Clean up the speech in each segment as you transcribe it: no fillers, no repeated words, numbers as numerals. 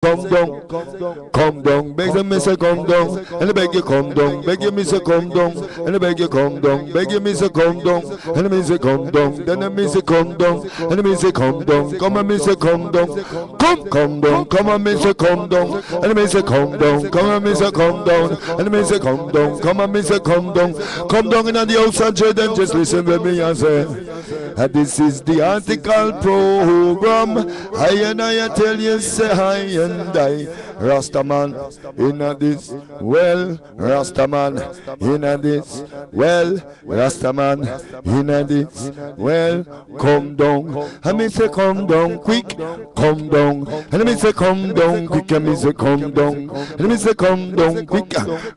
come down. Come down, beg them, me say come down. And I beg you come down, beg you, me say come down. And I beg you come down, beg you, me say come down. And I me say come down, then I me say come down. And I me say come down, come and me say come down. Come down, come and me say come down. And I me say come down, come and me say come down. And I me say come down, come and me say come down. Come down in the house and Dread and just listen to me and say. And this is the article program. I tell you say hi and I. Rastaman in this well, Rastaman in this well, Rastaman in this well. Come down, and me say come down quick, come down, and me say come down quick, and me say come down, and me say come down quick,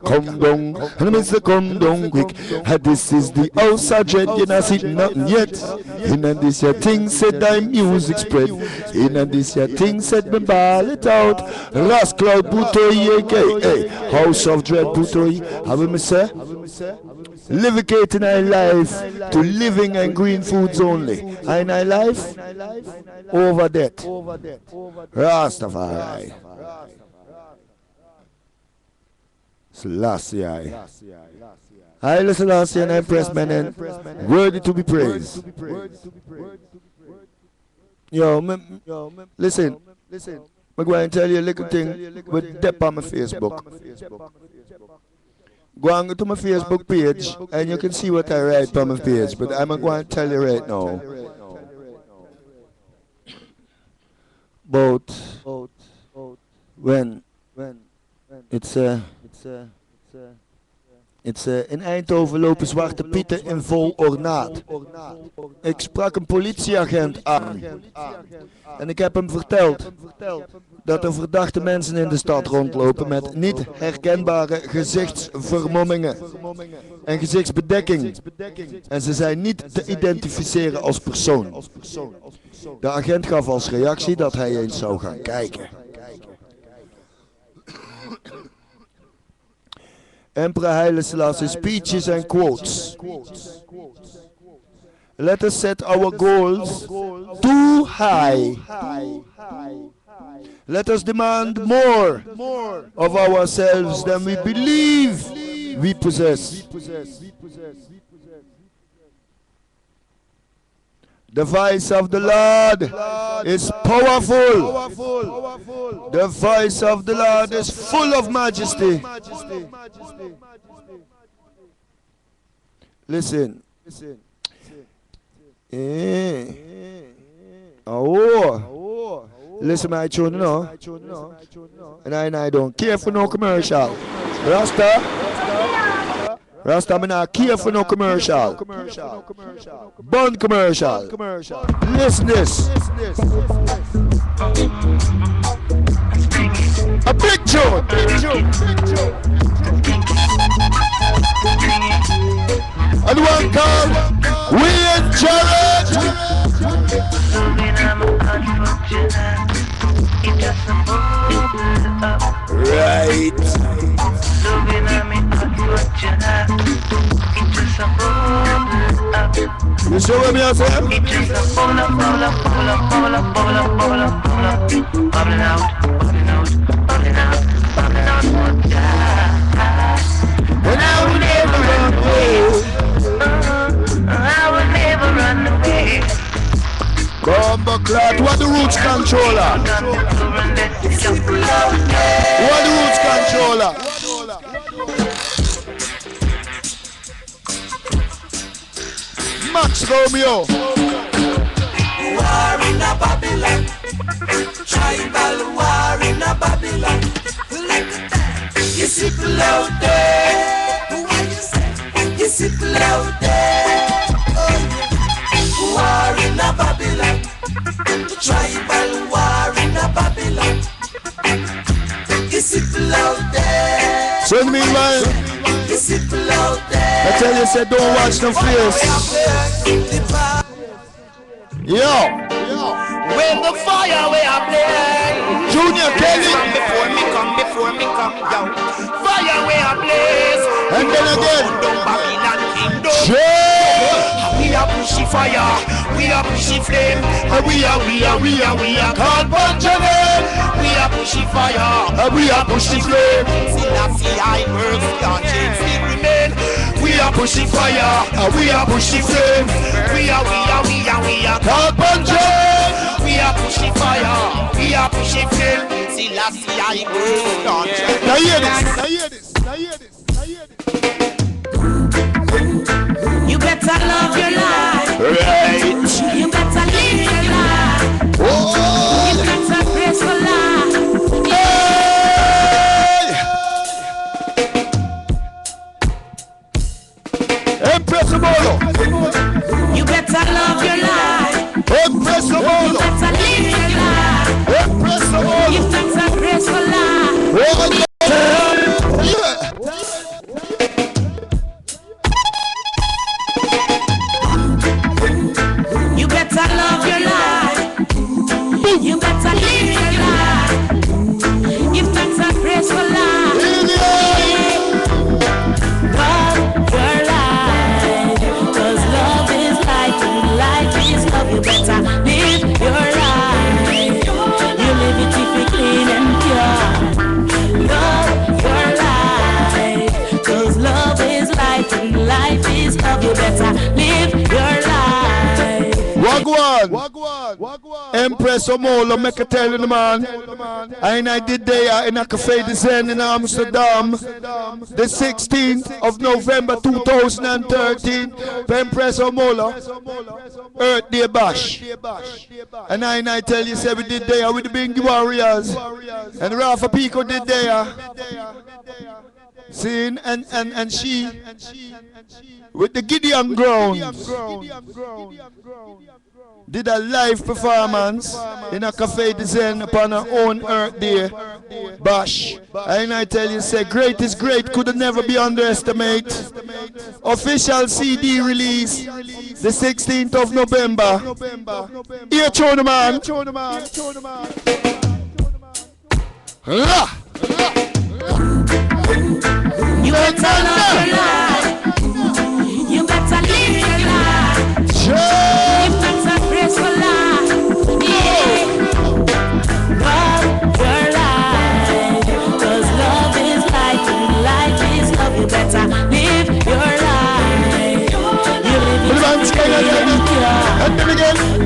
come down, and me say come down quick. And this is the house of Dread, you not see nothing yet. In this your thing said thy music spread. In this your thing said me ball it out. Dread-Butoyi, aka House of Dread-Butoyi. How will me say? Livicating our life to living and green foods only. In our life, over that. Rastafari. Selassie. I listen last year and I press men and worthy to be praised. Listen. I'm going to tell you a little thing with depth on my Facebook. Go on to my Facebook page and you can see what I write on my page, but I'm going to tell you right now. But when in Eindhoven lopen zwarte pieten in vol ornaat. Ik sprak een politieagent aan. En ik heb hem verteld dat er verdachte mensen in de stad rondlopen met niet herkenbare gezichtsvermommingen en gezichtsbedekking. En ze zijn niet te identificeren als persoon. De agent gaf als reactie dat hij eens zou gaan kijken. Emperor Haile Selassie speeches and quotes. Let us set our goals too high. Let us demand more of ourselves than we believe we possess. The voice of the Lord is powerful. The voice of the Lord is full of majesty. Listen. Listen, my children, no. And I don't care for no commercial. Rasta, me not care for no commercial. Bun commercial. Listen this. A big tune. And one called We and Jared. Right. You show what me I say? And I will never run away. I will never run away. Bomba Clat, what the roots controller? What the roots controller? Max Romeo. War in a Babylon. Tribal war in a Babylon. You see out there. What you say? You see out there. War in a Babylon. Tribal war in a Babylon. You see out there. Send me man. You see out there. I tell you, say don't watch no face. Yo. When the fire we are blaze. Junior Kelly. Before me come, yo. Fire we are blaze. And then again. Babylon kingdom. We are pushy fire, we are pushy flame, we are carbon Janelle. We are pushy fire, we are pushy flame. See that I works can't change, still remain. We are pushy fire, we are pushy flame. We are carbon Janelle. We are pushy fire, we are pushy flame. See that I works can't change. Now hear this, now hear this, now hear this, now hear this. You better love your life. Right. You better live your life. Oh. You better praise for life. Hey. Empress Amolo. You better love your life. Empress Amolo. You better live your life. Empress Amolo. You better praise for life. Oh, yeah. You better love your life. You better live your life. You better praise for life. Love your life. Cause love is life and life is love. You better live your life. You live it if you're clean and pure. Love your life. Cause love is life and life is love. You better live your life. Wagwan. Empress Omolo, make a tell you the man. I did there in a cafe design in Amsterdam, the 16th of November 2013. Empress Omolo, Earth Day Bash. And I tell you, say we did there with the Big Warriors. And Rafa Pico did there. Seen and she with the Gideon Grounds did a live performance in a cafe design upon her own Earth Day Bash. And I tell you, say great is great, could never be underestimated. Official CD release the 16th of November. Here, Chona man. You better love your life. You better live your life. You better praise for life. Love your life. Cause love is life and life is love. You better live your life. You live it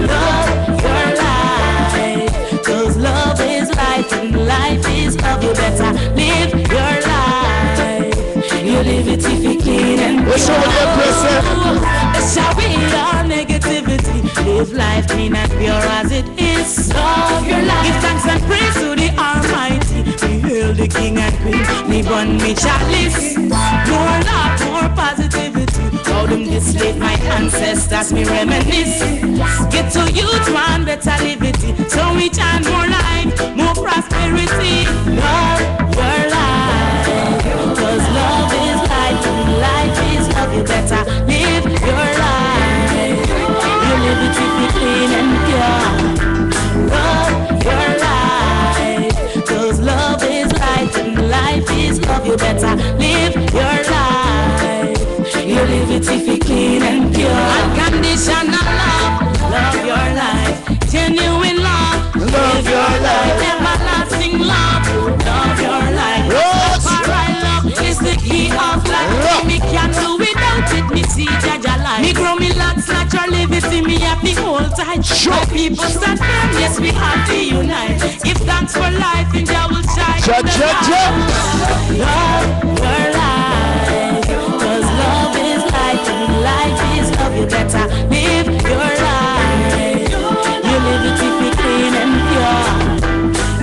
Love your life. Cause love is life and life is love. You better live your life. You live it if you clean and pure. Shall we all negativity? Live life clean and pure as it is. Love your life. Give thanks and praise to the Almighty. We hail the King and Queen. Me born me chalice. More love, more positivity. How them displayed my ancestors, me reminisce. Get to youth, man, better liberty. So we chant more life, more prosperity. Love your life. Cause love is life and life is love. You better live your life. You live it if you clean and pure. Love your life. Cause love is life and life is love. You better live your life. You live it if you clean and pure. Unconditional love. Love your life. Genuine love. Live your life. Everlasting love. Love your life. Is the key of life. Me can't do without it. Me see Jaja life. Me grow me lots naturally. See me happy whole time. My people stand firm. Yes, we have to unite. Give thanks for life and Jah will shine. Love your life. Cause love is life and life is love. You better live your life. You live it if you clean and pure.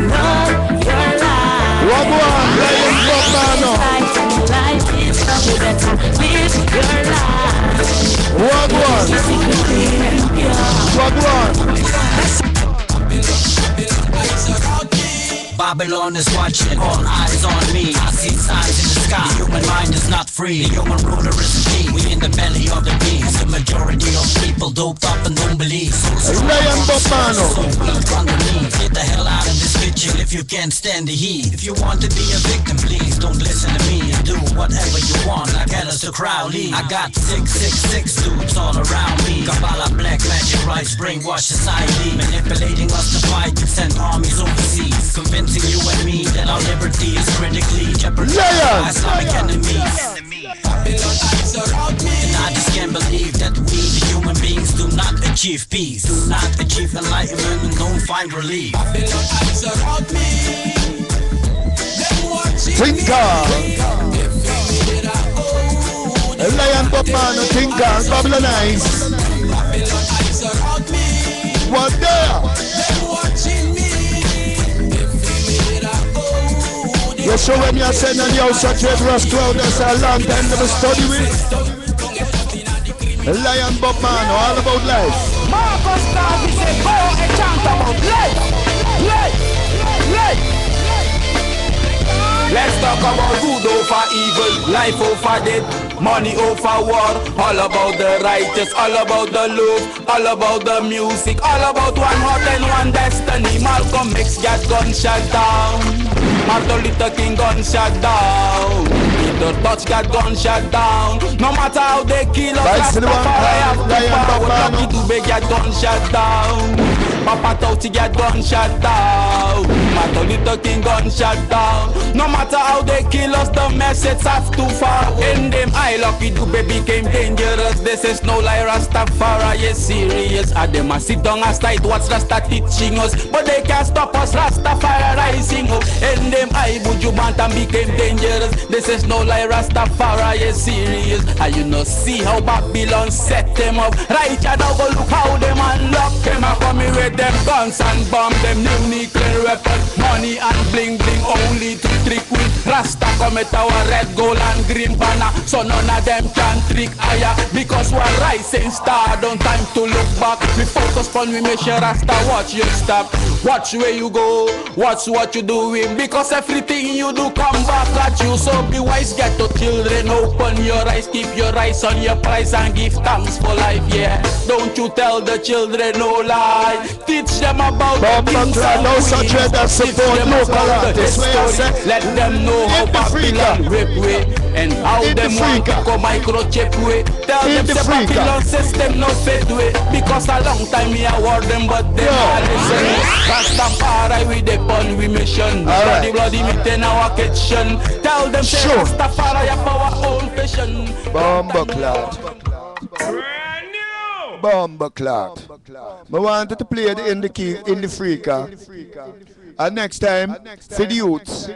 Love your life. Life is love. You better live your life. If you clean and pure. Babylon is watching, all eyes on me. I see signs in the sky. The human mind is not free. The human ruler is the key. We in the belly of the beast. The majority of people doped up and don't believe. So weak underneath. Get the hell out of this kitchen if you can't stand the heat. If you want to be a victim, please don't listen to me. Do whatever you want, like Alistair Crowley. I got 666 dudes all around me. Kabbalah, black magic, rights, brainwash society. Manipulating us to fight and send armies overseas. Convincing you and me that our liberty is critically jeopardized by Islamic enemies. And I just can't believe that we, the human beings, do not achieve peace, do not achieve enlightenment, and don't find relief. Tinker, Lion Bobman, Tinker, Babylonize. What there? You show when you're saying that you're such a Ross Cloud, that's a long time to study with. Lion Bobman, all about life. Marcus Garvey said, go and chant about life. Life. Life. Let's talk about good over evil, life over death, money over war. All about the righteous, all about the love, all about the music, all about one heart and one destiny. Malcolm X got gunshot down. Martin Luther King gunshot down. Peter Tosh got gunshot down. No matter how they kill us, Rastafari have the power. Lucky Dube got gunshot down. Papa Touchy got gunshot down. Martin Luther King gunshot down. No matter how they kill us, the message have too far. In them eye, Lucky Dube became dangerous. This is no lie, Rastafari is serious. And them a sit down and start what's Rasta teaching us, but they can't stop us, Rastafari rising up. In them eye, Buju Bantam became dangerous. This is no lie, Rastafari is serious. And you know see how Babylon set them up. Right, you now go look how them unlock them. I come here with them guns and bomb them new nuclear weapons. Money and bling bling only to trick with Rasta come at our red, gold and green banner. So none of them can trick higher, because we're rising star. Don't time to look back. We focus on we make sure Rasta watch you stop. Watch where you go, watch what you doing, because everything you do come back at you. So be wise, get to children, open your eyes, keep your eyes on your prize and give thanks for life, yeah. Don't you tell the children no lie. Teach them about the kings and queens. Teach them about the history. Let them know how Babylon rape way and how them want to go microchip way. Tell them the Babylon system no fit way, because a long time we award them but they not listen. Rastafari with the pun we mission. Bloody meat in our kitchen. Tell them say Rastafari have our own vision. Bomba cloud. Bomba cloud. I wanted to play it in the key, in the freaker. And next time, for the youths.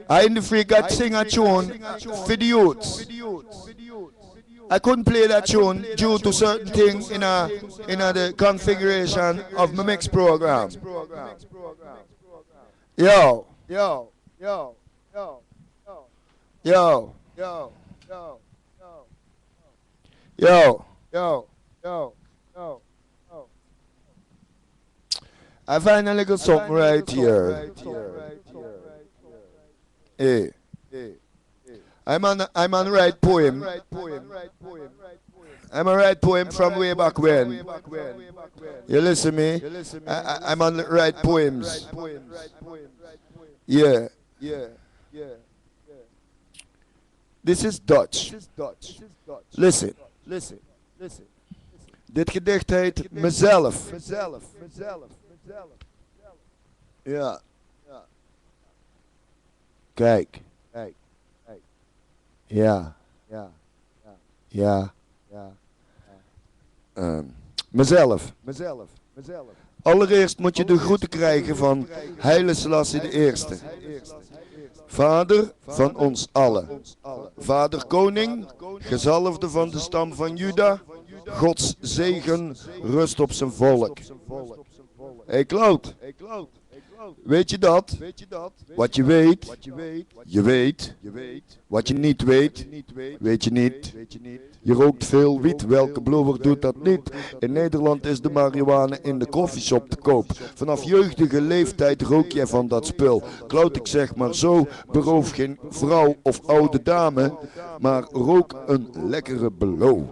I in the freaker sing a tune for the youths. I couldn't play that tune due to certain things in the configuration of my mix program. Yo. Yo. Yo. Yo. Yo. Yo. Yo. Yo. Yo. Yo. I find a little something right here. Hey. I'm on write poem. I'm a write poem from way back when. You listen me? I'm on write poems. Yeah. This is Dutch. Listen. Dit gedicht heet Mezelf. Ja. Kijk. Ja. Mezelf. Allereerst moet je de groeten krijgen van Haile Selassie de Eerste. Vader van ons allen. Vader koning, gezalfde van de stam van Juda. Gods zegen rust op zijn volk. Hey Cloud. Weet je dat? Wat je weet, je weet. Wat je niet weet, weet je niet. Je rookt veel wiet, welke blower doet dat niet? In Nederland is de marihuana in de koffieshop te koop. Vanaf jeugdige leeftijd rook jij van dat spul. Kloot ik zeg maar zo, beroof geen vrouw of oude dame, maar rook een lekkere blow.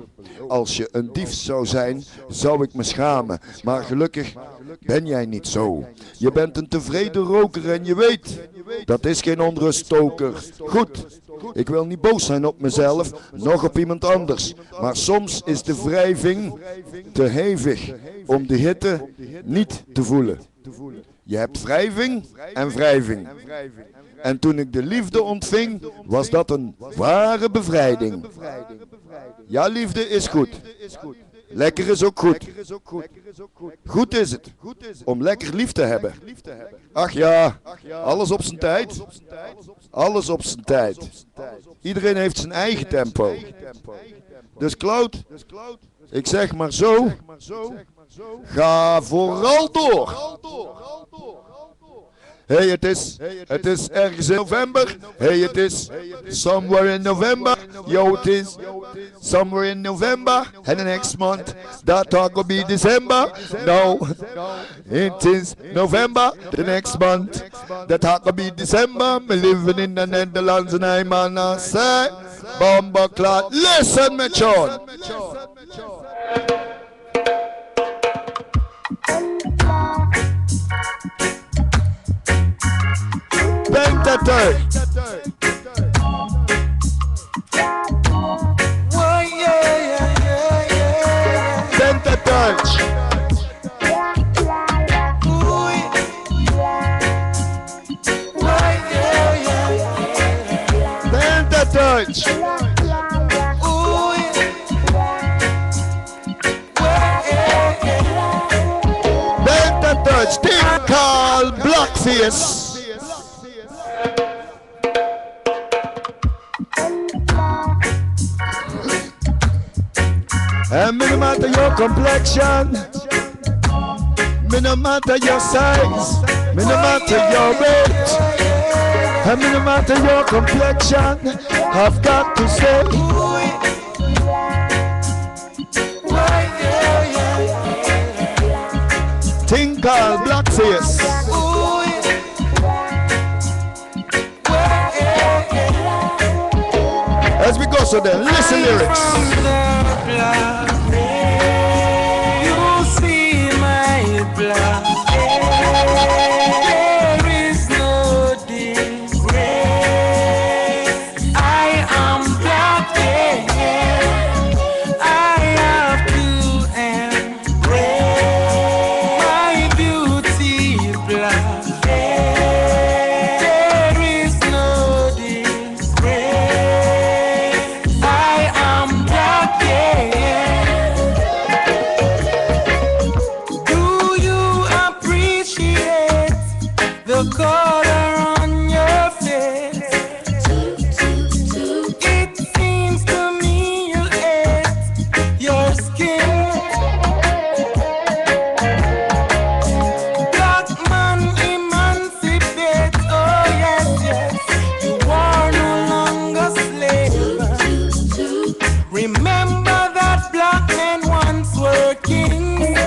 Als je een dief zou zijn, zou ik me schamen. Maar gelukkig ben jij niet zo. Je bent een tevreden roker en je weet, dat is geen onruststoker. Goed, ik wil niet boos zijn op mezelf, nog op iemand anders. Maar soms is de wrijving te hevig om de hitte niet te voelen. Je hebt wrijving en wrijving. En toen ik de liefde ontving, was dat een ware bevrijding. Ja, liefde is goed. Lekker is ook goed. Goed is het om lekker lief te hebben. Ach ja, alles op zijn tijd. Alles op zijn tijd. Iedereen heeft zijn eigen tempo. Dus Cloud, ik zeg maar zo, ga vooral door. Hey, het is ergens in november. Hey, het is somewhere in November. Yo, it is somewhere in November. And the next month, that talk will be December. No, it is November. The next month, that talk will be December. Me living in the Netherlands and I'm on a say, Bomba Clot. Listen, me chon. Pentateuch. Pentateuch. Pentateuch. Pentateuch. Thing called Blackface. And me no matter your complexion, me no matter your size, me no matter your weight, and me no matter your complexion, I've got to say, thing called blackface. As we go, so then listen lyrics. You see my blood. There is no disgrace. I am black. I have to embrace my beauty black. There is no disgrace. I am black. Do you appreciate the color on your face? It seems to me you hate your skin. Black man emancipate, oh yes, yes. You are no longer slave. Remember that black men once were kings.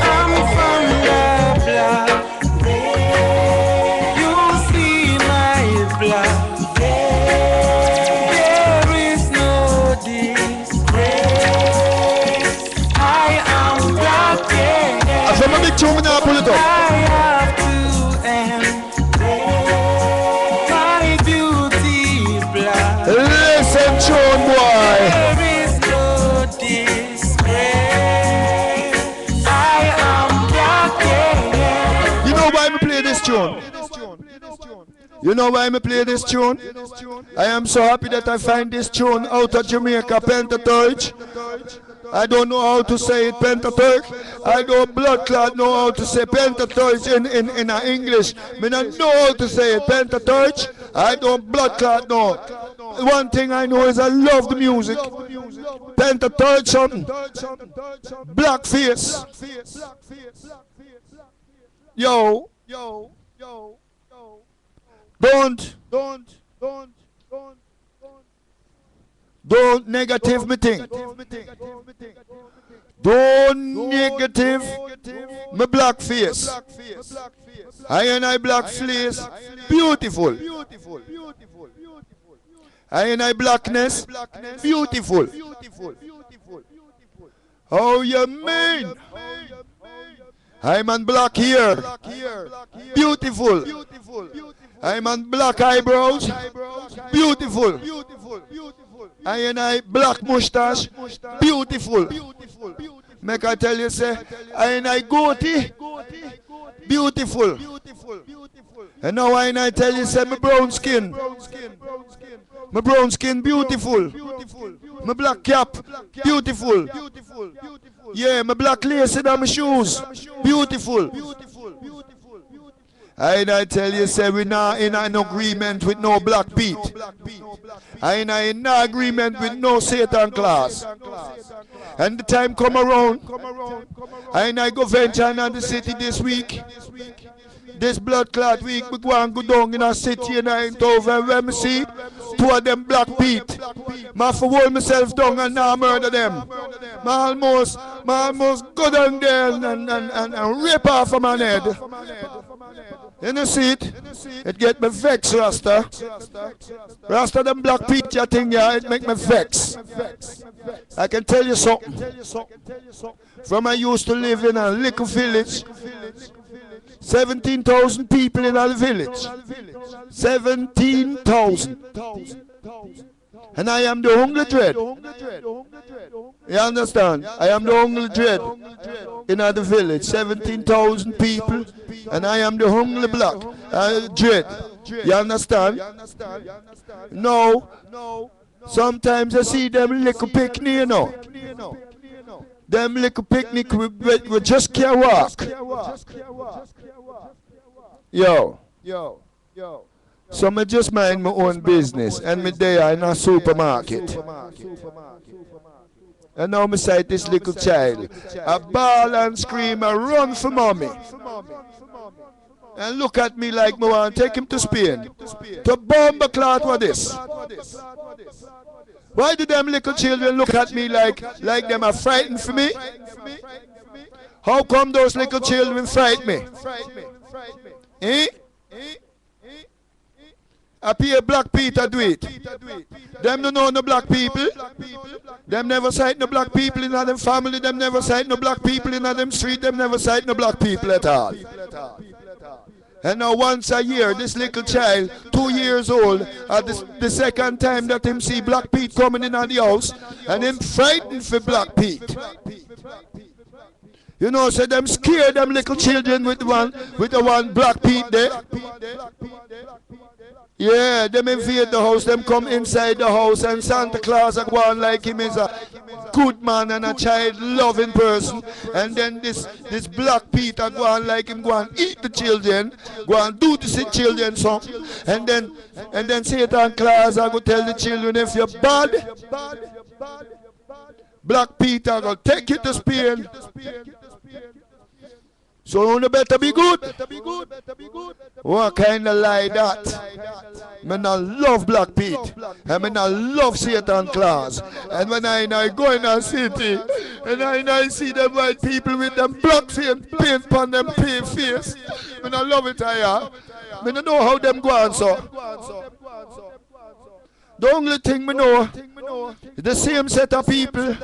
I'm from the block. You see my blood. There is no disgrace. I am black. I said, my big tune, me now pull it I up. have to embrace my beauty black. Listen, tune, boy. There is no disgrace. I am black. You know why me play this tune? You know why me play this tune? I am so happy that I find this tune out of Jamaica, Pentateuch. I don't know how to say it, Pentateuch. I don't blood clot know how to say Pentateuch in English. Me not know how to say it, Pentateuch. I don't blood clot know. One thing I know is I love the music. Pentateuch, something. Blackface. Yo. Don't negative me thing. Don't negative my black face. I and I black face. Beautiful. I and I blackness. Beautiful. How you mean? I'm on black hair. Beautiful. I'm on black eyebrows. Beautiful. I and I black mustache. Beautiful. Make I tell you, say, I and I goatee. Beautiful. And now I and I tell you, say, my brown skin. My brown skin, beautiful. My black cap, beautiful. Yeah, my black lace in my shoes, beautiful. I tell you, say, we not in an agreement with no Black Pete. I in no agreement with no Satan class. And the time come around, I go venture in the city this week. This blood clot week, we go and go down in a city and I ain't over. When me see two of them Black Pete, I for hold myself down and now murder them. I almost go down there and rip off of my head. You see it? It get me vex, Rasta. Rasta them Black Pete, you think, yeah, it make me vex. I can tell you something. From I used to live in a little village, 17,000 people in our village. 17,000. And I am the hungry dread. You understand? I am the hungry dread in our village. 17,000 people. And I am the hungry black dread. You understand? No. Sometimes I see them little picnic, you know. Them little picnic we just can't walk. Yo. So I just mind my own business and me there in a supermarket. And now I sight this little child. A bawl and scream and run for mommy. And look at me like me want to take him to Spain. To bomb a clot with this. Why do them little children look at me like them are frightened for me? How come those little children frighten me? Eh? I pay Black Peter do it. Them don't know no black people. Them never sight no black people in them family. Them never sight no black people in them street. Them never sight no black people at all. And now once a year, this little child, 2 years old, at the second time that him see Black Pete coming in at the house, and him frightened for Black Pete. You know, so them scare them little children with the one Black Pete there. Yeah, them invade the house, them come inside the house, and Santa Claus are going like him is a good man and a child-loving person. And then this Black Pete are going like him, go and eat the children, go and do the children something. And then Satan Claus are going to tell the children, if you're bad, Black Pete are going to take you to Spain. So you better be good. What kind of lie that? I not love Black Pete. I not love Satan Claus. And when I go in a city and I see them white people with them black paint on them pale face, I love it. I don't know how them go on so. The only thing I know is the same set of people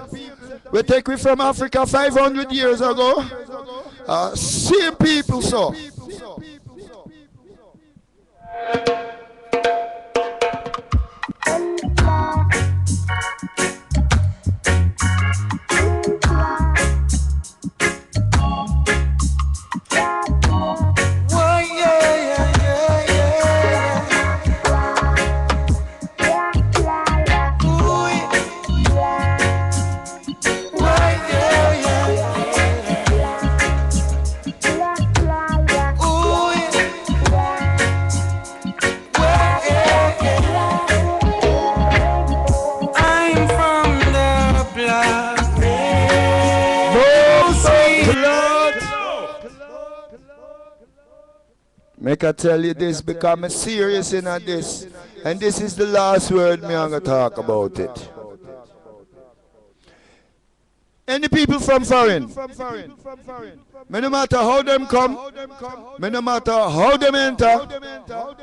we take we from Africa 500 years ago. Same people, so. Make I tell you this because I'm serious in this. And this is the last word me I'm going to talk about it. Any people from foreign, no matter how them come, no matter how them enter,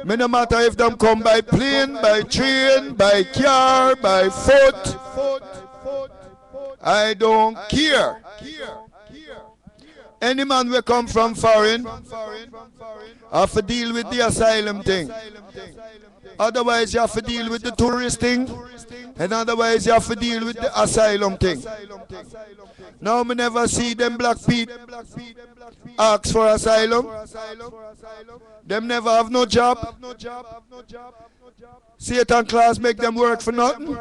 no matter if them come by plane, by train, by car, by foot, I don't care. Any man will come from foreign, have to deal with the asylum thing. Otherwise you have to deal with the tourist thing, and otherwise you have to deal with the asylum thing. Now me never see them black people ask for asylum. Them never have no job. Satan class make them work for nothing.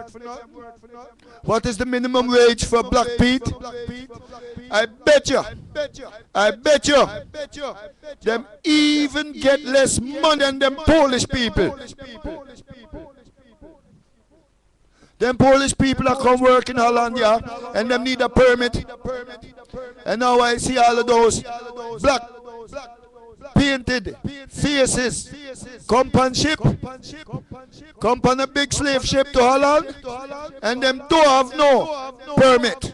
What is the minimum wage for black people? I bet you, them even get less money than them Polish people. Them Polish people are come work in Holland, yeah, and them need a permit. And now I see all of those black painted faces come on ship, come on a big slave ship to Holland, and them don't have no permit.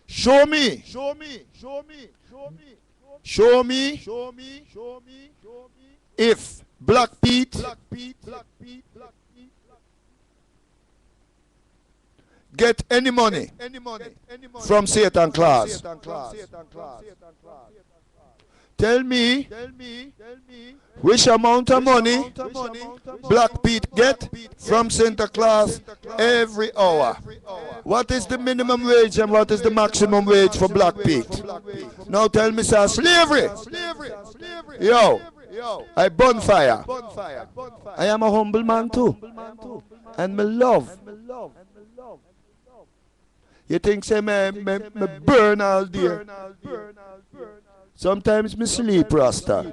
Show me if black Pete get any money from Satan class. Tell me which amount of money Black Pete get from Santa Claus every hour. What is the minimum wage and what is the maximum wage for Black Pete? Now tell me, sir, slavery. Yo, I bonfire. I am a humble man too. And me love. You think say me burn all day? Sometimes me sleep, Rasta.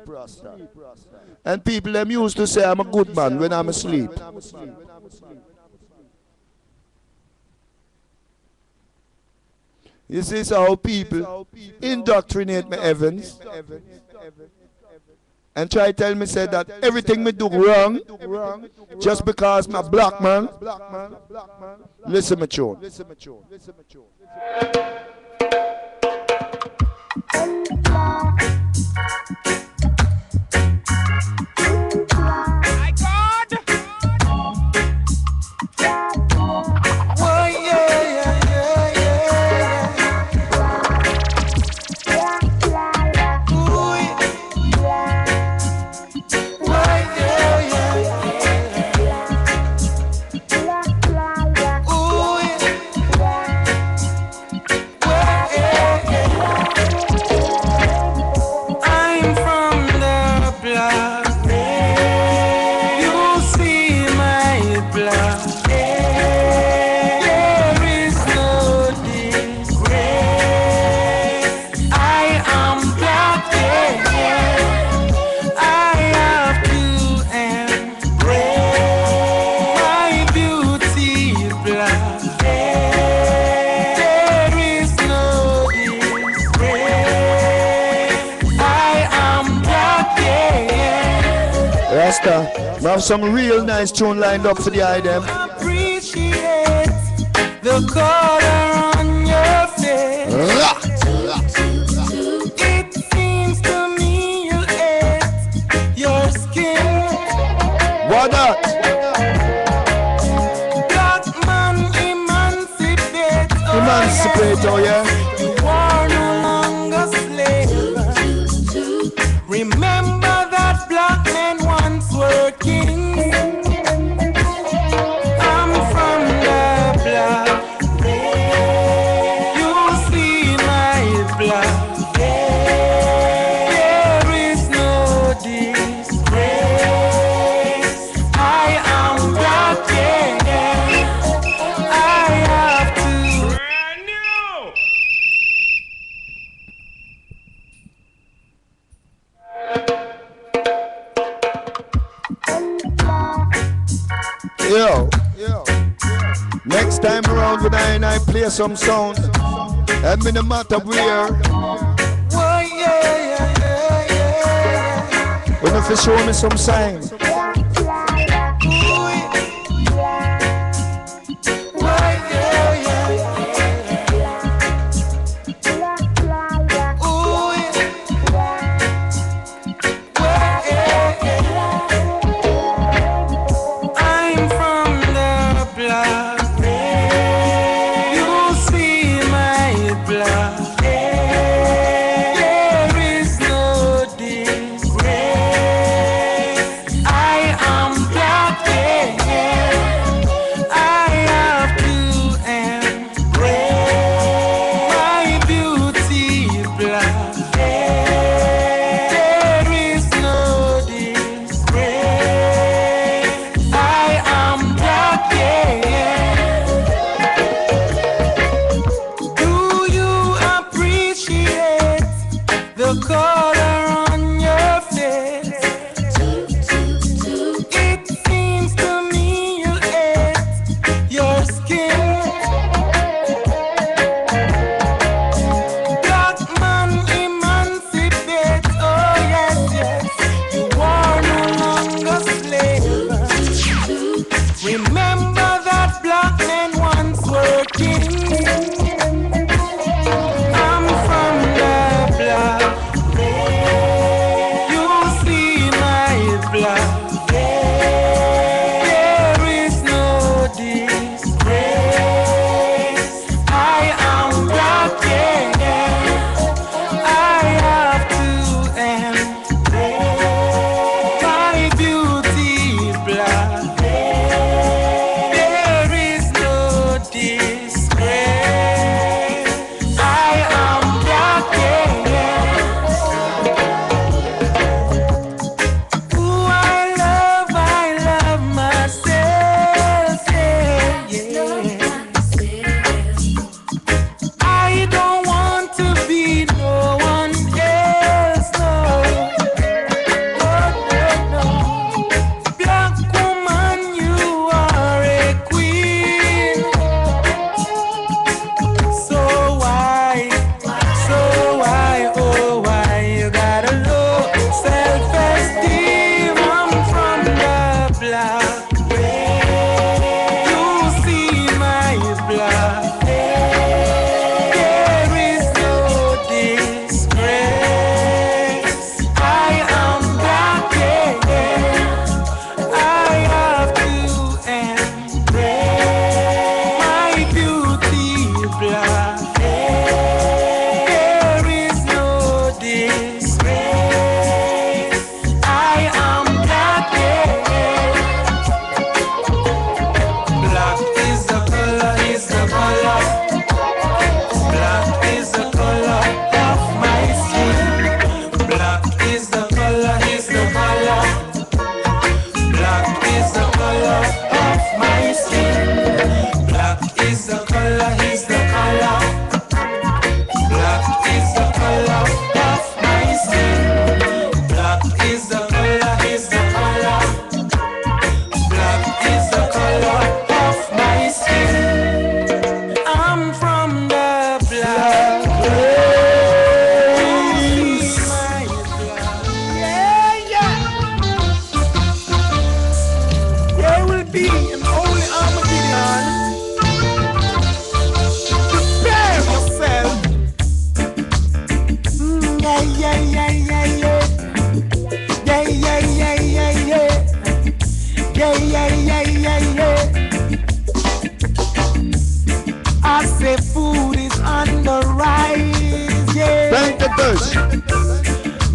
And people them used to say I'm a good man when I'm asleep. You see how people indoctrinate me, Evans, and try to tell me say that everything me do wrong just because I'm a black man. Listen my tune. My God! Oh, yeah. Ooh, I'm from the block. You see my blood. There is no disgrace. I am black, yeah. I have to embrace my beauty is black. There is no disgrace. I am black, yeah. Rasta, we have some real nice tune lined up for the item. Appreciate the color on your face. It seems to me you hate your skin. What up? Black man emancipate. Emancipate, oh yeah? You are no longer slave. Remember that black men once were kings. I'm from the block. You see my blood. There is no disgrace. I am black, yeah. I have to. Brand new. Yo. Next time around when I play some sound, and me no matter where, Oh, yeah. if you show me some sign.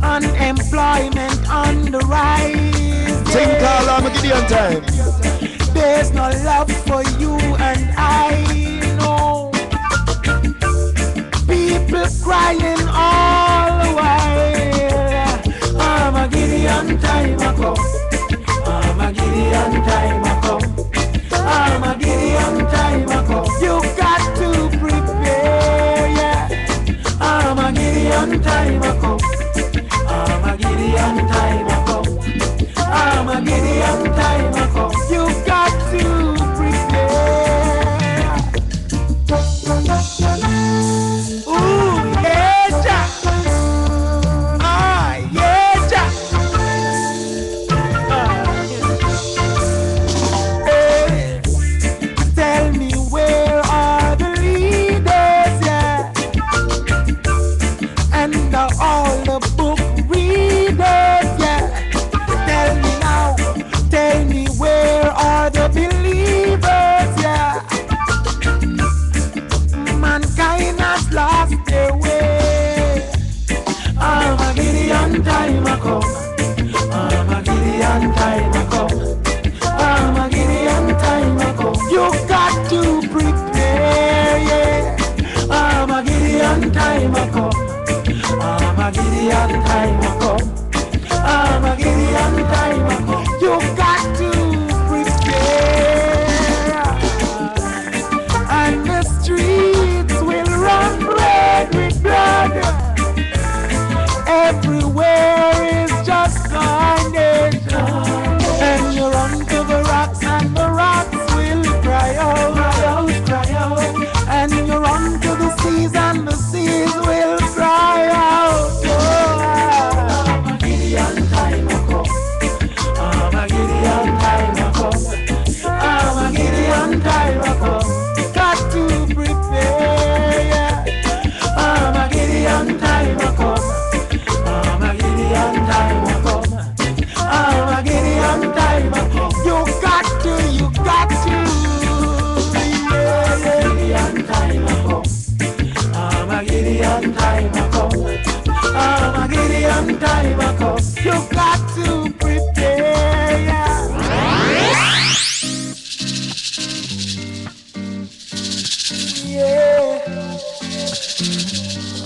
Unemployment on the rise. Sing call Armageddon time. There's no love for you and I know. People crying all the while. Armageddon time a come. Armageddon time a come. Armageddon time a come. You got to prepare, yeah. Armageddon time a come. Armageddon time a come. Armageddon time a come. You got to prepare. Ooh, yeah, time I come. You got to prepare. Yeah.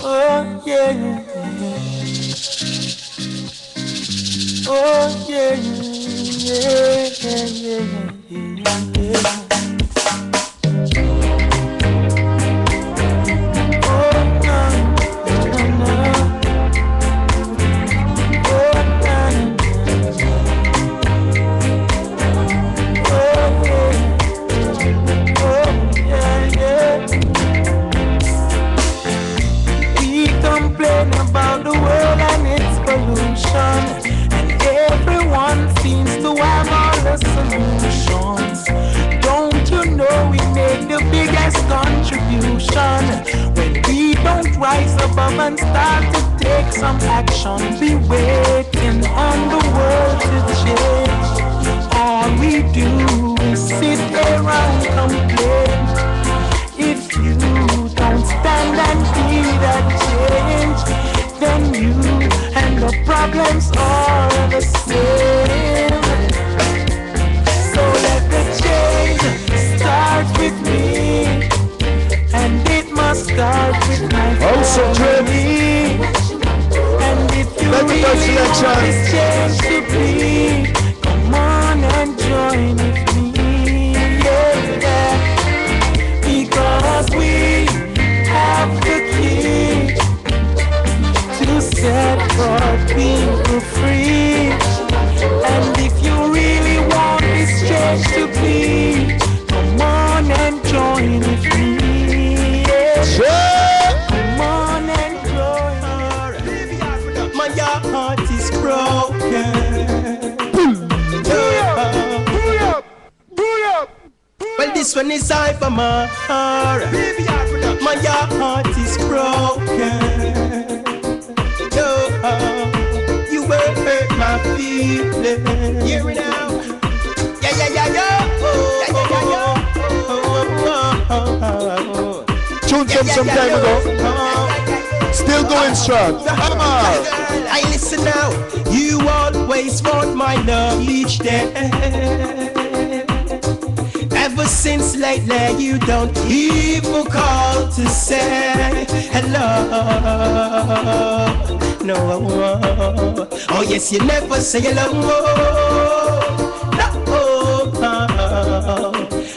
Oh yeah, yeah, yeah. Oh yeah, yeah, yeah, yeah, yeah, yeah. About the world and its pollution, and everyone seems to have all the solutions. Don't you know we make the biggest contribution when we don't rise above and start to take some action? Be waiting on the world to change. All we do is sit around complain. If you don't stand and be that change, then you and the problems are the same. So let the change start with me, and it must start with my family. And if you really want this change to be, come on and join with me, yeah. Because we have the key to set for people free. And if you really want this change to be, come on and join with me. Yeah. Come on and join. My heart is broken. Well, this one is I for my heart. My heart is broken. You will hurt my feelings. Hear me now. Yeah, yeah, yeah, yeah. Tuned from some time ago. Still going strong. I listen now. You always want my love each day. Ever since lately, you don't even call to say hello. No. Oh yes, you never say hello. No.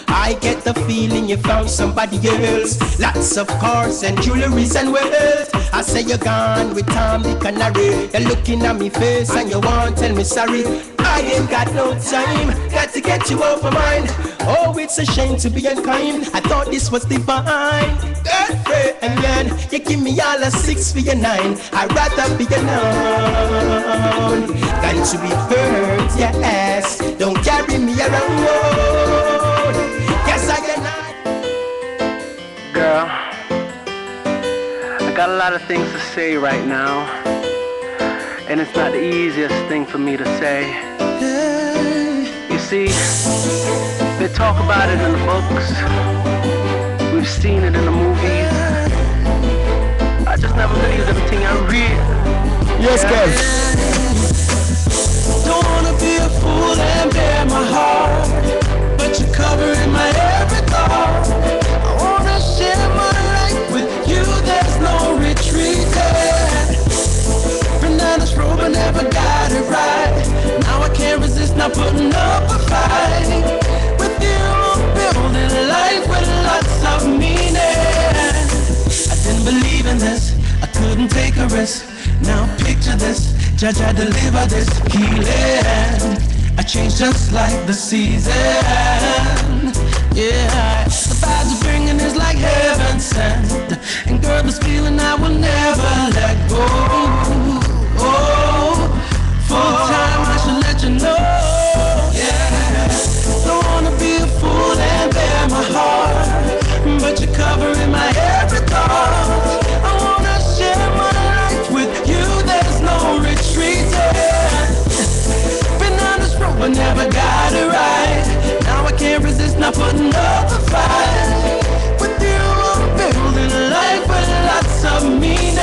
I get the feeling you found somebody else. Lots of cars and jewelries and wealth. I say you're gone with Tom, Dick and Harry. You're looking at me face and you won't tell me sorry. I ain't got no time, got to get you off my mind. Oh, it's a shame to be unkind. I thought this was divine. Girlfriend, you give me all a 6 for your 9. I'd rather be alone than to be hurt, yes. Don't carry me around. Yes, I am not. Girl, I got a lot of things to say right now, and it's not the easiest thing for me to say. You see, they talk about it in the books, we've seen it in the movies. I just never believed everything I read. Yes, guys. Don't wanna be a fool and bare my heart, but you're covering my every thought. I wanna share my life with you, there's no retreating. Been down this road but never got it right. Now I can't resist not putting up a fight. With you I'm building a life with lots of meaning. I didn't believe in this, I couldn't take a risk. Now picture this, Judge, I deliver this healing. I change just like the season. Yeah, the vibes you're bringing is like heaven sent. And girl, this feeling I will never let go. Oh, full time I should let you know. Yeah, don't wanna be a fool and bare my heart, but you're covering my every thought. I wanna share my life with you, there's no retreating. Been on this road but never got it right. Now I can't resist not putting up a fight. With you I'm building a life with lots of meaning.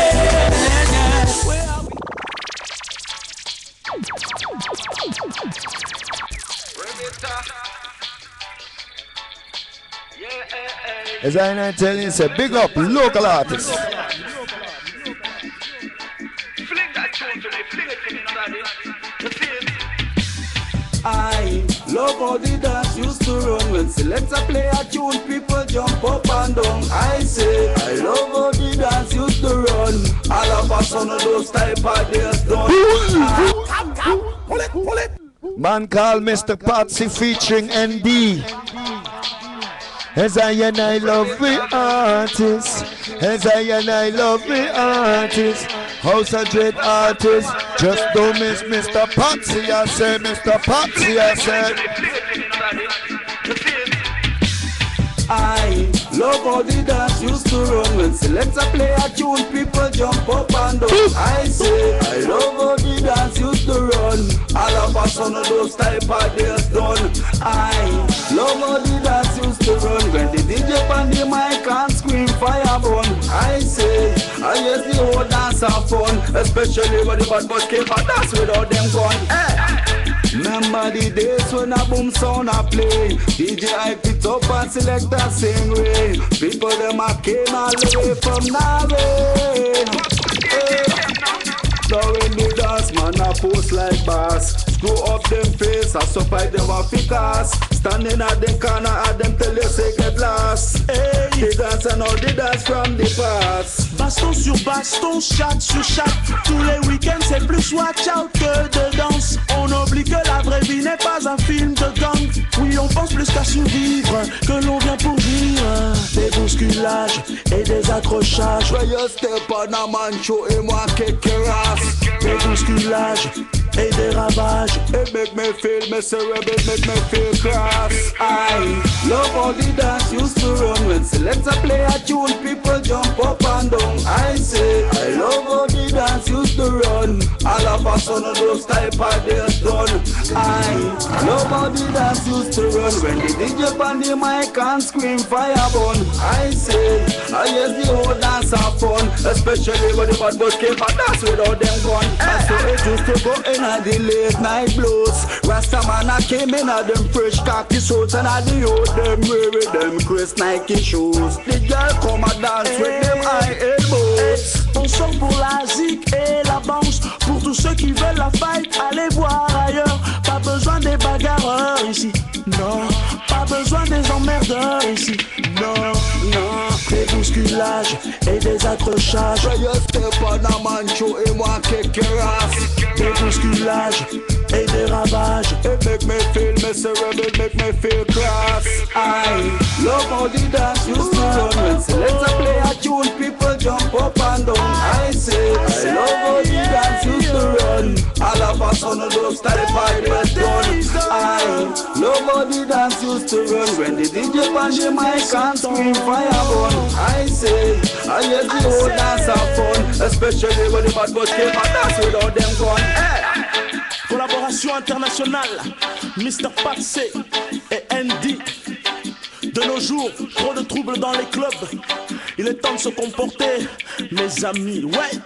Where are we? As I not tell you, say big up local artists. I love how the dance used to run. When selector play a tune, people jump up and down. I say, I love how the dance used to run. All of us on those type of days done. Pull it. Man called Mr. Patsy featuring ND. As I and I love the artists. As I and I love the artists. House of Dread artists. Just don't miss Mr. Patsy, I say, Mr. Patsy, I say. I love how the dance used to run. When selector play a tune, people jump up and down. I say, I love how the dance used to run. All of us on those type of days done. I love how the dance used to run. When the DJ on the mic and scream fire burn. I say, I guess the whole dance have fun. Especially when the bad boys came for dance without them gun. Hey. Remember the days when a boom sound a play. DJ hype it up and select the same way. People them a came all the way from Norway. So when the dance man a post like bass. Screw up them face and supply them a ficas. Standing at them corner at them tell you say get lost. Hey. The dance and all the dance from the past. Baston sur baston, chat sur chat. Tous les week-ends c'est plus watch out que de danse. On oublie que la vraie vie n'est pas un film de gang. Oui, on pense plus qu'à survivre, que l'on vient pour vivre. Des bousculages et des accrochages. Joyeux step on a mancho et moi quelques races. Des bousculages et des ravages. It make me feel miserable, make me feel cross. I love how the dance used to run. When selector play a tune, people jump up and down. I say, I love how the dance used to run. All of us on those type of days done. I love how the dance used to run. When the DJ on the mic and scream fire burn. I say, I guess the whole dance have fun. Especially when the bad boys came for dance without them gun. And so it used to go in at the late night blues. Rastaman I came in at them fresh khaki suits. And at the youth them wearing them Chris Nike shoes. The girl come and dance with them high elbows. On sort pour la zik et la bounce. Pour tous ceux qui veulent la fight, allez voir ailleurs. Pas besoin des bagarreurs ici, non. Pas besoin des emmerdeurs ici, non. Des bousculages et des accrochages. Joyeux step on a mancho et moi quelques races. Des bousculages et des ravages. It make me feel miserable, make me feel cross. I love how the dance used to run. When selector play a tune, people jump up and down. I say, I love how the dance used to run. All of us on those type of days done. I love how the dance used to run. When the DJ on the mic and scream fire burn. I say, I guess the whole dance have fun. Especially when the bad boys came and dance without them gun. Collaboration internationale, Mr. Patsy et ND. De nos jours, trop de troubles dans les clubs. Il est temps de se comporter, mes amis, ouais.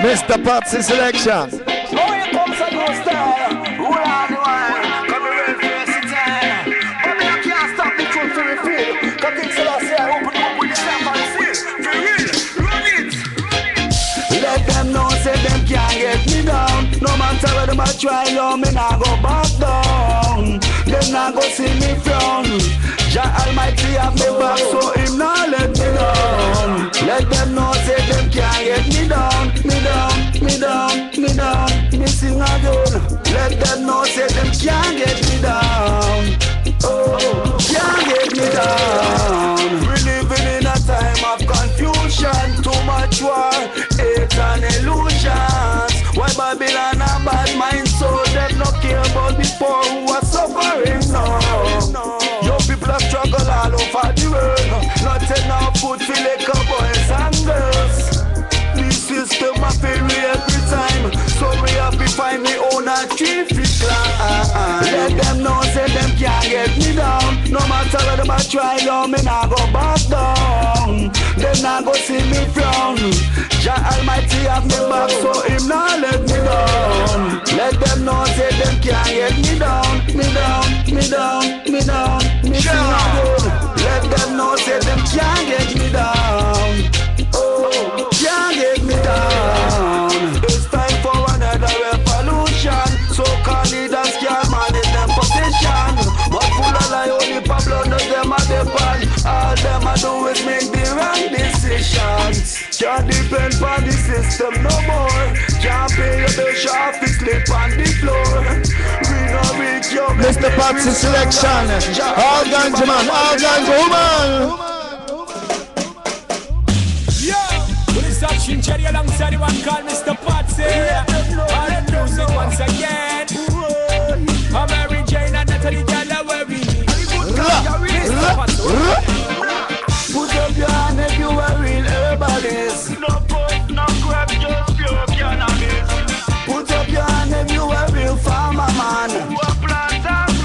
Mr. Patsy selection. Oh, here comes a new style. Roll on the wine. Come real versatile. But me I can't stop the tune to refill. Cause things I say I open up with the snap and feel. For real, run it. Let them know say them can't get me down. No matter where them a try, yo, me nah go back down. Them nah go see me frown. Jah Almighty have me back, so him nah let me down. Let them know say them can't get me down. Me down, me down, me down. Me sing again. Let them know say them can't get me down. Oh, can't get me down. We living in a time of confusion. Too much war, hate and illusions. Why Babylon a bad mind, so them no care about the poor who are suffering now. Young people have struggle all over the world. Not enough food for liquor boys and girls. The system of real time. So we have to find me own a traffic line. Let them know say them can't get me down. No matter what them a try down, me nah go back down. Them nah go see me frown. Jah Almighty have me back, so him nah let me down. Let them know say them can't get me down. Me down, me down, me down, me down. Let them know say them can't get me down. Oh, can't get me down. It's time for another revolution. So-called leaders can't manage them position. But full of lie, only Pablo knows them at the pan. All them a do is make the wrong decisions. Can't depend on the system no more. Can't pay your bill, shop to sleep on the floor. We know we your Mr. Patsy selection. All ganja man, all ganja woman. Touching Cherry alongside the one called Mr. Patsy. All the music once again. I'm Mary Jane and Natalie Gala where we meet. Put up your hand if you are real herbalist. No pot, no crap, just pure cannabis. Put up your hand if you are real farmer man. Who a plant and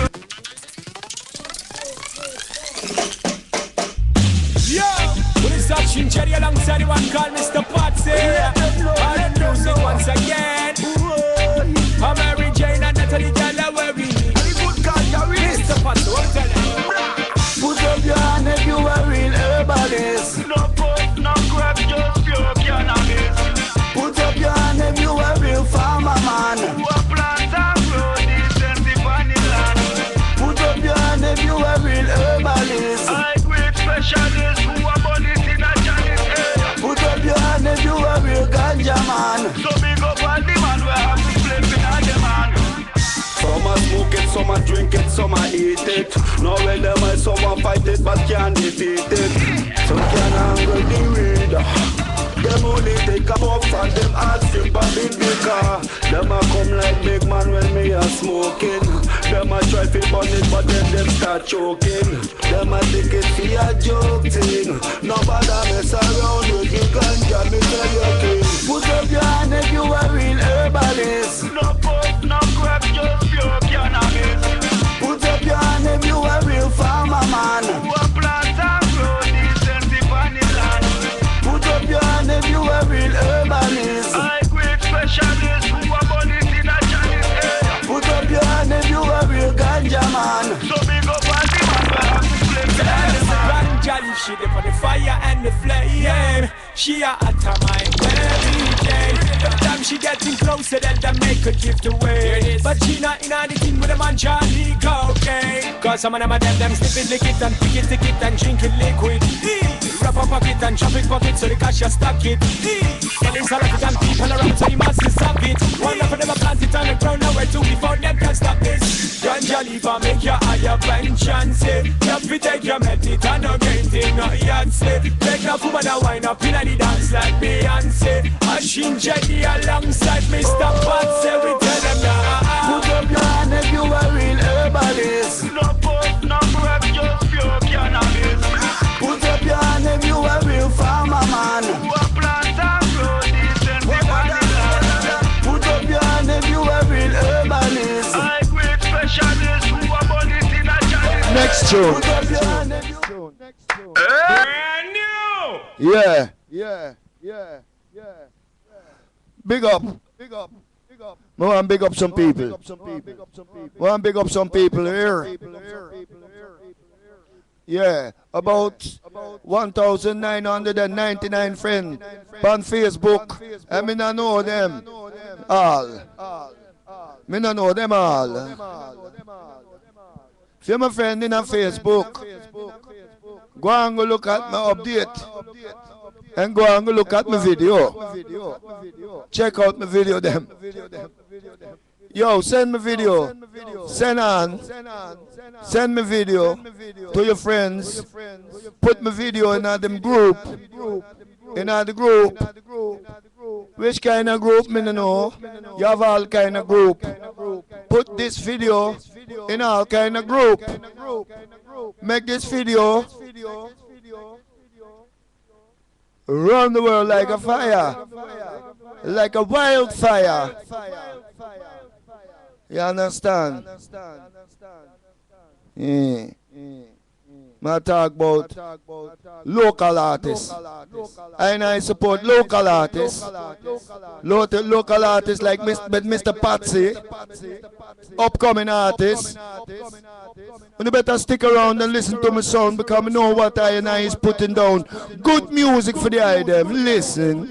Touching Cherry alongside the one called Mr. Patsy. All the music once again. I'm Mary Jane and Natalie Gala where we meet. Mr. Patsy, what tell you? Put up your hand if you are real herbalist. No pot, no crap, just pure cannabis. Put up your hand if you are real farmer man. Who a plant and grow decent vanilla. Put up your hand if you are real herbalist. I quit specialist who are born it in a Chinese. Put up your hand if you are real ganja man. So big up all the man we have to flip in a the man. Some a smoke it, some a drink it, some a eat it. Now when them a some a fight it but can't defeat it. Some can angle the weed. Them only take a puff and them ask him for big car. Them a come like big man when me a smoking. Them a try to burn it but then them start choking. Them a take it for a joke thing. Nobody mess around with the ganja, me tell you king. Put up your hand if you a real herbalist. No pot, no crap, just pure cannabis. Put up your hand if you a real farmer man. Who a plant and grow decent vanilla. Put up your hand if you a real herbalist. I quit specialist who a born it in a Chinese. Put up your hand if you a real ganja man. So big up all the man we have to flame. Ganja, she dey for the fire and the flame. She a utter my Mary Jane. Every time she getting closer, then they make her give away. But she not in anything with a man Charlie cocaine. Cause some of them sniff it, lick it and pick it, tick it and drink it liquid. Wrap up pocket and chop it pocket so the cash just stack it. But in South African people around so you must stop it. One of them a plant it on the ground nowhere to before them can stop this. Ganja leaf and make your higher pension say. You fi take your medit and no gain thing not yet say. Take the woman and wind up in the dance like Beyonce. A Shinjedi alongside Mr. Patsy. We tell them now. Put up your hand if you a real herbalist. No pot, no crap, just pure cannabis. Put up your hand if you a real farmer man. Who a plant and grow decent vanilla. Put up your hand if you a real herbalist. I quit specialist who a born it in a Chinese. Next tune. Put up your hand if you Brand new. Yeah. Big up. I want to big up some people. I want to big up some people here. Yeah, about 1,999 friends on Facebook. I mean, I know them all. Me not know them all. If you're my friend in a Facebook, go and go look at my update. And go and go look at my video. Check out my video them. Yo, send me video. Send me video to your friends. Put my video in them group. In the group. Which kind of group me know? You have all kind of group. Put this video in all kind of group. Make this video run the world like a fire. like a wildfire. You understand? Yeah. I talk about local artists. I support local artists. Local artists like Mr. Patsy, upcoming artists. You better stick around and listen to my song because I know what I is putting down. Good music for the item. Listen.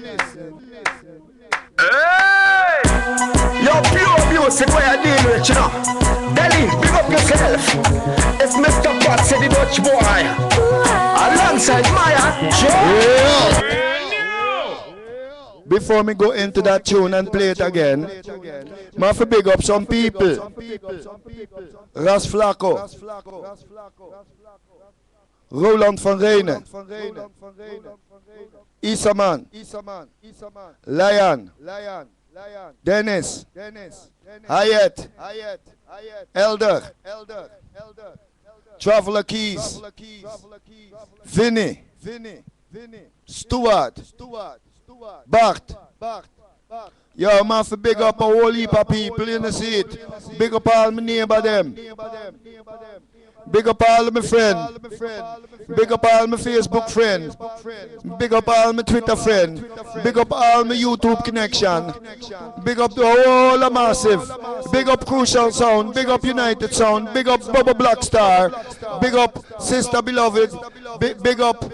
Hey! Yo, pure music where I deal with, you know. Delhi, pick up yourself. It's Mr. Patsy, the Dutch boy. Alongside Maya. Yeah. Before me go into that tune and play it again, I have to big up some people. Ras Flacco, Roland van Reenen, Isaman, Lion, Dennis, Hayat, Elder, Traveler Keys, Vinny, Stuart, Bart. Yo, man, for big up a whole heap of people in the seat. Big up all my neighbor them. Big up all my friends. Big up all my Facebook friends. Big up all my Twitter friends. Big up all my YouTube connection. Big up the whole of Massive. Big up Crucial Sound. Big up United Sound. Big up Bubba Blackstar. Big up Sister Beloved. Big up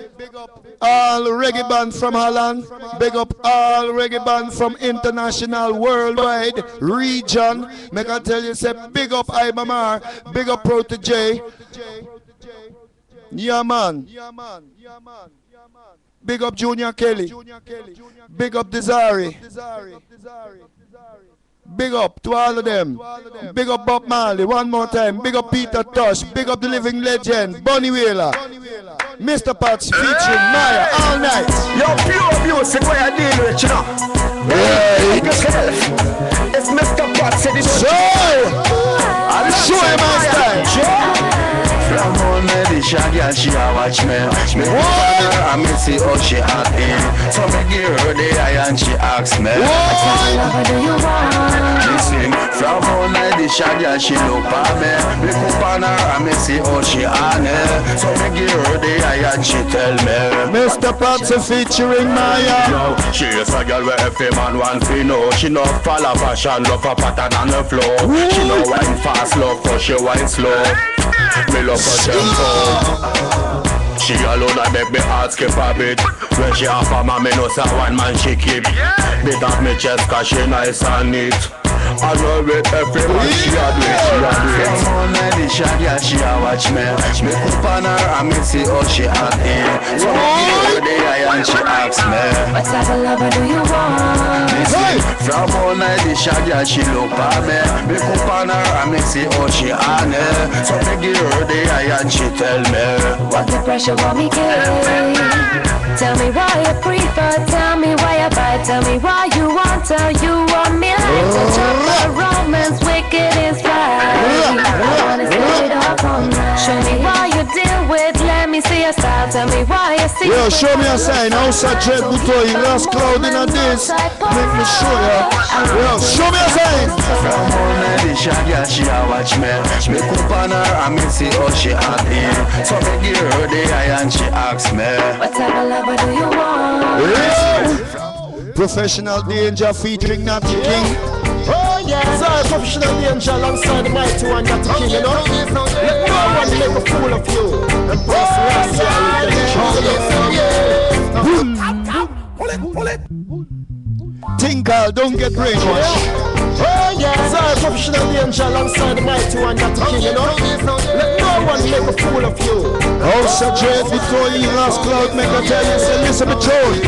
all reggae band from Holland. Big up all reggae band from international, worldwide, region. Make I tell you, say big up Ibamar. Big up Protege. Yeah, man. Big up Junior Kelly. Big up Desiree. Big up to all of them. Big up Bob Marley. One more time. Big up Peter Tosh. Big up the living legend, Bunny Wheeler. Mr. Pats featuring Maya all night. Yo, pure music where I deal with, you know. Right. It's Mr. Patsy, the Dutch boy. Show him my style. From home, the shaggy and she a watch me. Me I me see how she happy. So me give her the eye and she asks me, what do you want? Listen, from home, the shaggy and she look at me. Me cook on her and me see how she honey. So me give her the eye and she tell me, Mr. Patsy featuring Maya. Yo, she is a girl where every man want to know. She know follow fashion, love her pattern and the flow. She know wine fast, love for she wine slow. Me love her tempo. She alone I make me heart skip a bit. When she offer me know say one man she keep. Beat up me chest cause she nice and neat. I know with every man she a do it, she a do it. From all night the shaggy and she a watch me. Me cook on her and me see how she happy. So me give her the eye and she asks me, what type of lover do you want? Listen, from all night the shaggy and she look at me. Me cook on her and me see how she honey. So me give her the eye and she tell me, what the pressure want me get? Tell me why you prefer, tell me why you buy, tell me why you want, tell you want me like to jump the romance, wicked is right. I wanna stay it up all night. Show me why you deal with, let me see your style, tell me why you see. Yo, show me a sign, outside Dread-Butoyi, last cloud in a this. Make me show ya. Yo, show me a sign. From all night the shaggy and she a watch me. Me cook on her and me see how she happy. So me give her the eye and she asks me, what type of lover do you want? Yeah. Professional Danger featuring Natty King. Oh yeah, sorry, Professional Danger alongside the mighty one Natty King, you know. Let no one make a fool of you. And pull it. Tinkle, don't get brainwashed. Oh yeah, sorry, Professional Danger alongside the mighty one Natty King, you know. Let no one make a fool of you. Also, Dread-Butoyi, last cloud, make a tell you, say, listen to Joey.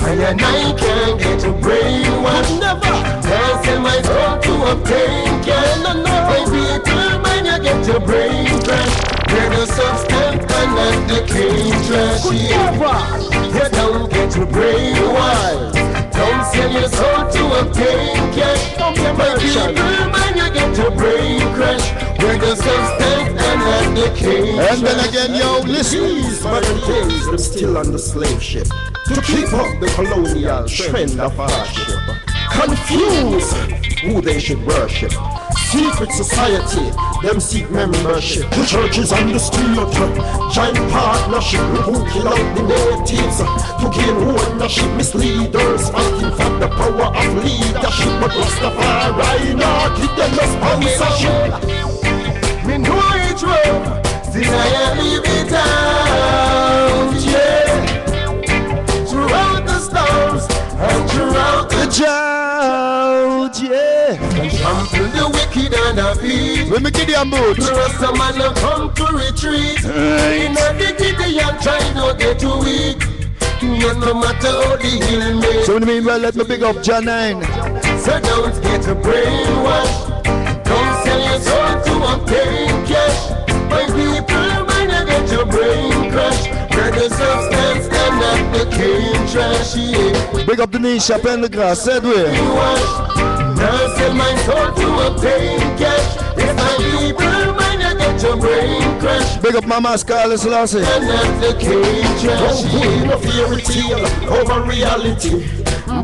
And I can't get a brainwash, never. I sell my soul to obtain cash. Baby, till when you get your brain crash, you're the substance and not the cane trash. You don't get your brainwash. Don't sell your soul to obtain cash. Baby, till when you get your brain crash, you're the substance and not the cane trash. And then again, yo, listen. These modern days, I'm still on the slave ship. to keep up the colonial trend of hardship. Confuse who they should worship. Secret society, them seek membership. The churches on the street, giant partnership who kill out the natives to gain ownership. Misleaders fighting for the power of leadership, but Rastafari not give them no sponsorship. Me know it's wrong, still I leave it out, yeah. Throughout the storms and throughout the drought, yeah. And trample the wicked and the beat. When me get the boat, the rest of man have come to retreat. In the Gideon try not get too weak. No matter how the hill may. So meanwhile, let me pick up John 9. So don't get a brainwash. Don't sell your soul to obtain cash. My people might not get your brain crash. Where the substance and not the cane trash, yeah. Big up the niche up in the grass, said we. Now sell my soul to obtain cash. If my people might not get your brain crash. Big up Mama Scarlett Selassie. And not the cane trash, yeah. No fairy tale over reality.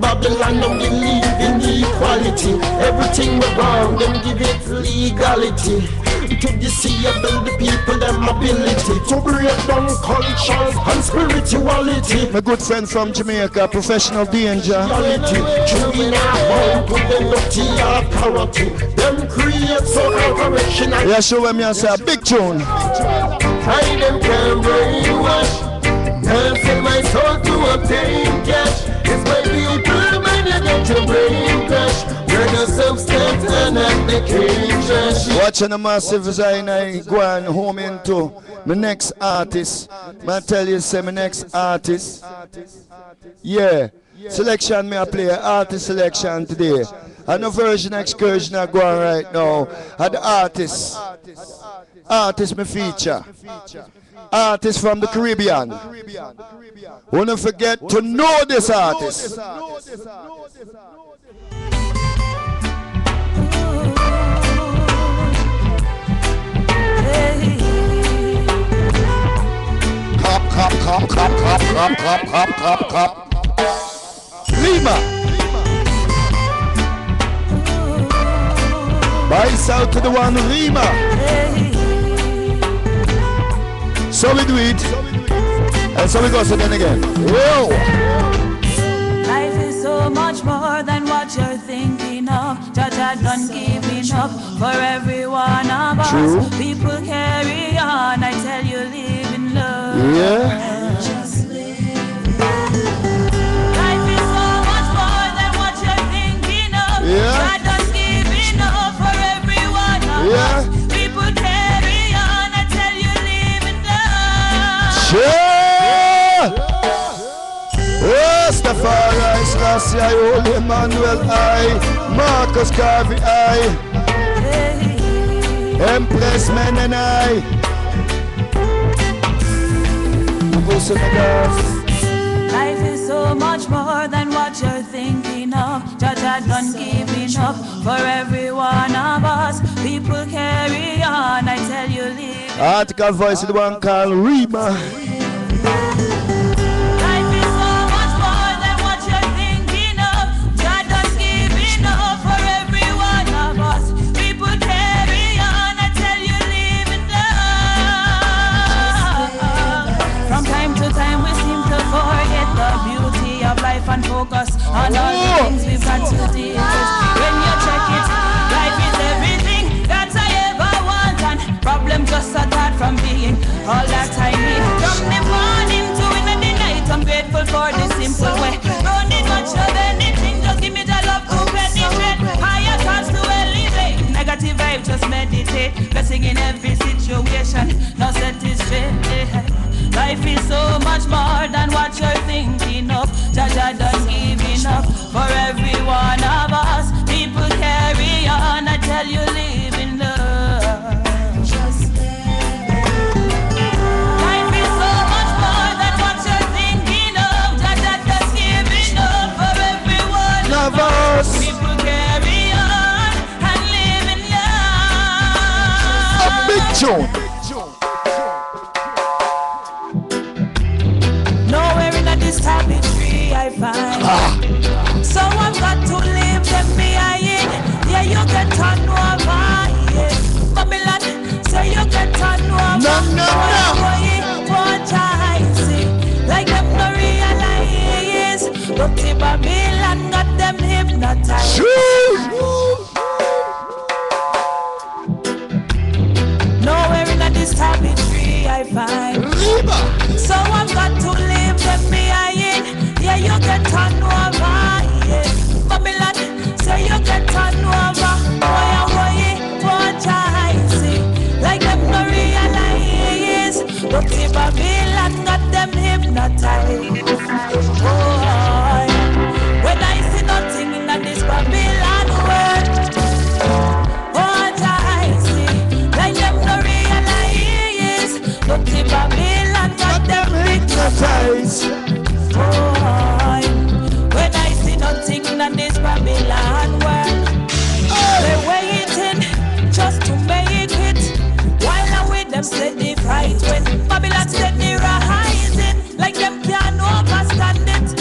Babylon don't believe in equality. Everything around them give it legality. To disable the people, them ability to break down culture and spirituality. My good friend from Jamaica, Professional Danger. Chewing out to the dirty authority. Them create so correction. Yeah, show them you say a big tune. I them can brainwash. Can't sell my soul to obtain cash. It's my people, man, I get your brain crash. Where the substance and not the cane trash. Watching the massive design, I go on home into my next artist. I tell you, say my next artist. Yeah, selection me I play, artist selection today. And the version excursion I go on right now. And the artist. Artist me feature. Artist from the Caribbean. Wanna forget to know this artist. Cop. Lima. Bice out to the one Lima. So we do it. And so we go so then again. Whoa. Life is so much more than what you're thinking of. Jaja done giving up for every one of us. True. People carry on. I tell you, live in love. Yeah. Just live. Life is so much more than what you're thinking of. Yeah. Jaja done giving up for every one of us. People carry on. I tell you, live in love. Sure. Rastafari, Selassie, I, Holy Emmanuel, I, Marcus Garvey, I, Empress Men and I. Life is so much more than what you're thinking of. Jaja done giving up for every one of us. People carry on, I tell you, live. Article voice of the one called Rima. And focus on all the things we've got to deal with. When you check it, life is everything that I ever want, and problem just a thought from being all that I need. From the morning to in the night, I'm grateful for the simple way. Don't need much of anything, just give me the love to penetrate. Higher thoughts to elevate, negative vibe, just meditate. Blessing in every situation, no set it straight. Life is so much more than what you're thinking of. Jaja done giving up for every one of us. People carry on, I tell you, live in love. Just life is so much more than what you're thinking of. Jaja done giving up for every one of us. People carry on and live in love. A big tune. Nowhere in this habit. turned over, yeah. Babylon, say you get turned over. No. Watch I see, like them no realize. Dirty Babylon got them hypnotized. Nowhere in this tree I find. So I've got to leave them behind. Yeah, you get turned over, yeah. Babylon, say you get turned over. Watch I see, like them no realize. Dirty Babylon got them hypnotized. Boy, when I see nothing in this Babylon world, watch I see, like them no realize. Dirty Babylon got them hypnotized. Boy, when I see nothing in this Babylon world, they're waiting just to make it. While I'm with them steady fight, when Babylon steady rising, like them can't overstand it.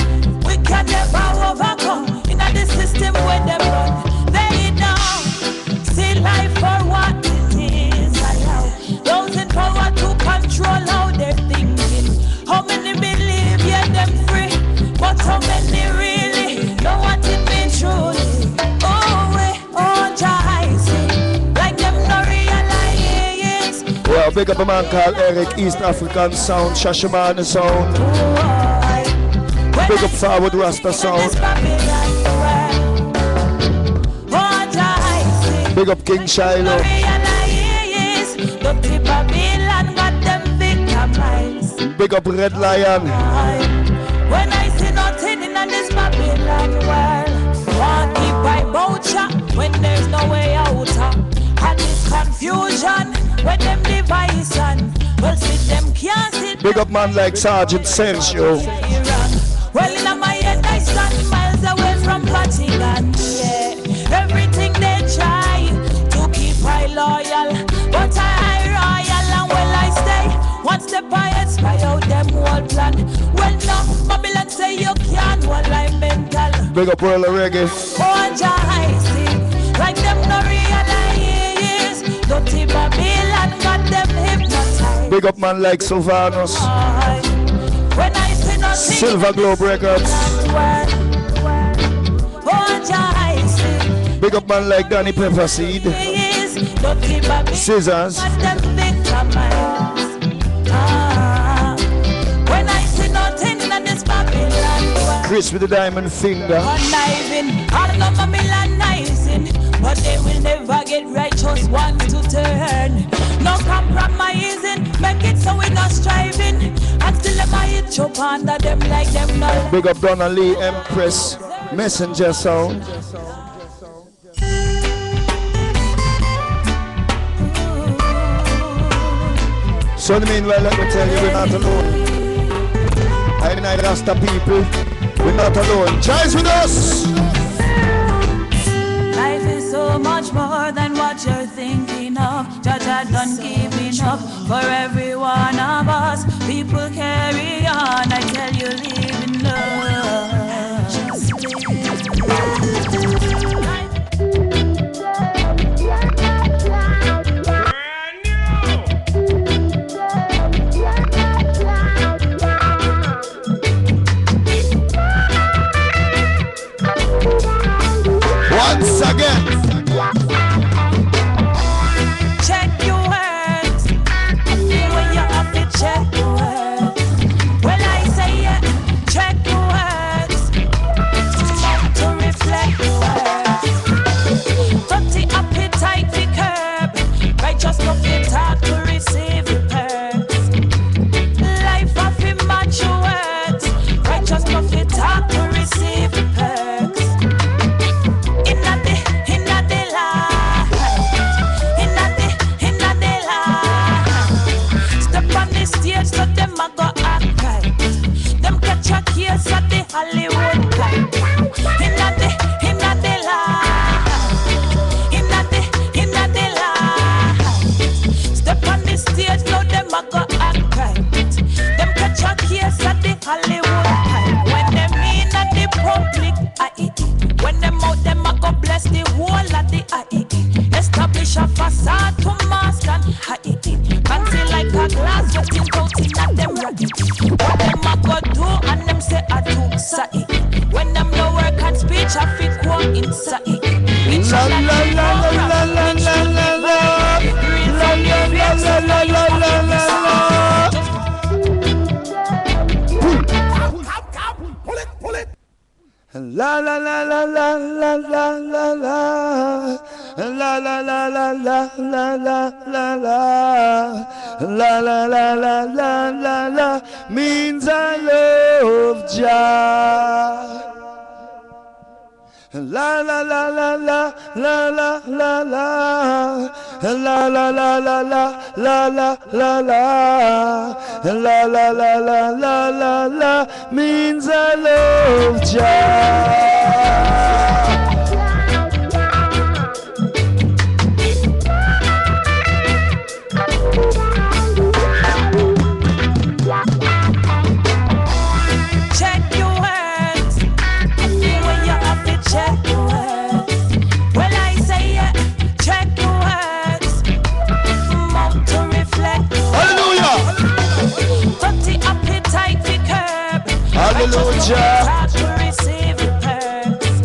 We can never overcome in the system where them run. They don't see life for what it is. Allow those in power to control how they're thinking. How many believe yeah them free, but how many really know what it means truly? Well, big up a man called Eric, East African Sound, Shashamane Sound. Big up Forward Rasta Sound. Big up King Shiloh. Big up Red Lion. When I see nothing in this Babylon world, walk keep by voucher when there's no way out. And this confusion when them device and well sit them can't sit. Big up man like Sergeant Sergio. Well in my head I stand miles away from Vatican. Yeah, everything they try to keep I loyal, but I royal and well I stay one step ahead, spy out them whole plan. Well no, Babylon say you can't, well I'm mental. Big up World of Reggae. Watch I see, like them no realize. Dirty Babylon got them hypnotized. Big up man like Sylvanus. When I see nothing, Silver Globe Records. watch I see. Big up man like Danny Pepperseed. Dirty Babylon Scissors. got them victimized. When I see nothing in this Babylon, Chris with the diamond finger. conniving, all of them Babylonizing, but they will never get righteous ones to turn. No compromising, make it so we're not striving. And still them I hit chop under them like them no. Big up Donna Lee Empress. Messenger Sound. So in the meanwhile, let me tell you, we're not alone. I and I Rasta people, we're not alone. Choice with us! Life is so much more than what you're thinking of. Judge had done giving up for every one of us. People carry on, I tell you, live in love. Once again. Check your words. When you have to check your words. Well, I say yeah. La la la la la la la la la. La la la la la la la la la. La la la la la la la means I love Jah. La la la la la la la la la. La la la la la la la la la. La la la la la la la means I love Jah. Check your words. When you have to check your words. Well, I say yeah, check your words. Mouth to reflect. Hallelujah. But the appetite for curb. Hallelujah. To receive the perks.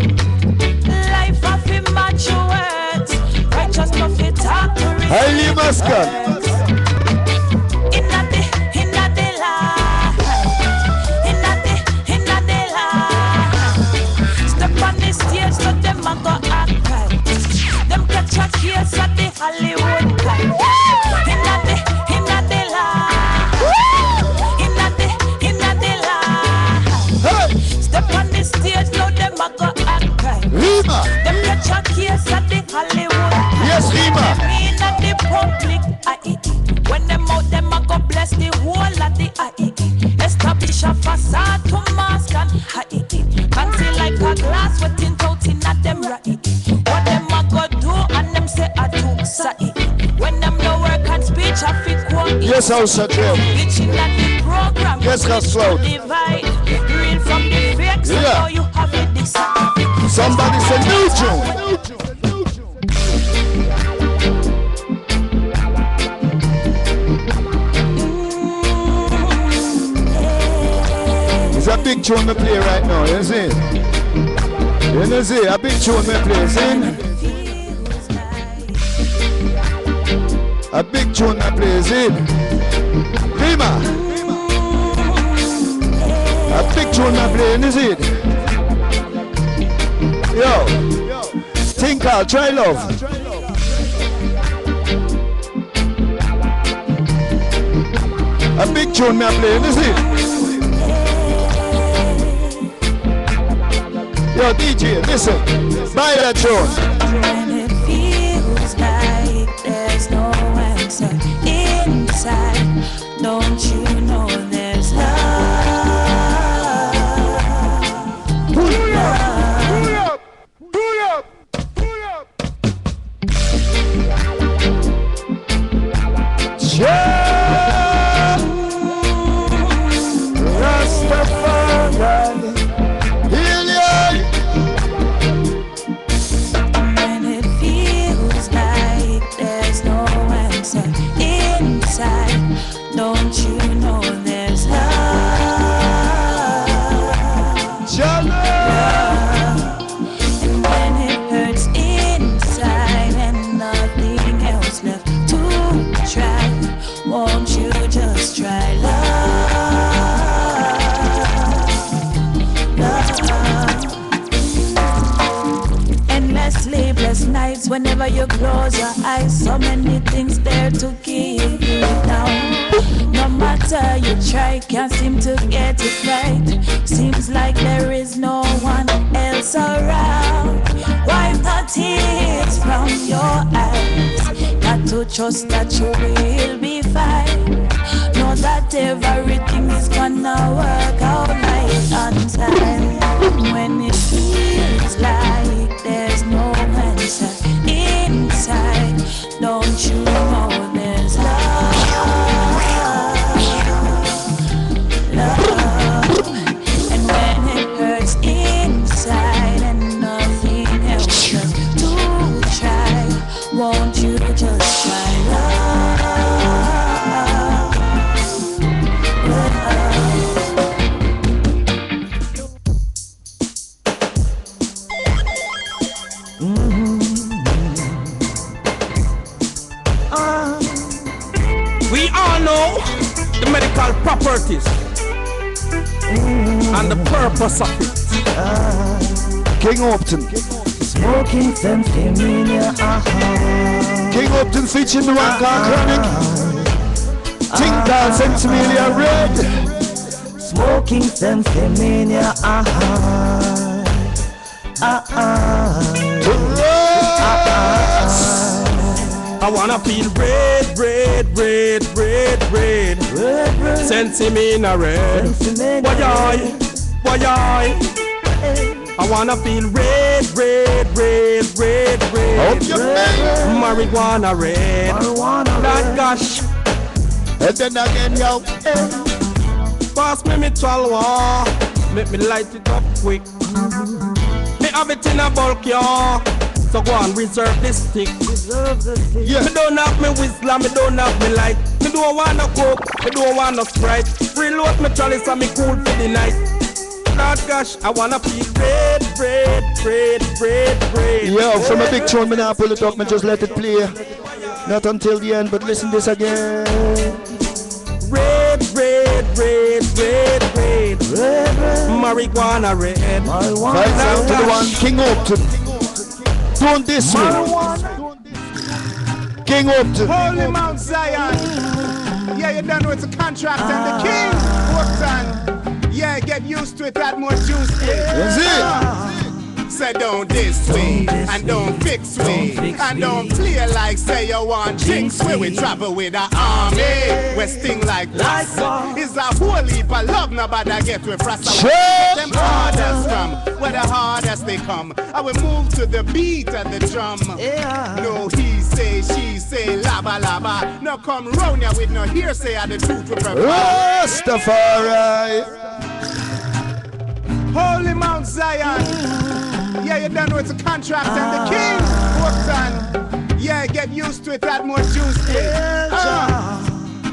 Life of the mature words. Righteous prophet talk to receive Highly the masculine. perks. Yes, at the Hollywood kind. Inna the la. Step on the stage, now them a go act right. Them catch a case at the Hollywood kind. Yes, Rima. Inna the public IE. When them out, them a go bless the whole of the IE. Establish a facade to mask and IE. Fancy like a glass, wetting out inna them right. What them a go do and them say I do say. When them no work and speech I feel quote. Yes, I'll shut you. Bitching at the program. Yes, that's loud. Divide real from the fake. So Yeah. now you have it decide. Somebody say new tune. It's a big tune to play right now, you see? You see, a big tune to play, see? A big tune to play, see? Rima! A big tune to play, you see? Yo! Tinkle, try love! A big tune to play, you see? Yo, DJ, listen, buy that tune. When it feels like there's no answer inside, don't you know there's love? Pull up, pull up, pull up, pull up. Yeah, Rastafari. When it feels like there's no answer inside, don't you know there's love? And when it hurts inside and nothing else left to try, won't you just try love? Endless sleepless nights whenever you close your eyes, so many things there to keep you down. No matter you try, can't seem to get it right. Seems like there is no one else around. Wipe the tears from your eyes. Got to trust that you will be fine. Know that everything is gonna work out right on time. When it feels like there's no answer inside, don't you know there's love? Love. And when it hurts inside and nothing else left to try, won't you just try love? We all know the medical properties and the purpose of it. King Upton. Smoking Sensimania, King Upton featuring the one called Chronic. Ting called Sensimania Red. Smoking Sensimania, I wanna feel red, red, red, red, red. Sensimina red. Why I wanna feel red, red, red, red, red. Marijuana red. That gosh. And then again, yo. Pass me me chalwa. Make me light it up quick. Me have it in a bulk, yo. So go and reserve this stick. Yeah. Me don't have me whistle, me don't have me light. Me don't want no coke, me don't want no Sprite. Reload me chalice and me cool for the night. Lord gosh, I wanna feel red, red, red, red, red. Yo, from a big tune, me now pull it up, me just let it play. Not until the end, but listen this again. Red, red, red, red, red, red. Marijuana red. Fight out to the one, King Upton. Don't diss me. King Upton. Holy Mount Zion. Yeah, you don't know it's a contract and the king worked on. Yeah, get used to it, add more juice. That's it. Say don't diss me, and don't fix me, and don't play like say you want jinx. Where we travel with an army, we sting like wax. It's a whole heap of love, nobody get with frasa. Them hardest come, where the hardest they come. I will move to the beat of the drum. No, he say, she say, laba laba. No come round ya with no hearsay of the truth we provide. Rastafari. Holy Mount Zion. Yeah, you don't know it's a contract and the king worked on. Yeah, get used to it, add more juice.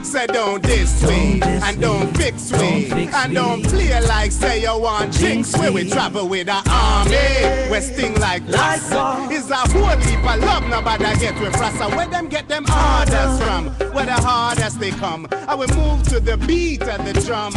Say don't diss me, and don't fix me, and don't play like say you want jinx. Where we travel with an army, we sting like wax. It's a whole heap of love, nobody get with frasa. Where them get them orders from? Where the hardest they come? I will move to the beat of the drum.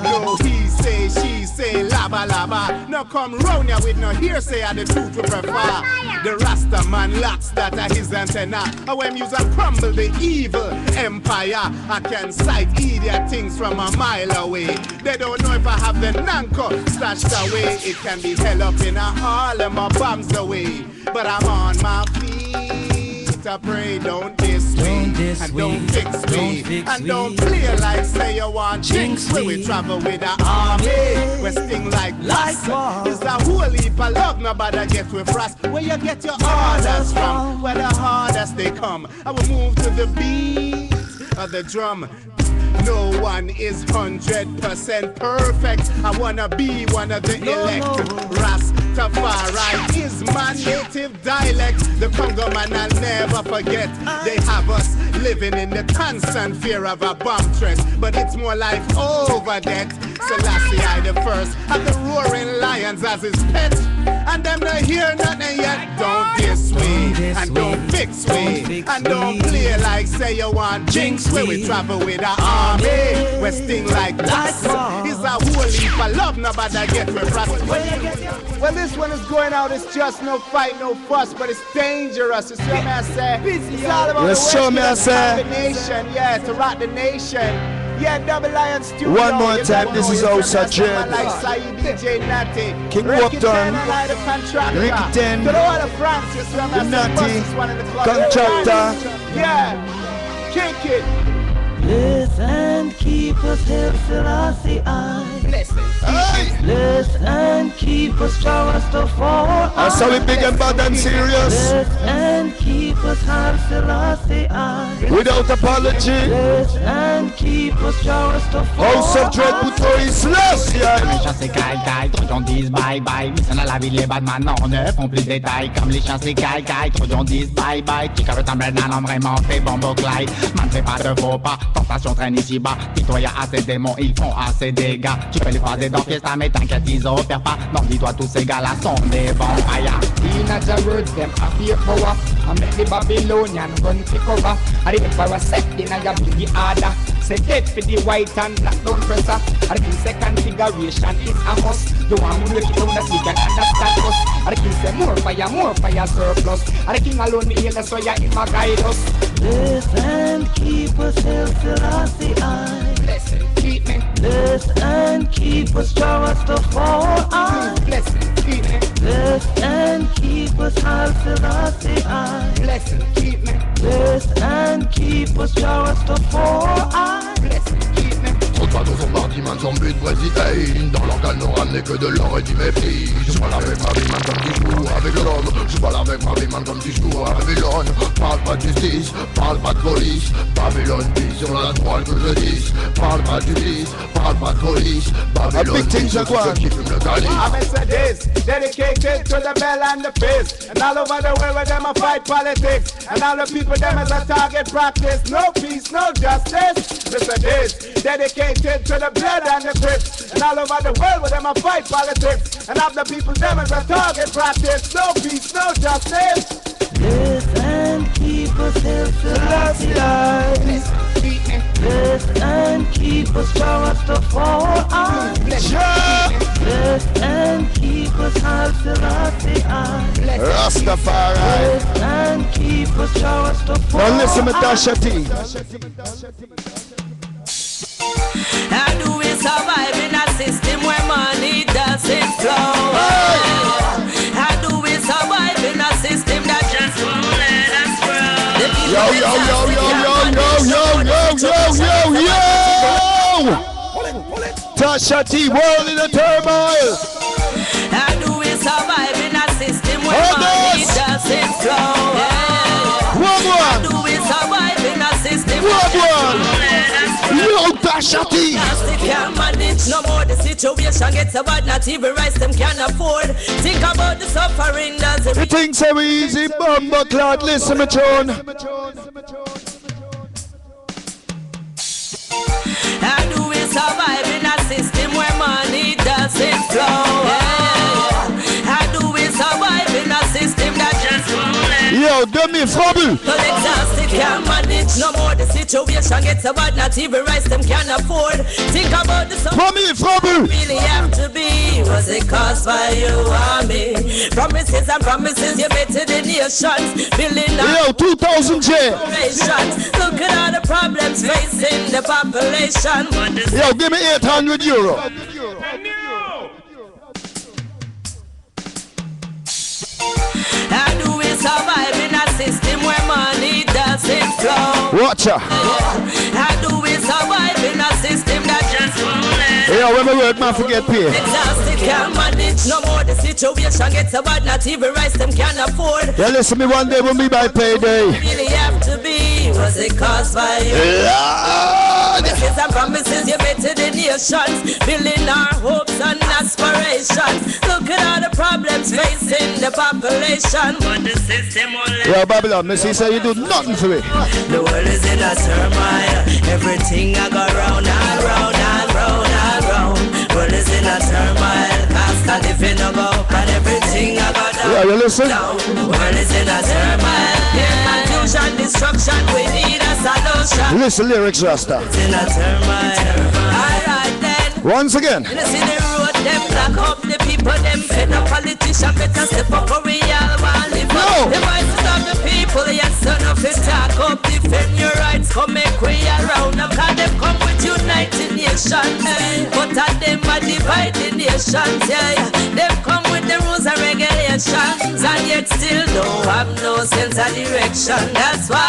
No, he say, she say, laba laba. No come round ya with no hearsay of the truth we prefer. The Rasta man locks that are his antenna. When use and crumble the evil empire. I can sight idiot things from a mile away. They don't know if I have the Nanko stashed away. It can be held up in a Harlem or bombs away. But I'm on my feet. I pray don't diss me, and don't fix me, and don't play like say you want jinx. Where we travel with an army, we sting like wax. It's a whole heap of love, nobody get with frost. Where you get your orders from? Where the hardest they come? I will move to the beat of the drum. No one is 100% perfect. I wanna be one of the elect. Rastafari is my native dialect. The Congo man I'll never forget. They have us living in the constant fear of a bomb threat. But it's more life over death. Selassie I the first have the roaring lions as his pet. And them not hear nothing yet. Don't diss me, and don't fix me, and don't play like say you want jinx. Where we travel with an army, we sting like wax. It's a whole heap of love, nobody get with us. Well, this one is going out, it's just no fight, no fuss, but it's dangerous. It's what I say. It's all about the nation, yeah, to rock the nation. Yeah, Double Lion Studio. One more time, this is Outside Dread. King Upton, Rick 10, Natty, Contractor. Yeah, kick it. Bless and keep us, Hail Selassie I. Bless and keep us, Rastafari. That's how we big and bad and serious. Bless and keep us, Hail Selassie I. Without apology. Bless and keep us, Rastafari. House of Dread-Butoyi slash, yeah. Les chiens c'est caille-caille, trop gens disent bye-bye. Mission à la ville, les badman ne font plus de détails. Comme les chiens c'est caille-caille, trop gens disent bye-bye. Qui carre ta merde, non vraiment fait bombo Clyde. Man fait pas de faux pas, tentation traîne ici-bas. Dis-toi y'a assez de démons, ils font assez de dégâts. Tu peux les phraser dans fiesta, mais t'inquiète, ils opèrent pas. Non, dis-toi tous ces gars-là sont des vampires. In other words, them a fake power. I make the Babylonian run to cover. I the emperor set in a the order. Say dead for the white and black down presser. I the second configuration is a must. You want to break it down that you can understand us. I the king say more fire surplus. I the king alone me heal us so ya in my guide us. Bless and keep us, Selassie I. Bless and keep me. Bless and keep us, show us the fall I. Bless and keep me. Bless and keep us, Selassie I. Bless and keep me. Bless and keep us, show us the fall I. Bless and keep me. Trop de bateaux sont partis, man, sans but brésilien. Dans leur canne n'ont ramené que de l'or et du mépris. Je parle avec ma vie, man, comme tu joues avec l'homme. Je parle avec ma vie, man, comme tu joues avec Babylone. Parle pas de justice, parle pas de police. Babylone vit sur la toile que je dise. Parle pas de justice, parle pas de police. Babylone vit sur ceux qui fument le calice. I say this, dedicated to the bell and the fist. And all over the world where them a fight politics. And all the people them as a target practice. No peace, no justice. Listen this, dedicated to the blood and the crips. And all over the world where them a fight politics. And all the people them as a target practice. No peace, no justice. Bless and keep us, Selassie I. Bless and keep us, show us the fall I. Bless and keep us, Selassie I. Rastafari. Bless and keep us, show us the fall Now listen to Tasha T. How do we survive in a system where money doesn't flow? How do we survive in a system that just won't let us grow? Yo, yo, yo, yo, yo, yo, yo, yo, yo, yo! Tasha T, world in a turmoil. How do we survive in a system where money doesn't flow? How do we survive in a system where money doesn't flow? Yo, Tasha T. Can't manage no more. The situation gets so bad, not even rice them can afford. Think about the suffering that's You think so easy, bumper clot, listen, my tune. How do we survive in a system where money doesn't flow? How do we survive in a system that just won't let? Yo, do me trouble. Well, exhausted, can't manage no more. The situation gets so bad, not even rice them can afford. Think about the suffering really have to be. Was it caused by you or me? Promises and promises you made to the nations. Building Yo, 2000 J. Look at all the problems facing the population. Yo, give me 800 euro. How do we survive in a system where money doesn't flow? Watch her. How do we survive in a system that just won't let? Yo, when we work, man, forget pay. Exhausted, can't manage no more. The situation gets so bad, not even rice them can afford. Yeah, listen me one day when we buy payday. Really have to be. Was it caused by you? Promises and promises you made to the nations, building our hopes and aspirations. Look at all the problems facing the population, but the system won't let. Yo, Babylon, Missy say you do nothing for it. The world is in a turmoil. Everything I go round and round and round and round. World is in a turmoil. Cost of living no go up and everything I go down. Yeah, you listen? World is in a turmoil. Confusion, destruction. We need a solution. Listen, lyrics, Rasta. It's in a turmoil. Alright then. Once again. You see the road, them black up the people, them fed up politician, better step up for real while live up. The voices of the people, yes, son of it, talk up, defend your rights, come make way around them, cause them come with United Nations, but at them are divided nations, yeah. Them come with the rules and regulations, and yet still don't have no sense of direction. That's why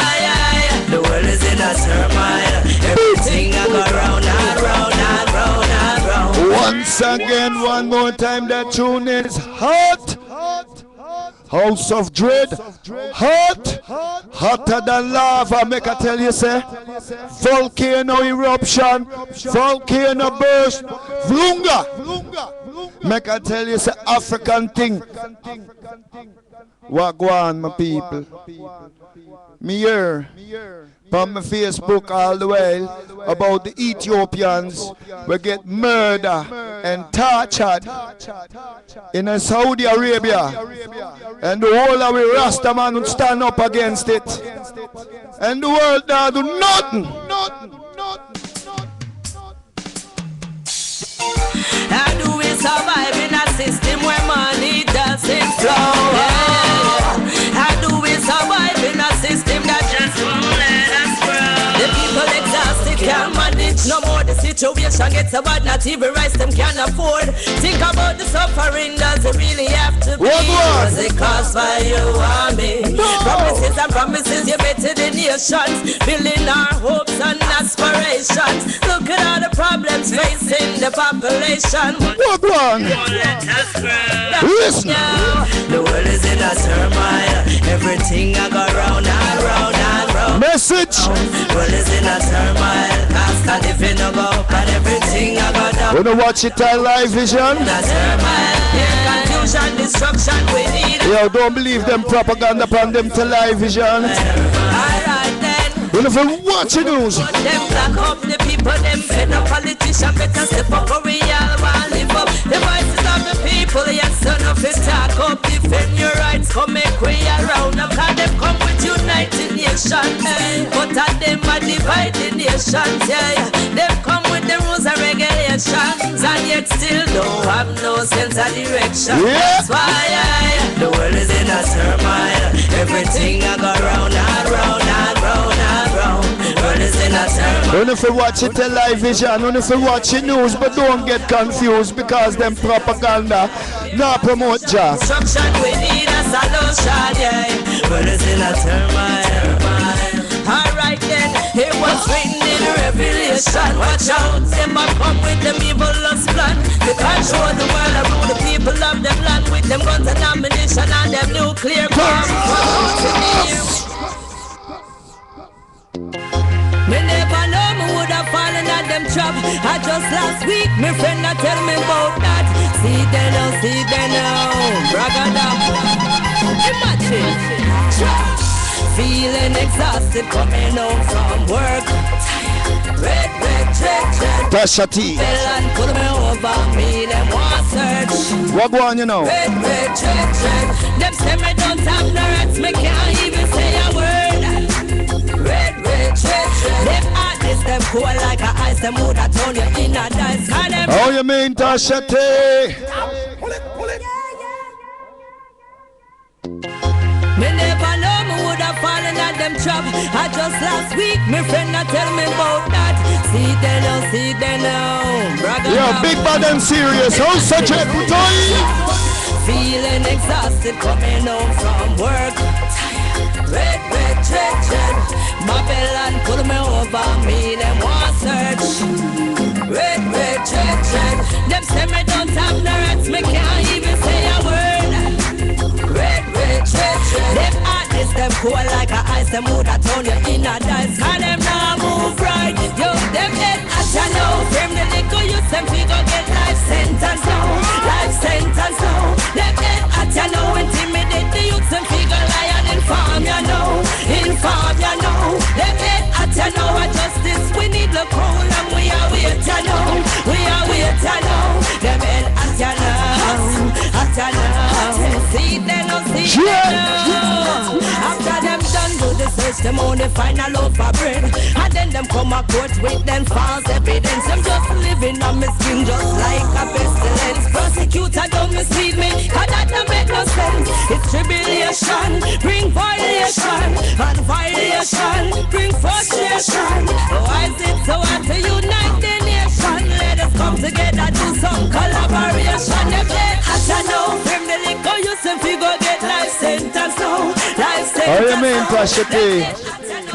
the world is in a turmoil. Everything I go round and round and round and round. Once again, one more time, that tune is hot. House of Dread, hot, hotter than lava. Make I tell you, say, volcano eruption, volcano burst, Vlunga. Make I tell you, say, African thing. Wagwan, my people. Me hear from my Facebook all the way about the Ethiopians we get murdered and tortured in Saudi Arabia, and the whole of we Rasta man would stand up against it, and the world now do nothing. How do we survive in a system where money doesn't flow? Yeah. How do we survive in a system that just won't let us grow? The people exhausted can't manage no more. The situation gets so bad, not even rice them can afford. Think about the suffering, does it really have to be? Was it caused by you or me? No. Promises and promises, you better the nations, building our hopes and aspirations. Look at all the problems facing the population. What one? Listen. The world is in a turmoil. Everything I go round and round and round. Message. The world is in a turmoil. Cost of living no go up and everything I go down. Wanna watch it on live vision? Confusion, destruction, we need. Yo, don't believe them propaganda upon them television. Alright then. You know, if you watch the news. Them black up the people, them fed up politician, better step up for we all want live up. The voices of the people, yes, son of it, talk up, defend your rights, come make way around up, cause them come with United Nations, but at them are divided nations, yeah. Them come with the rules and regulations, and yet still don't have no sense of direction. That's why the world is in a turmoil. Everything I go round and round and round and round. World is in a turmoil. Don't if you watch it television, don't if you watch the news, but don't get confused because them propaganda not promote jobs. Construction, we need a solution, yeah. World is in a turmoil. Alright then, it was written in Revelation. Watch out, them a come with them evil lust plan. They control the world around the people of them land with them guns and ammunition and them nuclear bombs. Me never know me would have fallen at them trap. I just last week, my friend a tell me about that. See they know, bragadam. Imagine, feeling exhausted, coming home from work. Red, Tasha T. Put me over me, them want search. What go on, you know? Red. Them say me don't have no rights, me can't even say a word. Red. Them artists, them cool like a ice, them would have turn you in a dice. How you mean, Tasha T? Pull it. Me never know me would have fallen at them trap. I just last week, my friend a tell me about that. See they know. Yo, big bad and serious. How's such a Dread-Butoyi? Feeling exhausted, coming home from work. Red. Babylon pull me over me, them want search. Red. Them say me don't have no rights, me can't even say a word. Red. Them artists, them cool like a ice, them would have turn you in a dice. And them now move right, yo, them head as you know. Them the liquor you them we go get life sentence now. Them head as you know, intimidate the youth them we go lie and inform you know. Them head as you know, a justice we need the crown and we are wait you know. Them head as you know, see they know. After them done do the search, them only find a loaf of bread, and then them come a court with them false evidence. Them just living on my skin just like a pestilence. Prosecutor don't mislead me, cause that don't make no sense. It's tribulation, bring violation, and violation, bring frustration. Why is it so hard to unite the nation? Let us come together, do some collaboration. Them let us know, from the liquor you send we go get life sentence now. How you mean, Tasha T?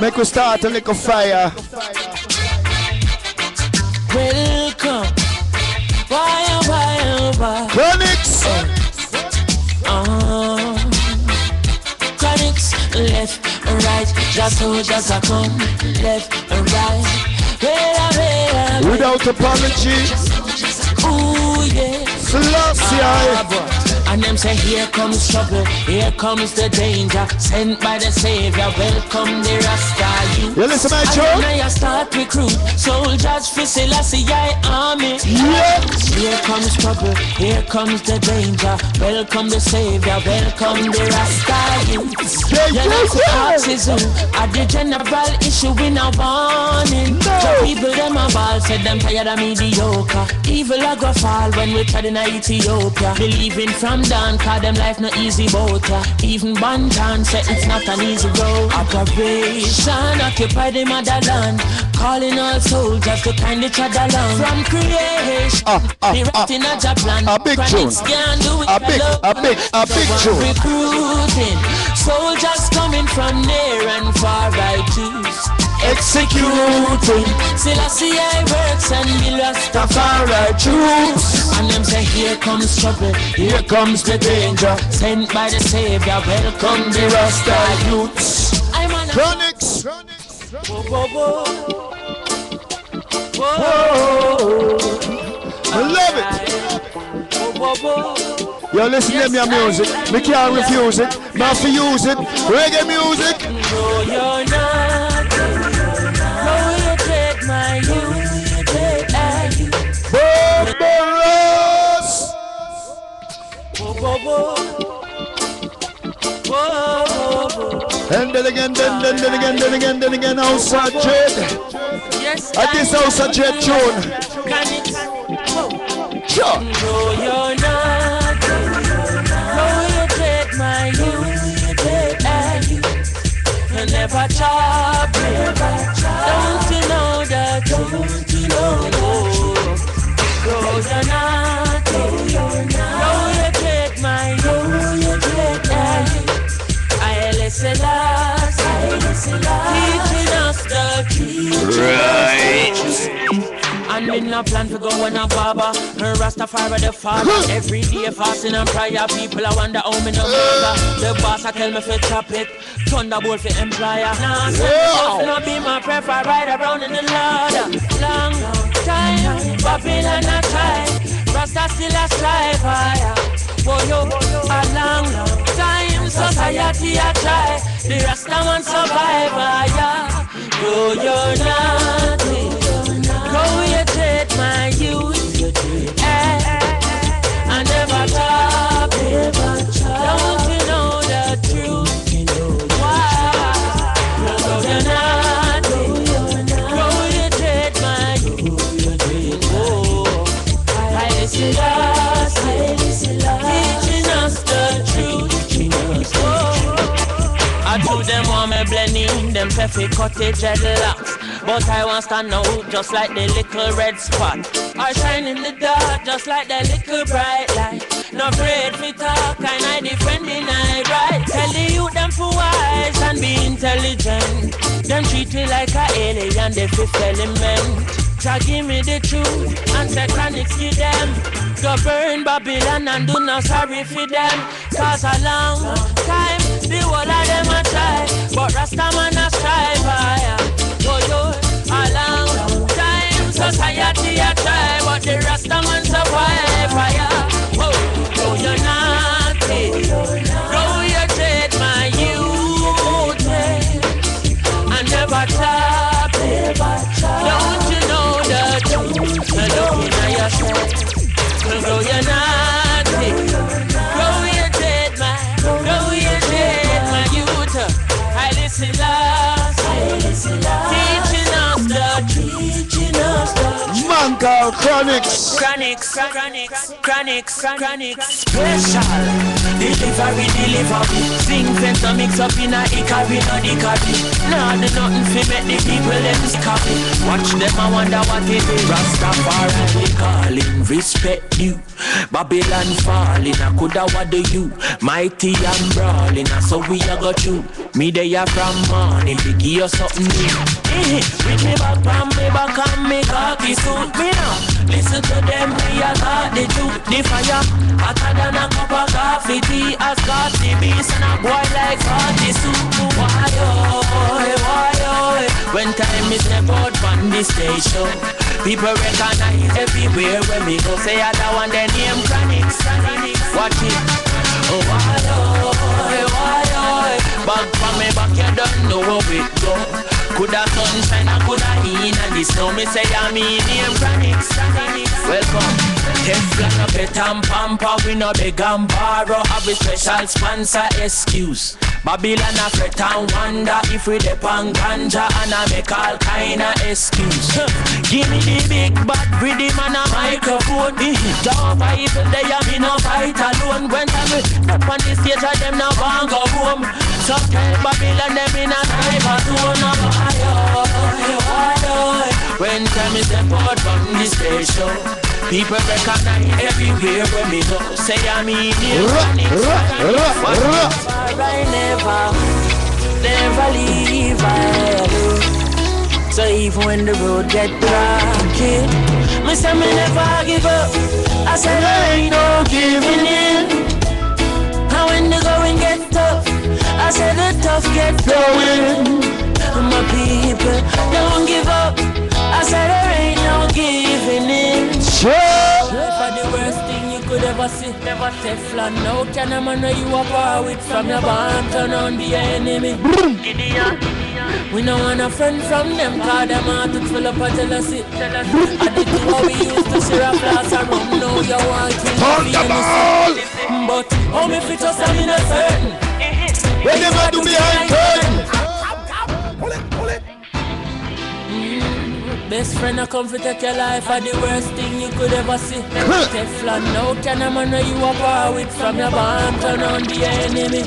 Make us start a little fire. Welcome. Why? Chronics. Chronics, left and right. Just a come. Left and right. Where without apology. Ooh, yeah. Selassie. And them say here comes trouble, here comes the danger, sent by the Savior, welcome the Rasta youth. You listen, my children. And now you start recruit soldiers for Selassie army. Yeah. Here comes trouble, here comes the danger, welcome the Savior, welcome the Rasta youth. You know the oxygen, at the general issue in a warning. The people them a ball, said them tired of mediocre. Evil a go fall when we tried in Ethiopia. Believing from down, cause them life no easy boat. Even Bantan said it's not an easy road. Operation occupy the motherland, calling all soldiers to kind each other along. From creation, the right in a job plan. A big tune. A big tune. Recruiting soldiers coming from near and far, I choose. Executing Selassie works and the Rastafari choose. And them say here comes trouble, here comes the danger, sent by the Savior, welcome the Rasta youths. Chronics. I love it. Yo, listen to me music. We can't refuse it. Not to use it. Reggae music. No, you're not. No, you take my youth. You take my youth. Barbaros. And then again, outside Dread. Yes, at this house of Dread tune. Sure. No, you're not. No, you take my youth. You take my youth. You never chop. Don't you know that? Don't you know? No, you're not. No, you take my youth. You take my youth. I listen last. Teaching us the truth. Right. And me no plan to go on a barber. Her Rastafari the father. Every day fasting and prayer. People I wonder how me no murder. The boss I tell me fi chop it. Thunderbolt for employer. Nah, so no be my prefer. Ride around in the ladder. Long time, Babylon a time. Rasta still a strive higher. Boy, yo, a long time. Society a try. The Rasta man survive higher. No, you're nothing. Go you take my youth, I never stop. Don't you know the truth? Why? No, you're not. Go you take my youth. Oh, I listen last, teaching us the truth. Oh, I do them want me blending, them perfect cottage dreadlocks. But I want stand out just like the little red spot. I shine in the dark just like the little bright light. No afraid for talk and I defend the night right. Tell the youth them for wise and be intelligent. Them treat me like a alien, the fifth element. Try give me the truth and say chronics give them. Go burn Babylon and do not sorry for them. Cause a long time the whole of them a try, but Rasta man a strive higher. A long time society a try, but the Rasta man survive fire. Oh, you're not it. No, you take my youth and never stop. Don't you know the truth? Looking at yourself. No, you're not it. No, you take my youth. I listen last. Teaching us the man called Chronics. Chronics. Special delivery. Sing fence to mix up in a hickory, no dickory. Nah, do nothing fi make the people them copy. Watch them I wonder what it is. Rastafari we calling, respect you. Babylon falling, I coulda what do you? Mighty and brawling, so we a go through. Me they are from morning, we give you something new. With me back and me cocky suit. Me now, listen to them, we a got the truth. The fire, hotter than a cup of coffee tea. As got the beast and a boy like 40 soup. Why oh, when time is step out from the station. People recognize everywhere when me go say other one their name Chronics. Watch it. Oh, why? Back from me back, you don't know where we go. Coulda sunshine, I coulda in and this now me say I mean name Chronics. Welcome. Teflon no bet and pamper, we no beg and borrow. Have a special sponsor excuse. Babylon a fret and wonder if we dep on ganja and I make all kinda excuse. Give me the big bad rhythm and a microphone. Don't fight today, I me no fight alone. When time we step on the stage, them no want go home. So tell Babylon them in a cyber zone. When time is step out from the station, people recognize everywhere when me go. Say I mean I never leave I alone. So even when the road get rocky, me say me never give up. I said I ain't no giving in. And when the going get tough, I said the tough get going. My people don't give up. I said there ain't no giving in. Sure. For the worst thing you could ever see, never Teflon. No can a man know you a power with from your band turn on the enemy. We don't want a friend from them, cause them heart is full up of jealousy. I did what we used to share a glass of rum. Now you want to kill me. But how me fit us I'm in a certain. When them a do behind curtain. Best friend a come to take your life are the worst thing you could ever see. Teflon, no can a man know you a power with from your band turn on the enemy.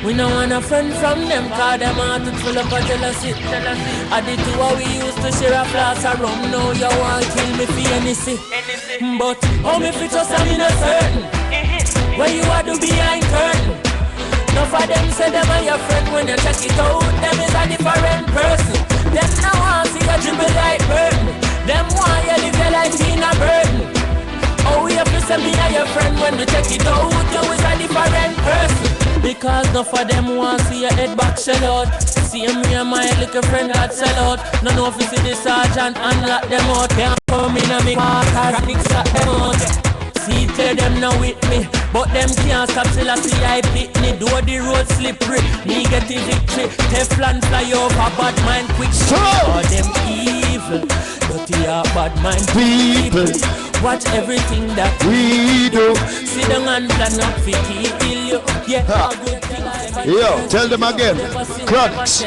We don't want a friend from them, cause them heart is full of jealousy. I did what we used to share a glass of rum. Now you want to kill me for anything. But how me fit us I'm in a certain. Where you are do behind curtain. Enough of them say them are your friend. When you check it out, them is a different person. Them now want see you dribble like burden. Them want you live your life in a burden. Oh, we have to say me and your friend. When we check it out, you is a different person. Because enough of them want see your head back shell out. See me and my little friend got sell out. No know if you see the sergeant and lock them out. Can't come in and make markers, mix up them out. See, tell them now with me, but them can't stop till I see I pick me. Do the road slippery, me get the victory. Teflon fly over, bad mind quick. All them evil, dirty are bad mind people. Watch everything that we do. See them and plan up for kill you. Yeah, good thing. Yo, tell them again. Chronics.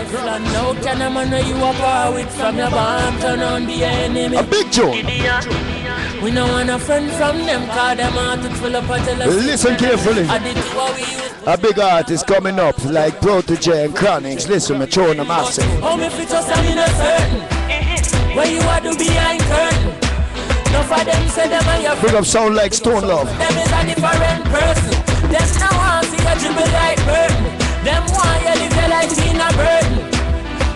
No can a man know you a power with from your band turn on the enemy. A big joke. We don't want a friend from them, cause them heart is full of jealousy. Listen carefully. A big artist coming up like Protege and Chronics. Listen, me throwing a massive. Oh, me fit us I'm in a certain. Where you are do behind curtain. No for them say them are your friend. Big up sound like Stone Love. Them is a different person. Them now want see you dribble like burden. Them want you live your life in a burden.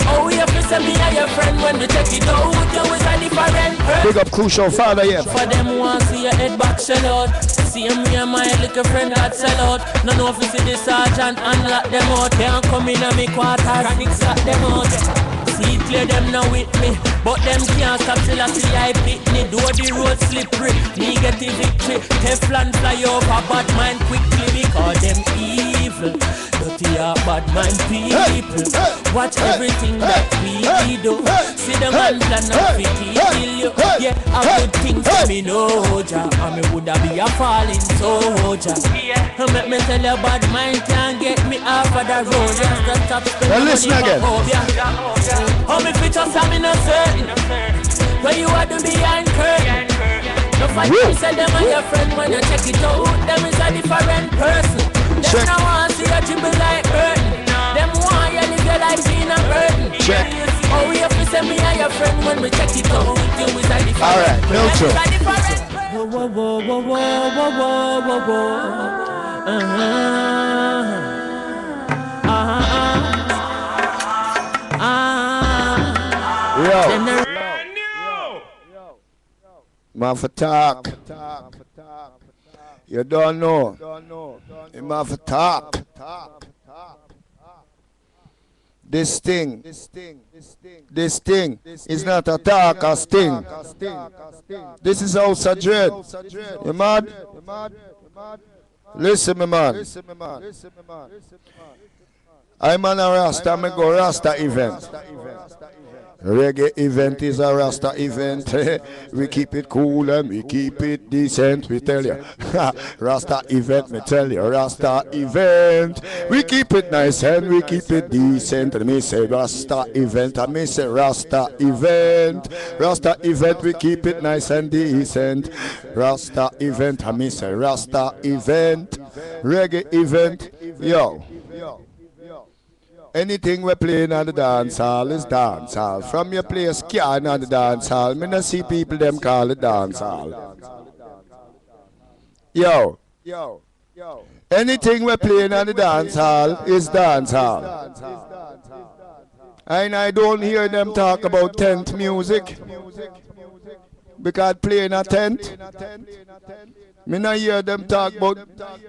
Oh, we have to say me and your friend when we check it out. You is a different person. Big up Crucial Father, yeah. For them want see your head back shell out. See me and my little friend got sell out. No know if you see the sergeant and lock them out. Can't come in and me quarters and lock them out. See clear them now with me, but them can't stop till I see I pick me. Do the road slippery, me get the victory. Teflon fly over, bad mind quickly because them evil. Dirty are bad mind people. Watch everything that we do. See them and plan up to kill you. Yeah, a good thing for me no ja, and me woulda be a falling soldier. Make me tell you bad mind can't get me off of the road. Just stop spending listen again. How me fit us I'm in a certain. Where you are do behind curtain. No fight you say them and your friend when you check it out. Them is a different person. Them no want see you dribble like burden. Them want you live your life in a burden. Check. Oh, we have to say me and your friend when we check it out. You is a different. Alright, no joke. Whoa, whoa, whoa, whoa, whoa, whoa, whoa, whoa. Man for talk. You don't know. You man for talk. This thing is not a talk or sting. This is House of Dread. You mad? Listen, me man. I'm on a Rasta, me go Rasta event. Reggae event is a Rasta event. We keep it cool and we keep it decent. We tell you, Rasta event. Me tell you, Rasta event. We keep it nice and we keep it decent. And me say Rasta event. And me say Rasta event. Rasta event. We keep it nice and decent. Rasta event. And me say Rasta event. Reggae event. Yo. Anything we playing on the dance hall is dance hall. From your place can on the dance hall. Me not see people them call it dance hall. Yo. Anything we playing on the dance hall is dance hall. And I don't hear them talk about tent music. Because playing a tent. Me not hear them talk about,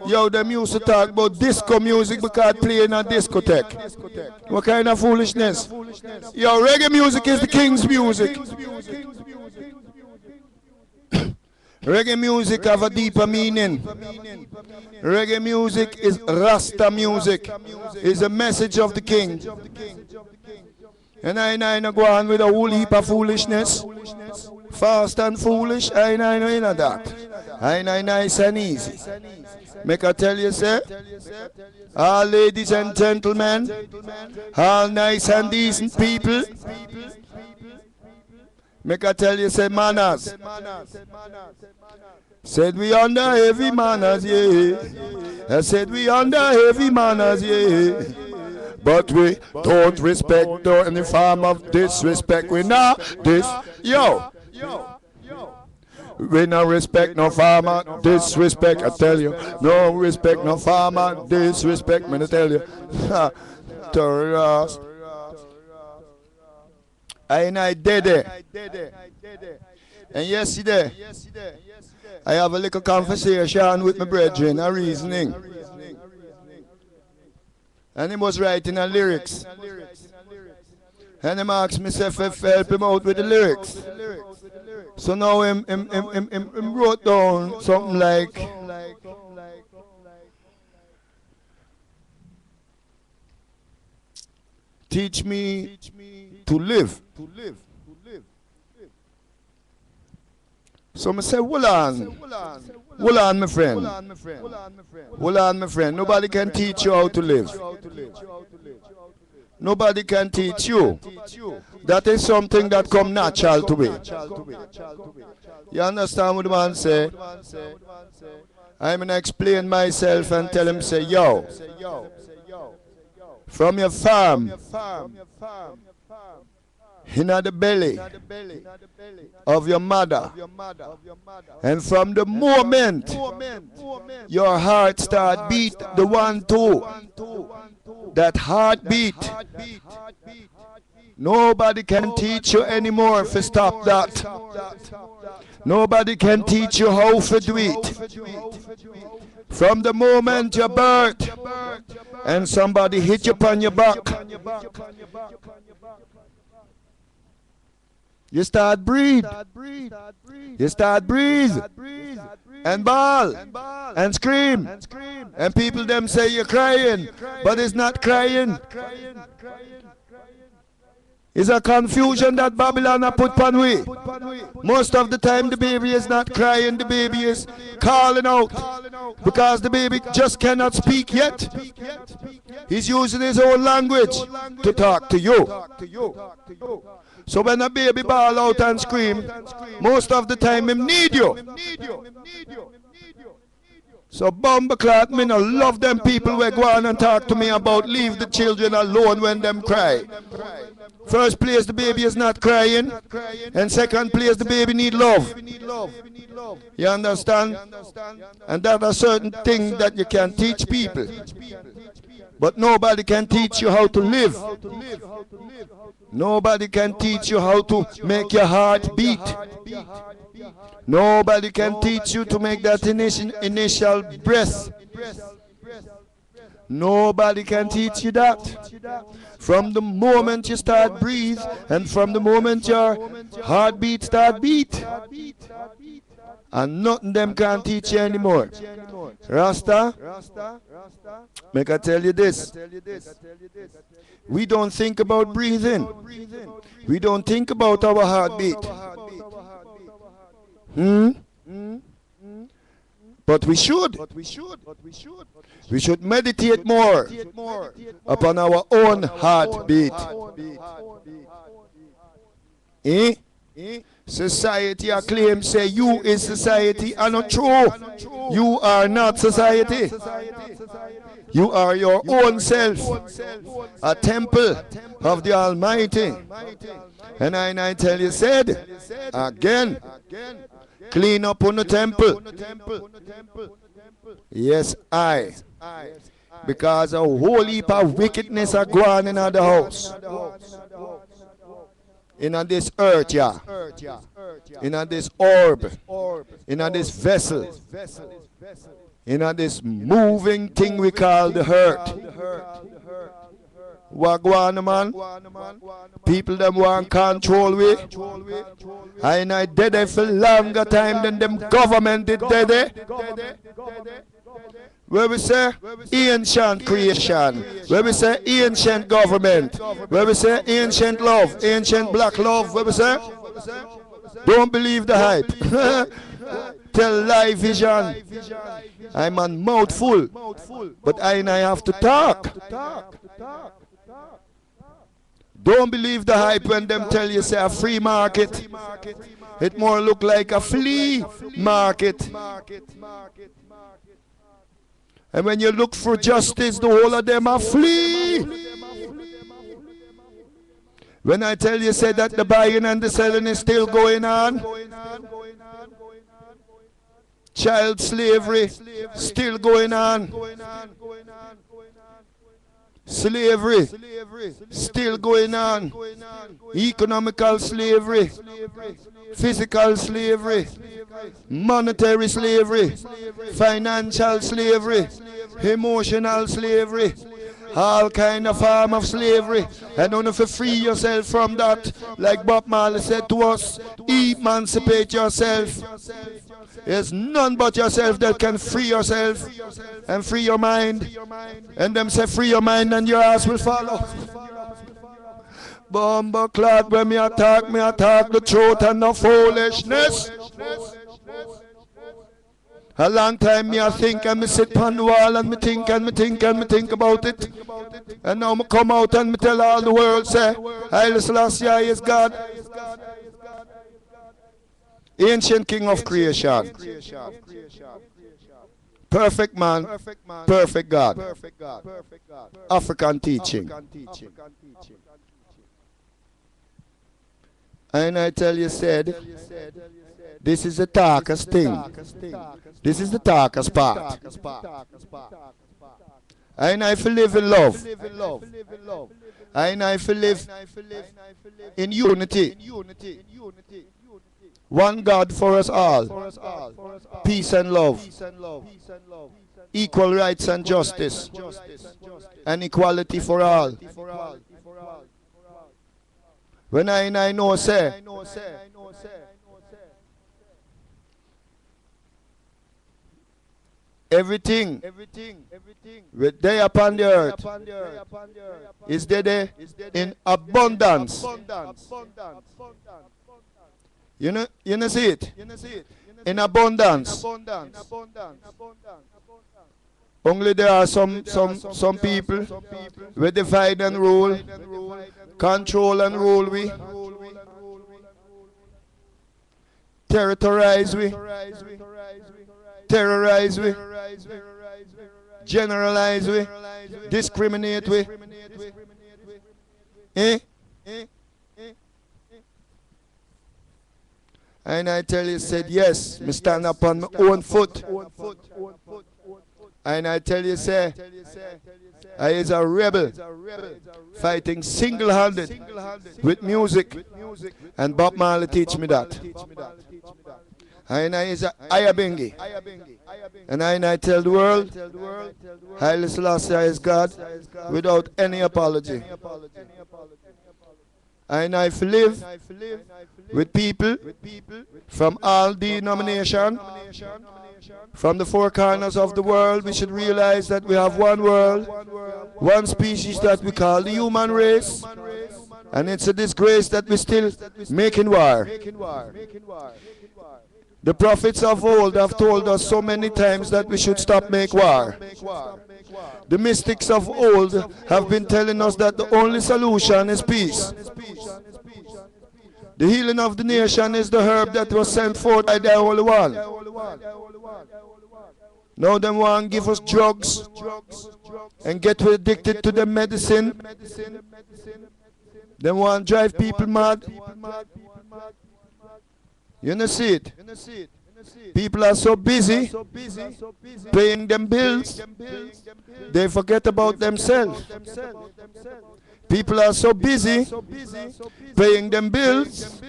yo, them used to talk about disco music because playing a discotheque. What kind of foolishness? Yo, reggae music is the king's music. Reggae music have a deeper meaning. Reggae music is Rasta music. It's a message of the king. And I no go on with a whole heap of foolishness. Fast and foolish, I know that. I nice and easy. Make I tell you, sir, all ladies and gentlemen, all nice and decent people, make I tell you, say manners. Said we under heavy manners, yeah. I said we under heavy manners, yeah. But we don't respect any form of disrespect. We not this, yo. We no respect no farmer, disrespect, I tell you. No respect no farmer, disrespect, me I tell you. Terrorist. I did it. And yesterday, I have a little conversation with my brethren, a reasoning. And he was writing a lyrics. And he asked me if I help him out with the lyrics. So now him wrote down something like, teach me to live. So I said, hold on, my friend. Hold on, my friend. Nobody can teach you how to live. Nobody can teach you. That is something that comes natural to me. You understand what the man say? I'm going to explain myself and tell him, say, yo, from your farm, in the belly of your mother, and from the moment your heart start beat, the 1, 2, that heartbeat, nobody can teach you anymore if you stop that. Nobody can teach you how to do it. From the moment you're birth and somebody hit you upon your back, you start breathe. You start breathe. And bawl. And scream. And people them say you're crying. But it's not crying. It's a confusion that Babylon have put upon we. Most of the time the baby is not crying, the baby is calling out. Because the baby just cannot speak yet. He's using his own language to talk to you. So when a baby bawl out and scream, most of the time him need you. So bumbleclot, me no love them people who go on and talk to me about leave the children alone when them cry. First place, the baby is not crying. And second place, the baby need love. You understand? And that's a certain thing that you can teach people. But nobody can teach you how to live. Nobody can teach you how to make your heart beat. Nobody can teach you to make that initial breath. Nobody can teach you that. From the moment you start breathe and from the moment your heartbeat start beat, and nothing them can teach you anymore. Rasta, make I tell you this. We don't think about breathing. We don't think about our heartbeat. But we should. We should meditate more upon our own heartbeat. Eh? Society claims say you is society are not true. You are not society. You are your own self, a temple of the Almighty. And I tell you, said again, clean up on the temple. Yes, because a whole heap of wickedness are going in the house. In this earth, yeah. In this orb. In this vessel. In this moving thing we call the earth. What go on, man? People them want control we. I did it for longer time than them government did it. Where we say ancient creation, where we say ancient government, where we say ancient love, ancient black love, where we say, don't believe the hype. Tell live vision. I'm a mouthful, but I have to talk. Don't believe the hype when them tell you say a free market. It more look like a flea market. And when you look for justice, the whole of them are flee. When I tell you say that the buying and the selling is still going on, child slavery still going on. Slavery still going on. Economical slavery, physical slavery, monetary slavery, financial slavery, emotional slavery, all kind of form of slavery. And only to free yourself from that, like Bob Marley said to us, emancipate yourself. There's none but yourself that can free yourself and free your mind. And them say free your mind and your ass will follow. Bomber clad when me attack the truth and no foolishness. A long time me I think and me sit on the wall and me think and me think and me think about it. And now me come out and me tell all the world say, Haile Selassie is God. Ancient king of creation. Perfect man, perfect God. African teaching. And I tell you said, this is the darkest thing. This is the darkest part. And I feel live in love. And I feel live in unity. One God for us all. Peace and love. Equal rights and justice. And equality for all. When I know say, everything with day upon the earth is there in abundance. You know see it? In abundance. Only there are some people who divide and rule, control and rule we, territorize we, terrorize we, generalize we, discriminate we. And I tell you, said, yes, me stand up on my own foot. And I tell you, say, I is a rebel fighting single-handed with music. And Bob Marley teach me that. And I is a Ayabengi. And I tell the world, Haile Selassie is God without any apology. And I live with people from all denominations, from the four corners of the world. We should realize that we have one world, one species that we call the human race. And it's a disgrace that we're still making war. The prophets of old have told us so many times that we should stop making war. The mystics of old have been telling us that the only solution is peace. The healing of the nation is the herb that was sent forth by the Holy One. Now them want to give us drugs and get addicted to the medicine. They want to drive people mad. You know see it? People are so busy paying them bills, they forget about themselves. People are so busy paying them bills,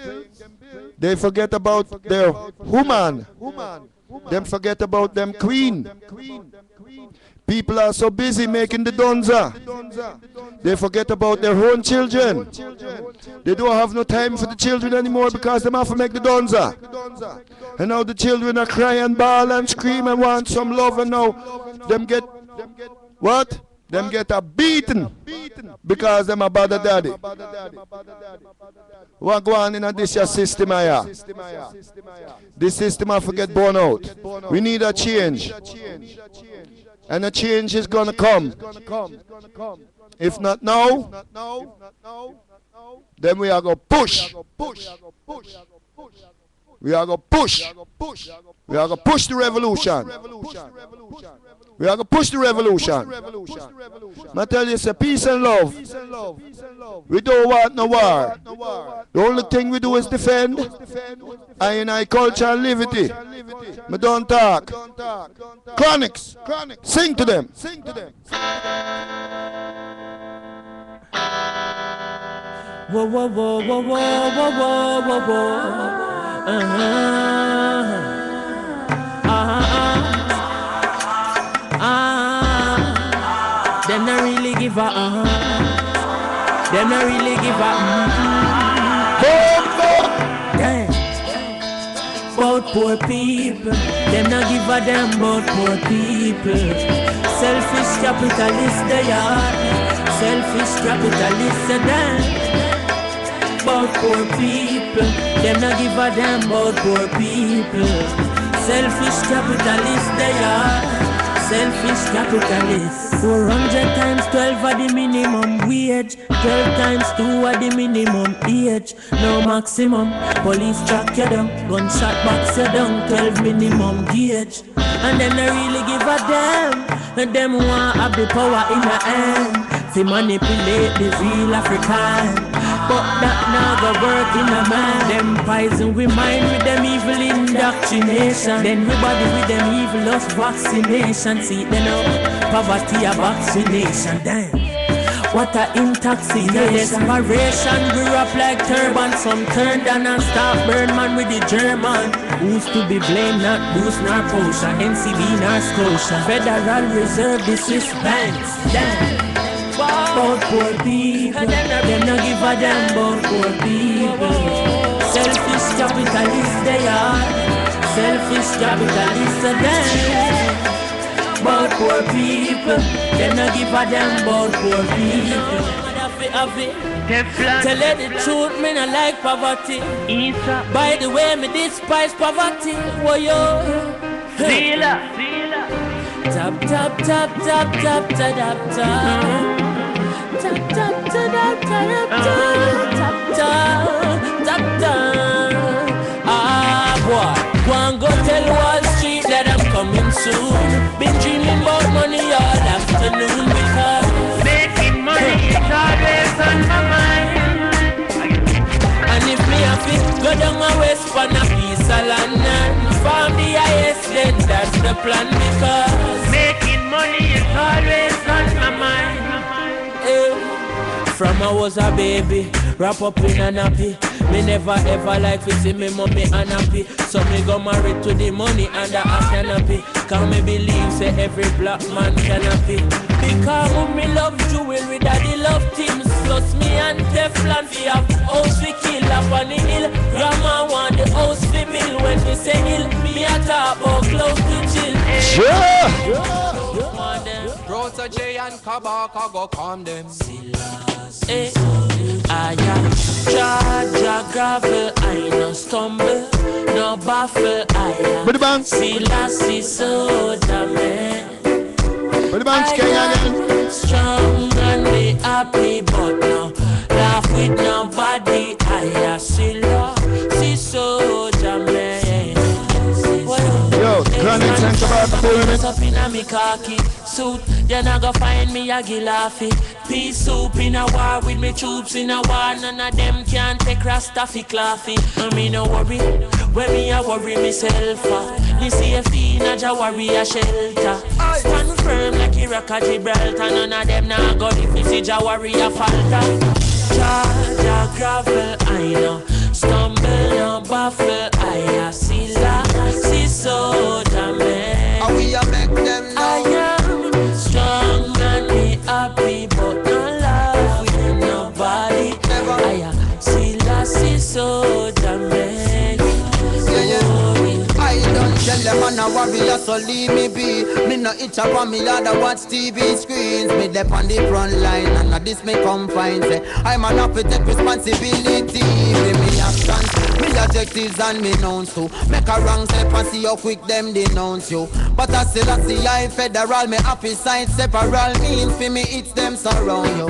they forget about their woman. Them forget about them queen. People are so busy making the donza, they forget about their own children. They don't have no time for the children anymore because they have to make the donza. And now the children are crying, bawl and scream and want some love, and now them get what? Them get a beaten because them a bother daddy. What go on in this your system here? This system have to get born out. We need a change. And a change is gonna come. If not now, then we are gonna push. We are gonna push. We are gonna push the revolution. We are gonna push the revolution. I tell you, it's a peace and love. We don't want no war. The only thing we do is defend I culture and liberty. We don't talk. Chronics, sing to them. Whoa, whoa, whoa, whoa, whoa, whoa, whoa, whoa, Them not really give a Them not really give a Damn. About poor people. Them not give a damn about poor people. Selfish capitalists they are. Selfish capitalists are damn. About poor people. Them not give a damn about poor people. Selfish capitalists they are. Selfish capitalists. 400 times 12 are the minimum wage. 12 times 2 are the minimum age. No maximum. Police track you down. Gunshot box you down. 12 minimum gauge. And them they really give a damn. And them want have the power in their hand to manipulate the real African. But that now go work in a man. Them poison we mind with them evil indoctrination. Then we body with them evil lost vaccination. See they know poverty a vaccination. Damn, what a intoxication. Desperation grew up like turban. Some turned down and start burn man with the German. Who's to be blamed? Not Bruce nor Posha, NCB nor Scotia. Federal Reserve, the Swiss banks. Damn. About poor people, them not give a damn about poor people. Selfish capitalists they are. Selfish capitalists are them. About poor people, them not give a damn about poor people. Tell you the truth, me not like poverty. By the way, me despise poverty. Whoa yo, tap tap tap tap tap tap tap tap. Tap tap tap tap tap tap tap tap. Ah boy, go and go tell Wall Street that I'm coming soon. Been dreaming about money all afternoon because making money is always on my mind. And if me happy, go down a west for a piece of land and farm the highest, then that's the plan because making money is always on my mind. From I was a baby, wrap up in a nappy. Me never ever like to see me mommy unhappy. So me go married to the money and the canopy. Cause me believe say every black man can happy. Because who me love jewelry, daddy love things. Plus me and Teflon we have house we kill up on the hill. Grandma want the house we build. When we say hill, me a talk about close to chill. Rota J and Kabaka go calm them. Eh, I am Jaja gravel, I no stumble, no baffle, I am Selassie soda man. I am strong and be happy, but no laugh with nobody. I am Selassie soda man. Yo, Granite and Kabaka pyramid. Up in a me khaki suit, you not go find me a gilafi. Pea soup in a war with me troops in a war. None of them can take Rastafi claffy. I me no worry, when me a worry myself. Me see a fiend a ja worry a shelter. Stand firm like Iraq a Gibraltar. None of them nah go if me see ja worry a falter. Ja gravel, I know. Stumble, no baffle, I see la, see soda man. And we a make them know. I am strong and be happy, but no love with nobody. I am see la, see soda man. I don't tell them I'm a warrior, so leave me be. Me no itch up on me yard, I watch TV screens. Me dep on the front line, and now this me come find. Say I'm an up to take responsibility. Me actions, me objectives and me knowns too. Make a wrong step and see how quick them denounce you. But I still see I federal, me happy side separal means for me it's them surround you.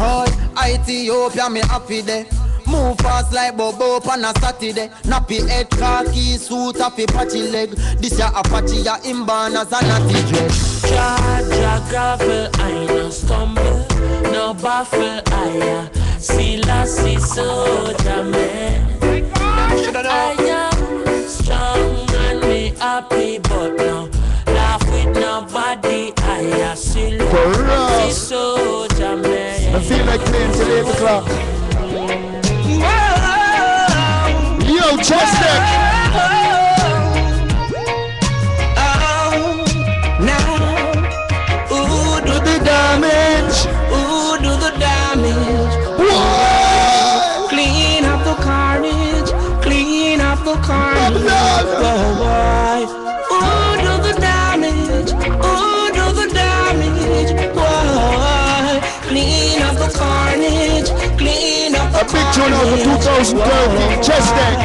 All Ethiopia me happy there. Move fast like Bobo on a Saturday. Nappy head, khaki suit, happy patchy leg. This ya Apache, ya inborn as a natty dread. Ja gravel, I no stumble, no baffle, I see la, see soda man. I am strong and be happy, but no laugh with nobody. I see la, see soda man. I feel like playing till 8 o'clock. Yo, chest Now, who do the damage? Who do the damage? What? Clean up the carnage. Clean up the carnage. Why? Who do the damage? Who do the damage? Why? Clean up the carnage. Clean up the carnage. A big tune out of 2013. Chest deck.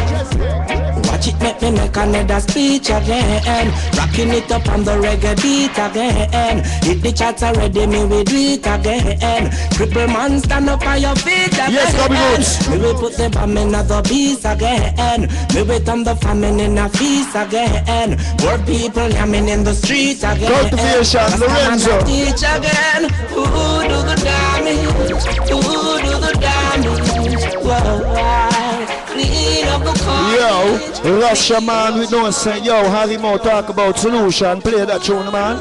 Watch it make me make another speech again. Rocking it up on the reggae beat again. Hit the charts already, me we do it again. Cripple man stand up on your feet again. Yes, Bobby Roots. Me we put the bomb in the beast again. Me we turn the famine in a feast again. Poor people yamming in the street again. Cultivation, Lorenzo. Teach again. Who do the damage? Who do the damage? Whoa, clean up the car. Yo, Russia man, we don't say, yo, Harry Mo talk about solution. Play that tune, man.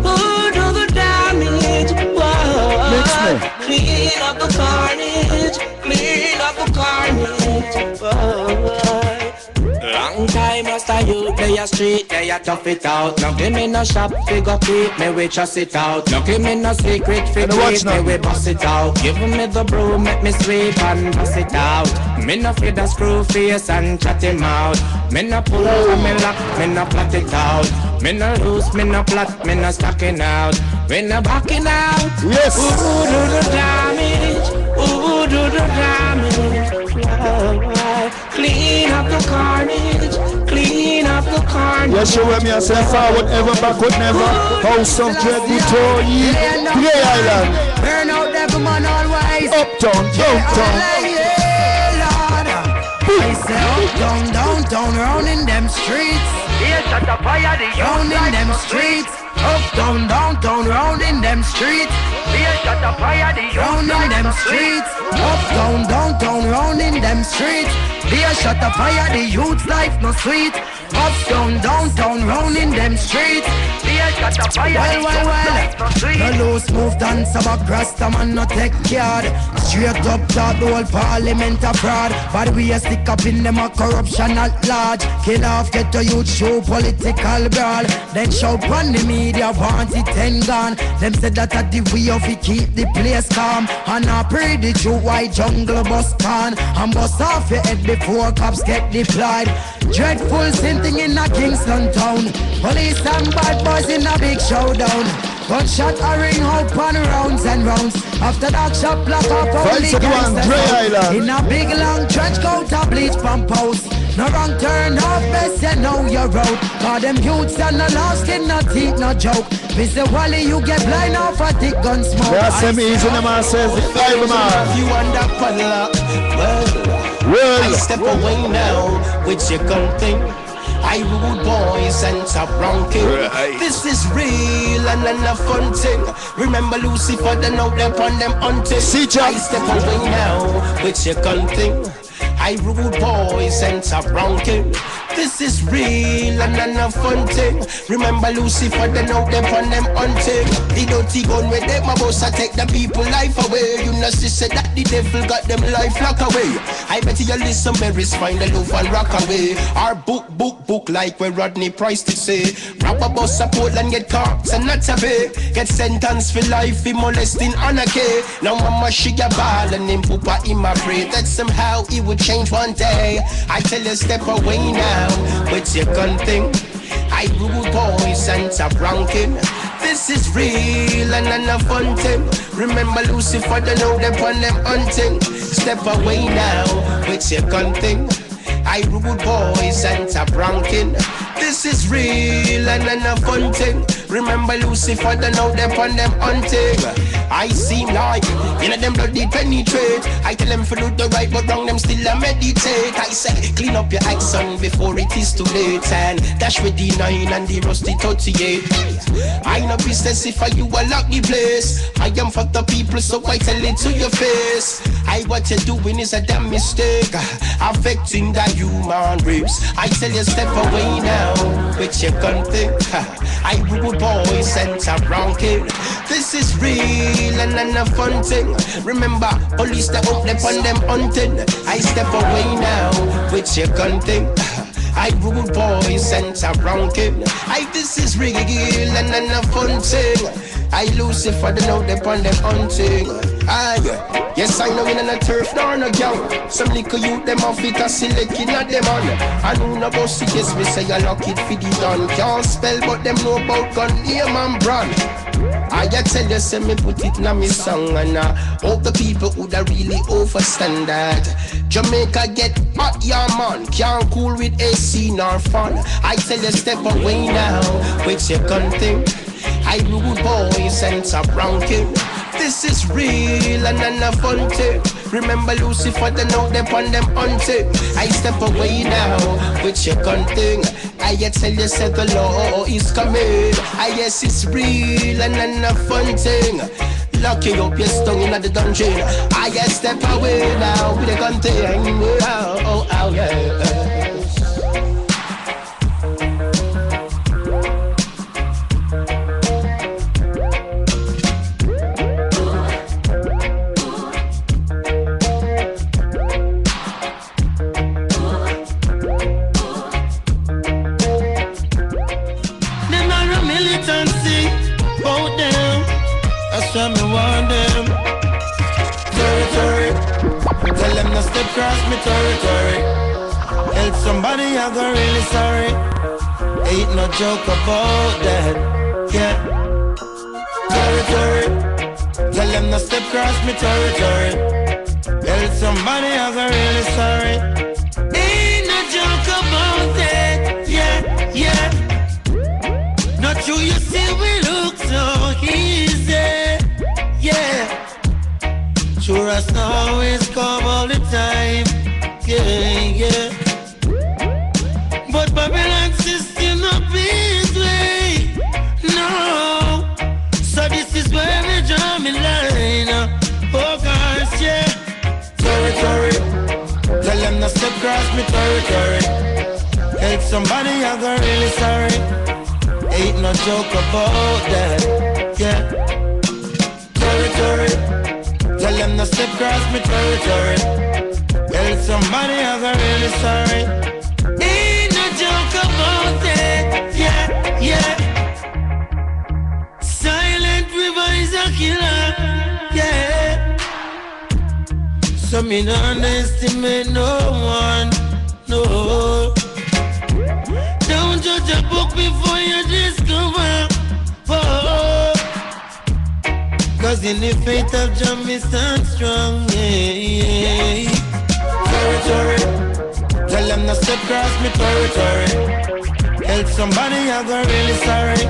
Who do the damage? Whoa, mix me. Clean up the carnage. Clean up the carnage. Whoa. Long time after you, they a street, they a tough it out. No give me no shop, figure keep me we trust it out. No give me no secret, figure me we bust it out. Give me the broom, make me sweep and bust it out. Me no feed the screw face and chat him out. Me no pull out, me lock, me no plot it out. Me no loose, me no plot, me no stacking out. Me no backing out. Yes. Who do the damage? Who do the damage? Clean up the carnage. Clean up the carnage. Yes, you hear me, I say forward ever, backward never. House of Dread-Butoyi, Grey Island. Burn out devil man always. Uptown, downtown. I say uptown, downtown, round in them streets. Here shut the fire, the round in them streets. Uptown, downtown, round in them streets. Here shut the fire, the round in them streets. Uptown, downtown, round in them streets. Here shut the fire, the youth's life no sweet. Uptown, downtown, round in them streets. Here shut the fire, well. No loose move dance about Rasta man no take yard. Straight up talk, the whole parliament a fraud. But we a stick up in them a corruption at large. Kill off, get to youth show political brawl. Then show on the media, want it and gone. Them said that at the way of it keep the place calm. And I pray the true white jungle bust on. And bust off your head before cops get deployed. Dreadful same thing in a Kingston town. Police and bad boys in a big showdown. Gunshot a ring out on rounds and rounds. After that shot block off only gangsters. In a big long trench coat a bleach pump house. No wrong turn off, best you know you're out. Cause them youths and no lost skin, no teeth, no joke. Mr. Wally, you get blind off a thick gun smoke. That's him easy, the man says, the five man. You under padlock, well, I step away now with your gun thing. I rude boys and top ranking. Right. This is real and a fun thing. Remember Lucifer, then out there on them hunting. I step away now with your gun thing. I rude boys and top ranking. This is real and a fun thing. Remember Lucifer, then out there on them hunting. The dirty gun with them, my boss, I take the people life away. You know, she said that the devil got them life lock away. I bet you listen, berries, find the love and rock away. Our book, like where Rodney Price did say. Rob a bus a Portland, get caught and not a pay. Get sentenced for life, he molesting anarchy. Now mama she a ball and him poopa in my pray that somehow he would change one day. I tell you step away now with your gun thing. I rude boys and top ranking. This is real and a fun thing. Remember Lucifer, they know them on them hunting. Step away now with your gun thing. I rude boys and top ranking. This is real and a fun thing. Remember Lucifer, they know them on them hunting. I seem like, you know them bloody penetrate. I tell them for do the right but wrong, them still a meditate. I say, clean up your accent before it is too late. And dash with the 9 and the rusty 38. I know business if I you a lock the place. I am for the people so I tell it to your face. What you're doing is a damn mistake, affecting the human race. I tell you step away now with your gun thing. I rude boys and top ranking. This is real and a fun thing. Remember police that out there on them hunting. I step away now with your gun thing. I rude boys and top ranking. This is real and a fun thing. I Lucifer, they know them on them hunting. Yes, I know in a turf nor no gang. Some little youth them off it a selecting at them on. I know no boss it, yes, me say I lock it for the done. Can't spell but them know about gun name and brand. I tell you, say me put it in me song. And hope the people would really overstand that. Jamaica get hot, yeah man. Can't cool with AC nor fun. I tell you step away now with your gun thing. I rude boys and top ranking. This is real and a fun thing. Remember Lucifer, they know them on them hunting. I step away now with your gun thing. I tell you said the law is coming. Yes it's real and a fun thing. Lock you up your stung in the dungeon. Step away now with a gun thing. Oh yeah. Cross me territory. Help somebody, I go really sorry. Ain't no joke about that. Yeah. Territory. Tell them no step cross me territory. Help somebody, I go really sorry. Ain't no joke about that. Yeah, yeah. Not true, you see we look so easy. Yeah. Sure as not always come all the time, yeah. But Babylon system not this way, no. So this is where we draw me line, oh gosh, yeah. Territory, tell them not step cross me territory. Help somebody, I go really sorry. Ain't no joke about that, yeah. Territory. Tell Tell them to step across my territory. Tell somebody I'm really sorry. Ain't no joke about it. Yeah, yeah. Silent river is a killer. Yeah. So me no underestimate no one. No. Don't judge a book before you discover. Oh. Cause in the faith of Jah me stand strong, yeah. Territory, tell them to step across me territory. Help somebody, I go really sorry.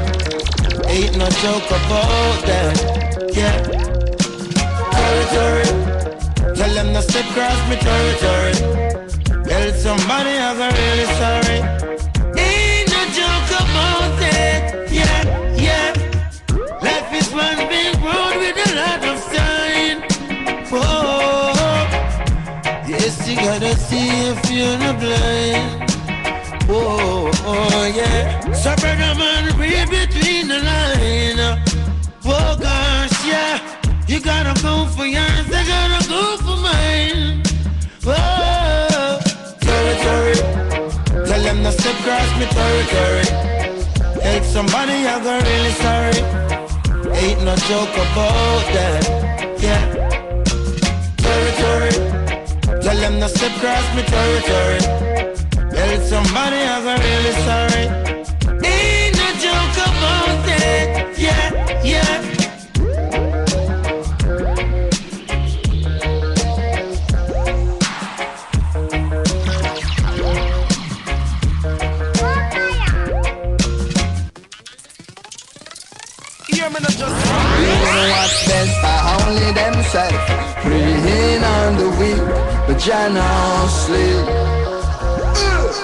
Ain't no joke about that, yeah. Territory, tell them to step across me territory. Help somebody, I go really sorry. Ain't no joke about it, yeah, yeah. Life is one big road with a lot of sign. Oh, yes, you gotta see if you're not blind. Oh, oh, yeah. So brother man, read between the line. Oh gosh, yeah. You gotta go for yours, I gotta go for mine. Oh, territory. Tell them to step across my territory. Help somebody, I go really sorry. Ain't no joke about that, yeah. Territory, tell them to step across my territory. Help somebody, I'm really sorry. Ain't no joke about it, yeah, yeah. What's best for only themselves. Praying on the weak, but Jah no sleep.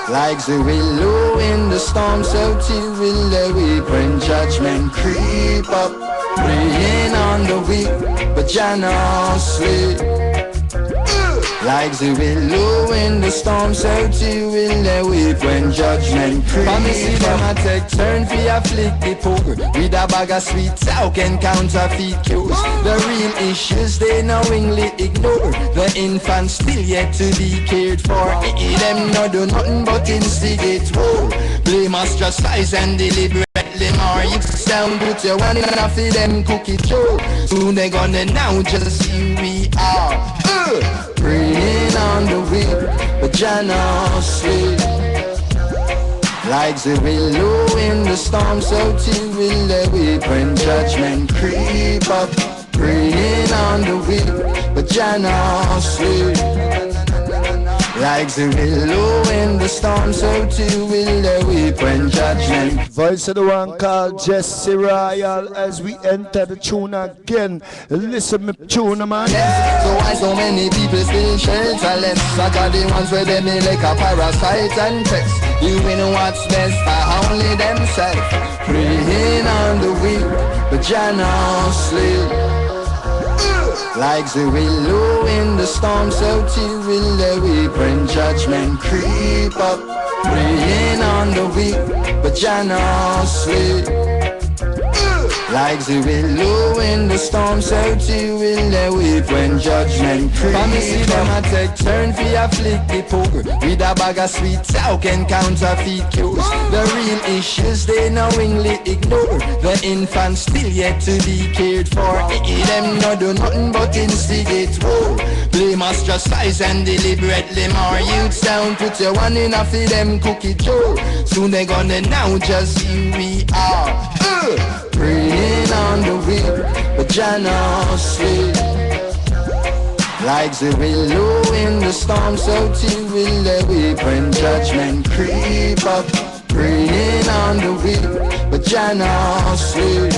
Like the willow in the storm, so too will the weep when judgment creep up. Praying on the weak, but Jah no sleep. Like the willow in the storm, so too will they weep when judgment creep. For me see them a take turn for afflict the poor with a bag of sweet talk and counterfeit cues. The real issues they knowingly ignore. The infants still yet to be cared for. Them no do nothing but instigate war. Blame, ostracize and deliberately more. You sound put your one in off of them cookie joe. Soon they gonna know just who we are. Praying on the weak, but Jah no sleep. Like the willow in the storm, so too will they weep when judgment creep up. Praying on the weak, but Jah no sleep. Like the willow in the storm, so too will they weep when judgment. Voice of the one called Jesse Royal as we enter the tune again. Listen me tune, man. So why so many people still shelterless? I got the ones where they be like a parasite and text. You know what's best for only themselves. Praying on the weak, but Jah no sleep. Like the willow in the storm, so too will they weep when judgment creep up. Praying on the weak, but Jah no sleep. Like the willow in the storm, so too will they weep when judgment creep. For me see them a take turn for afflict the poor with a bag of sweet talk and counterfeit cues. The real issues they knowingly ignore. The infants still yet to be cared for. Them no do nothing but instigate war. Blame, ostracize and deliberately more. Youths down, put your one in off of them cookie joe. Soon they gonna know just who we are. Praying on the weak, but Jah no sleep. Like the willow in the storm, so too will they weep when judgment creep up. Praying on the weak, but Jah no sleep.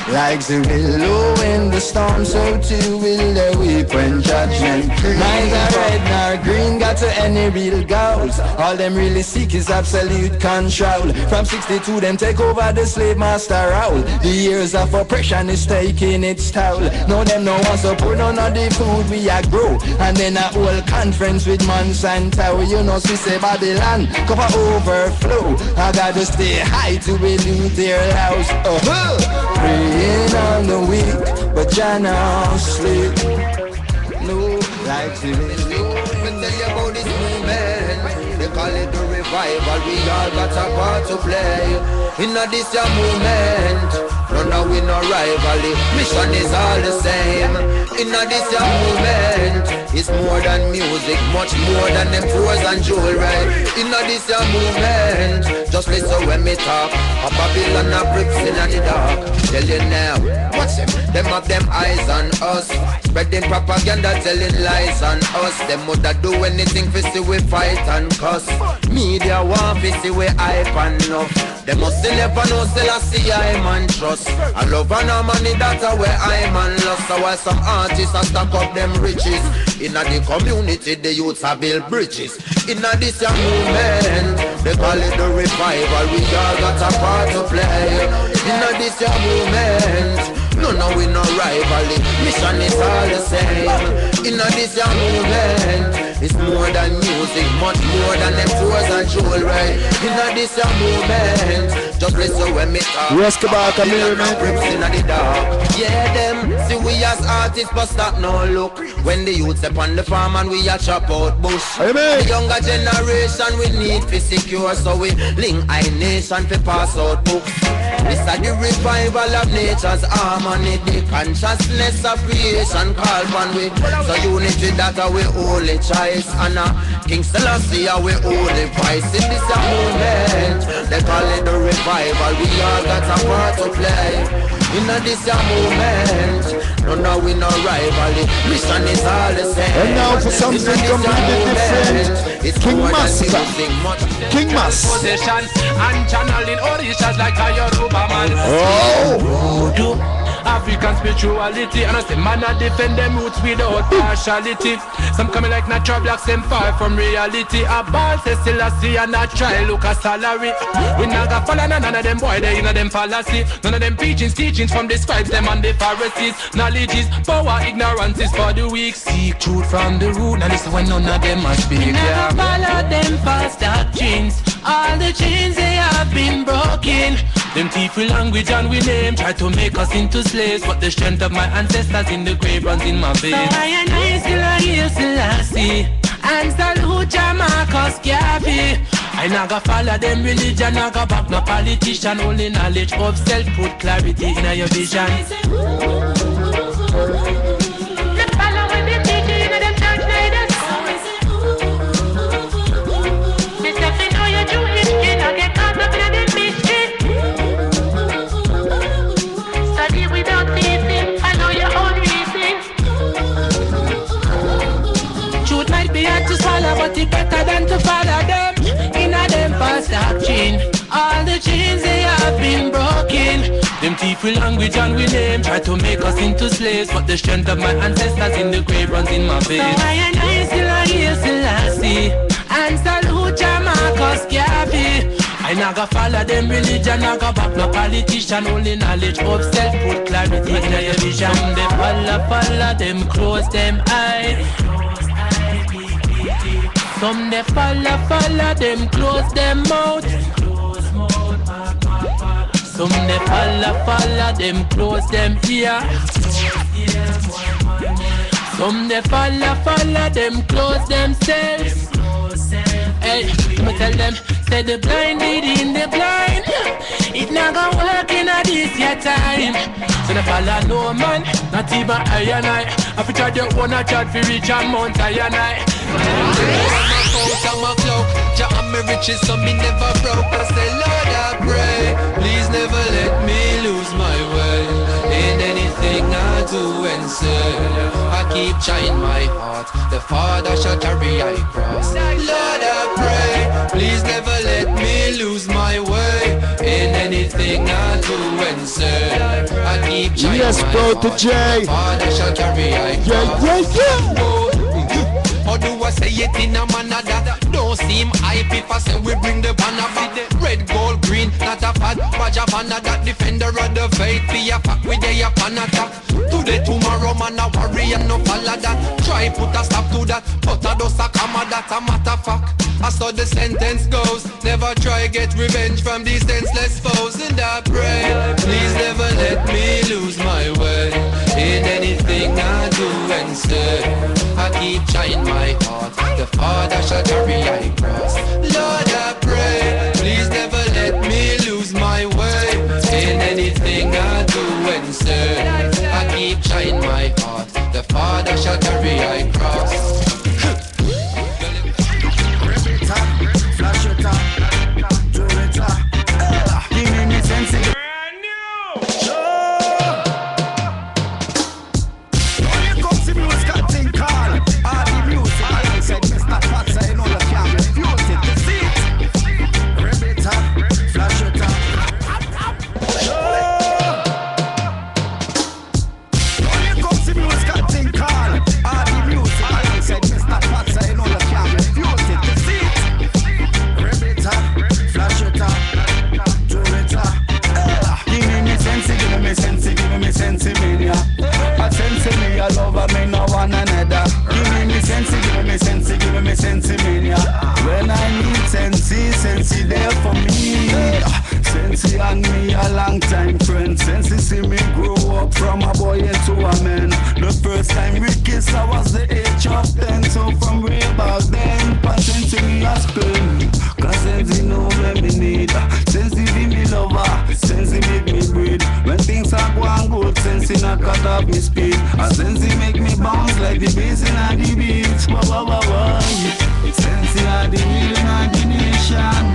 Like the willow in the storm, so too will they weep when Jah judgment. Neither red nor green got to any real goals. All them really seek is absolute control. From 62 them take over the slave master role. The years of oppression is taking its toll. Now them no want support none of the food we a grow. And then a whole conference with Monsanto. You know we say Babylon cover overflow. I gotta stay high to elude their house. Praying on the weak, but Jah now sleep. No, like to tell you about this movement. They call it the revival. We all got a part to play in this your movement. No, we no rivalry. Mission is all the same. In this your movement, it's more than music, much more than them tours and jewelry. In this your movement, just listen when me talk. A Babylon a bricks in the dark. Tell you now, watch them have them eyes on us. Spreading propaganda, telling lies on us. Them woulda do anything for see we fight and cuss. Media want to see we hype and enough. They must still never know, still I see I man trust. I love and money, that's where I man lost. So why some artists are stack up them riches. In the community, the youths are build bridges. In this young movement, they call it the revival. We all got a part to play. In this young movement, no, we no rivalry. Mission is all the same. In this young movement, it's more than music, much more than them tours and jewelry. In this young movement, just listen when me talk. Yes, Kabaka, in the dark. Yeah, them see we as artists, but stop no look. When the youths upon the farm and we a chop out bush. Amen. The younger generation we need to secure, so we link I nation to pass out books. This is the revival of nature's harmony, the consciousness of creation call on we. So unity that we only choice, and King Selassie we only voice. In this movement, they call it the revival. We all got a part to play. In this movement, no, we no rivalry. Mission is all the same. And now for something completely different, King Master. King Master. Position and channeling orishas like a Yoruba man. Oh! African spirituality, and I say man I defend them roots without partiality. Some coming like natural blacks, them far from reality. A ball say still I see and I try look a salary. We not got follow none of them boy, they in them fallacy. None of them teachings from the scribes, them and the Pharisees. Knowledge is power, ignorance is for the weak. Seek truth from the root, and this is when none of them must speak. We never follow them false doctrines. All the chains they have been broken. Them thief with language and we name try to make us into slaves, but the strength of my ancestors in the grave runs in my veins. So I and I still a hear Selassie and salute Marcus Garvey. I naga follow them religion, naga back no politician. Only knowledge of self put clarity in your vision. But it's better than to follow them in a them false doctrine. All the chains they have been broken. Them thief with language and we name try to make us into slaves, but the strength of my ancestors in the grave runs in my veins. So I and I still a hear Selassie and salute Marcus Garvey. I naga follow them religion, naga back no politician. Only knowledge of self put clarity in your vision. They follow them, close them eyes. Some they follow them, close them mouth. Some they follow them, close them ear. Some they follow them, close themselves. Hey, me tell them, say the blind leading the blind. It not gonna work in a this your time. So they follow no man, not even I and I. I fi try their own a chat fi reach a mount I and I. I'm a cloak, Jah and me riches, so me never broke. I say, Lord, I pray, please never let me lose my way in anything I do and say. I keep trying my heart, the Father shall carry I cross. Lord, I pray, please never let me lose my way in anything I do and answer. I keep trying. Yes, protege. Father shall carry I cross. How do I say it in a manner that don't seem hype if I say we bring the banner back? Red, gold, green, not a fad, badge of honor that defender of the faith. Be a fact with a pan attack. Today, tomorrow, man, a worry and no follow that. Try put a stop to that, but I don't suck a that a matter fact. I saw the sentence goes. Never try get revenge from these senseless foes. And I pray, please never let me lose my way in anything I do and say. I keep trying my heart, the Father shall carry I cross. Lord, I pray, please never let me lose my way in anything I do and say. I keep trying my heart, the Father shall carry I cross. Flash it up, do it up. Give me sense of brand new. When you come to music, I think call all the music. I said, Mr. Patsa, you know you can't refuse it. You see it? Rip it up, flash it up. When you come to music, I think call all the music. I said, Mr. Patsa, you know you can't refuse it. You see it? Flash it up, do it up. Give me sense, give me sense, give me sense, mania. I sense me, I love me, no one another. Give me sense, give me sense, give me sense, mania. When I need sense, sense there for me. Sense and me a long time friend. Sense see me grow up from a boy into a man. The first time we kissed, I was the age of 10. So from way back then, sense me a spin. Cause sense know when me need. Sense give me lover. Sense make me breathe. When things are going good, sense not cut off me speed. And sense make me bounce like the bass in the beats. Wah, wah, wah, wah. Sense are the healing of the nation.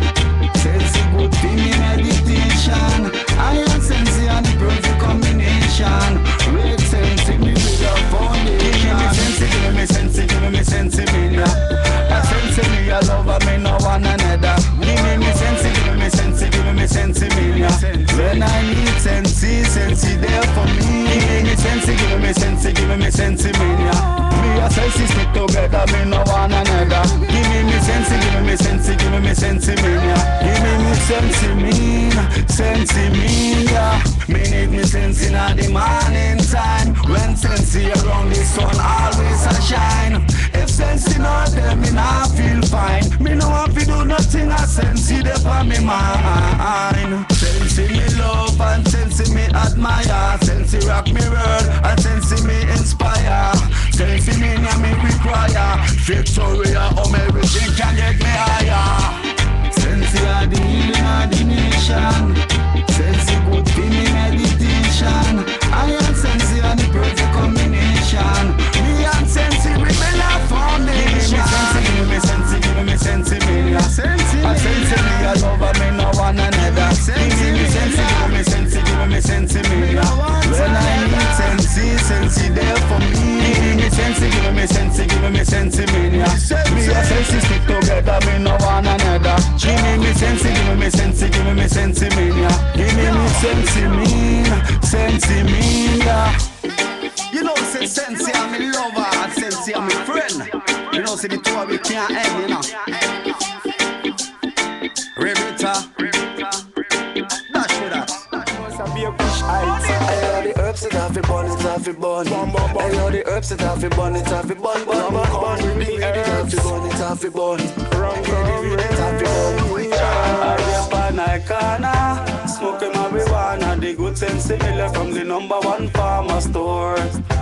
Sense good for me meditation. I am sense and the perfect combination. Red sense me with a foundation. Give me sense, give me sense, me yeah. I sense me, I love me, no one another. Give me sense, give me sense, give me sense, me yeah. When I need sense, sense there for me. Give me sense, give me sense, give me sense, me yeah. Me a sense stick together, me no one another. Give me sense, give me sense, give me sense, me yeah. Give me sense, me yeah. Me need me sense in the morning time. When sense around the sun always a shine. If sense not there, me not feel fine. Me no want to do nothing, I sense it upon me mind. Sense me love and sense me admire. Sense rock me world and sense me inspire. Sense me near me require. Victoria or everything can get me higher. Sense are the healing of the nation. Sense good for me meditation. I am sense and the perfect combination. Me and sense we build a foundation. Give me sense, give me sense, me yeah. I sense me, I love me, no one another. Give me sense, give me sense, give me sense, me yeah. When I need sense, sense there for me. Give me sense, give me sense, give me sense, me yeah. Me and sense stick together, me no one another. Give me sense, give me sense, give me sense, me yeah. Give me sense, me yeah. You know, say sense, I'm me lover, and sense, I'm me friend. You know, say the two of we can't end, you know. Rivita, dash with that. I know the herbs that have it burn, it have it burn. I know the herbs that have it burn, it have it burn. Burn, the herbs, it have it burn. It have it burn. I rap on Icona, smoking marijuana. The good sense similar from the #1 farmer store.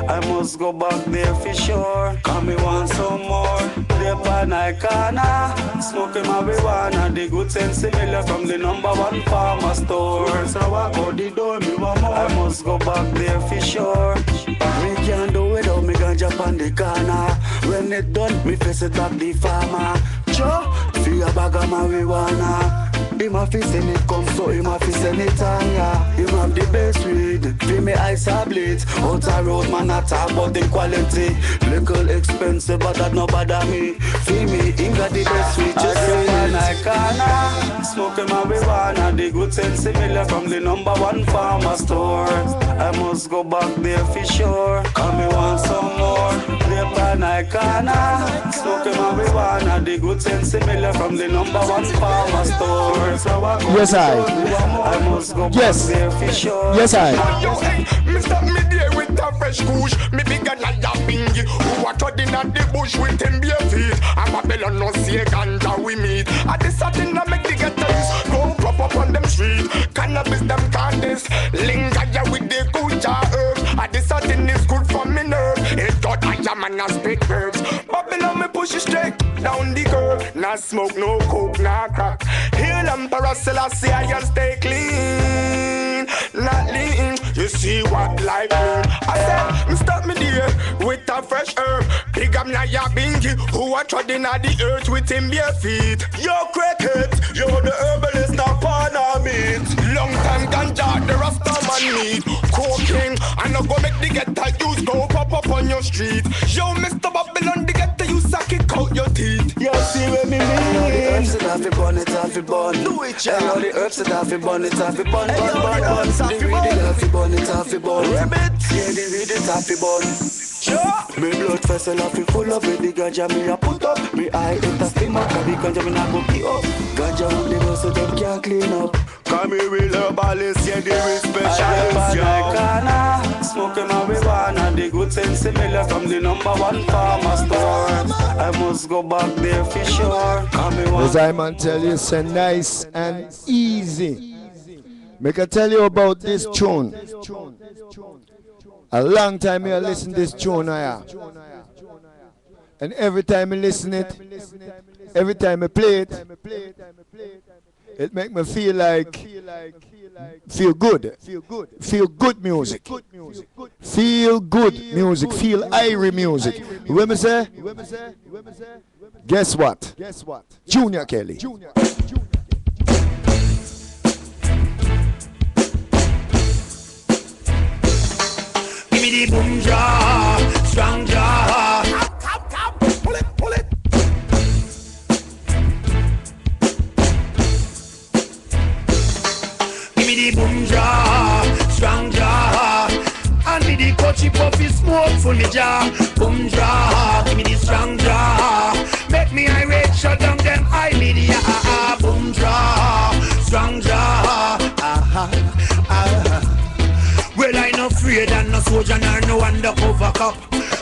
I must go back there for sure. Cause me want some more. Rap on Icona, smoking marijuana. The good sense similar from the #1 farmer store. So I go the door, me want more. I must go back there for sure. Me can't do without me ganja on the corner. When it done, me face it back the farmer. Joe, feel a bag of marijuana. Him a fi send it come, so him a fi send it on ya. Him have the best weed, feel me eyes a bleed. Out a road man a talk about the quality. Little expensive. expensive, but that no bother me. Feel me, in got the best sweet. Just say I canna smoking marijuana. The good sense similar from the #1 pharma store. I must go back there for sure. Cause me want some more. Play pan I canna smoking marijuana. The good sense similar from the #1 pharma store. So I go yes, I must go back there for sure. Yes, I. Mr. Me there with a fresh kush. Me bigger than a bingy. Who are treading at the bush with them bare feet. A Babylon no see ganja we meet. At the satin I make the getters go pop up on them street. Cannabis them candies. Linger ya with the kucha herbs. At the satin is good for me nerve. It got a jam and a spit verbs. Babylon me push it straight down the curve. Nah smoke, no coke, nah crack. Heal them Selassie I stay clean. Not lean. You see what life mean. I said, me start me there with a fresh herb. Big up na ya bingy. Who are treading at the earth with him bare feet. Yo cricket, yo the herbalist na pan of meat. Long time ganja, the rasta man need. Coking, and I go make the ghetto use go pop up on your street. Yo Mr. Babylon, the ghetto you suck it out your teeth. You see what me mean? The herbs that have it burn, it have it burn. Do it, yeah. Know the herbs that have it burn, it have it burn, burn. The weed it have it burn, it have it burn. Yeah, the weed it have it burn. Sure. Me blood vessel have it full of it. The ganja me a put up. Me eye it a steam up. The ganja me not go pee up. Ganja on the road so them can't clean up. Come here with herbalist, yeah, there is specialist, I canna smoking marijuana. The good sense similar from the #1 pharma store. I must go back there for sure. As I man tell you, it's nice and easy. Make I tell you about this tune. A long time I listen to this tune, and every time I listen it, every time I play it, it make me feel like feel good music, feel good music, feel irie music. When me say, guess what? Junior Kelly. Give me the boom jaw, strong jaw. Pull it, pull it. Give me the boom jaw, strong jaw. And me the coachy puffy smoke full me jaw. Boom jaw, give me the strong jaw. Make me irate, shut down them eye media. Boom jaw, strong jaw. Well, I no afraid and no soldier nor no undercover cop.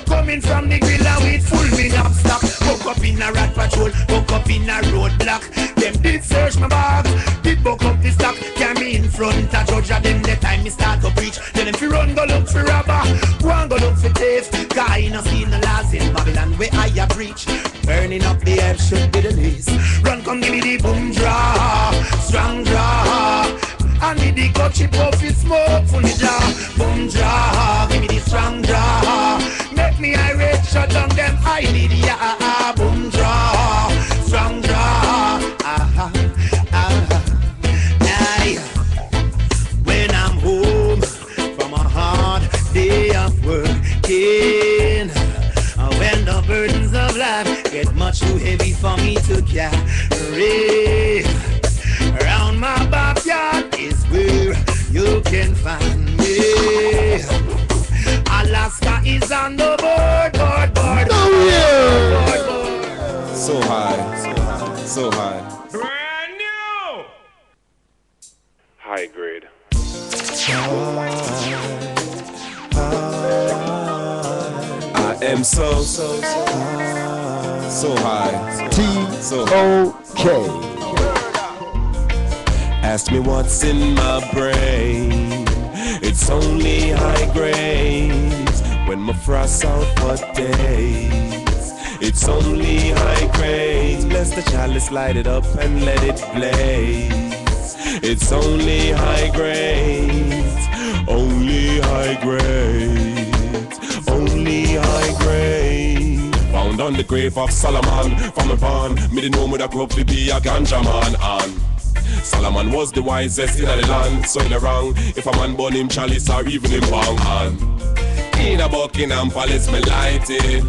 Coming from the griller with full wing up stock. Woke up in a rat patrol, woke up in a roadblock. Them did search my bag, did buck up the stock. Carry me in front of judge of them the time me start to preach. Tell them fi run go look for robber, go and go look for thief. Cause I no see no laws in Babylon where I have reached. Burning up the earth should be the least. Run come give me the boom draw, strong draw. I need the coachy puffy smoke full of jaw. Boom jaw, give me the strong jaw. Make me irate, shut down them I need ya. Boom jaw, strong jaw. When I'm home from a hard day of working, when the burdens of life get much too heavy for me to carry, around my backyard is where you can find me. Alaska is on the board. So high, so high. Brand new. High grade. I am so high. T-O-K. Ask me what's in my brain. It's only high grades. When my frost out for days, it's only high grades. Bless the chalice, light it up and let it blaze. It's only high grades. Only high grades. Only high grades. Found on the grave of Solomon. From a barn, me the know me that grow to be a ganja man. And Solomon was the wisest in the land. So in the wrong, if a man burn him chalice or even him bang. And in a Buckingham Palace, me light it.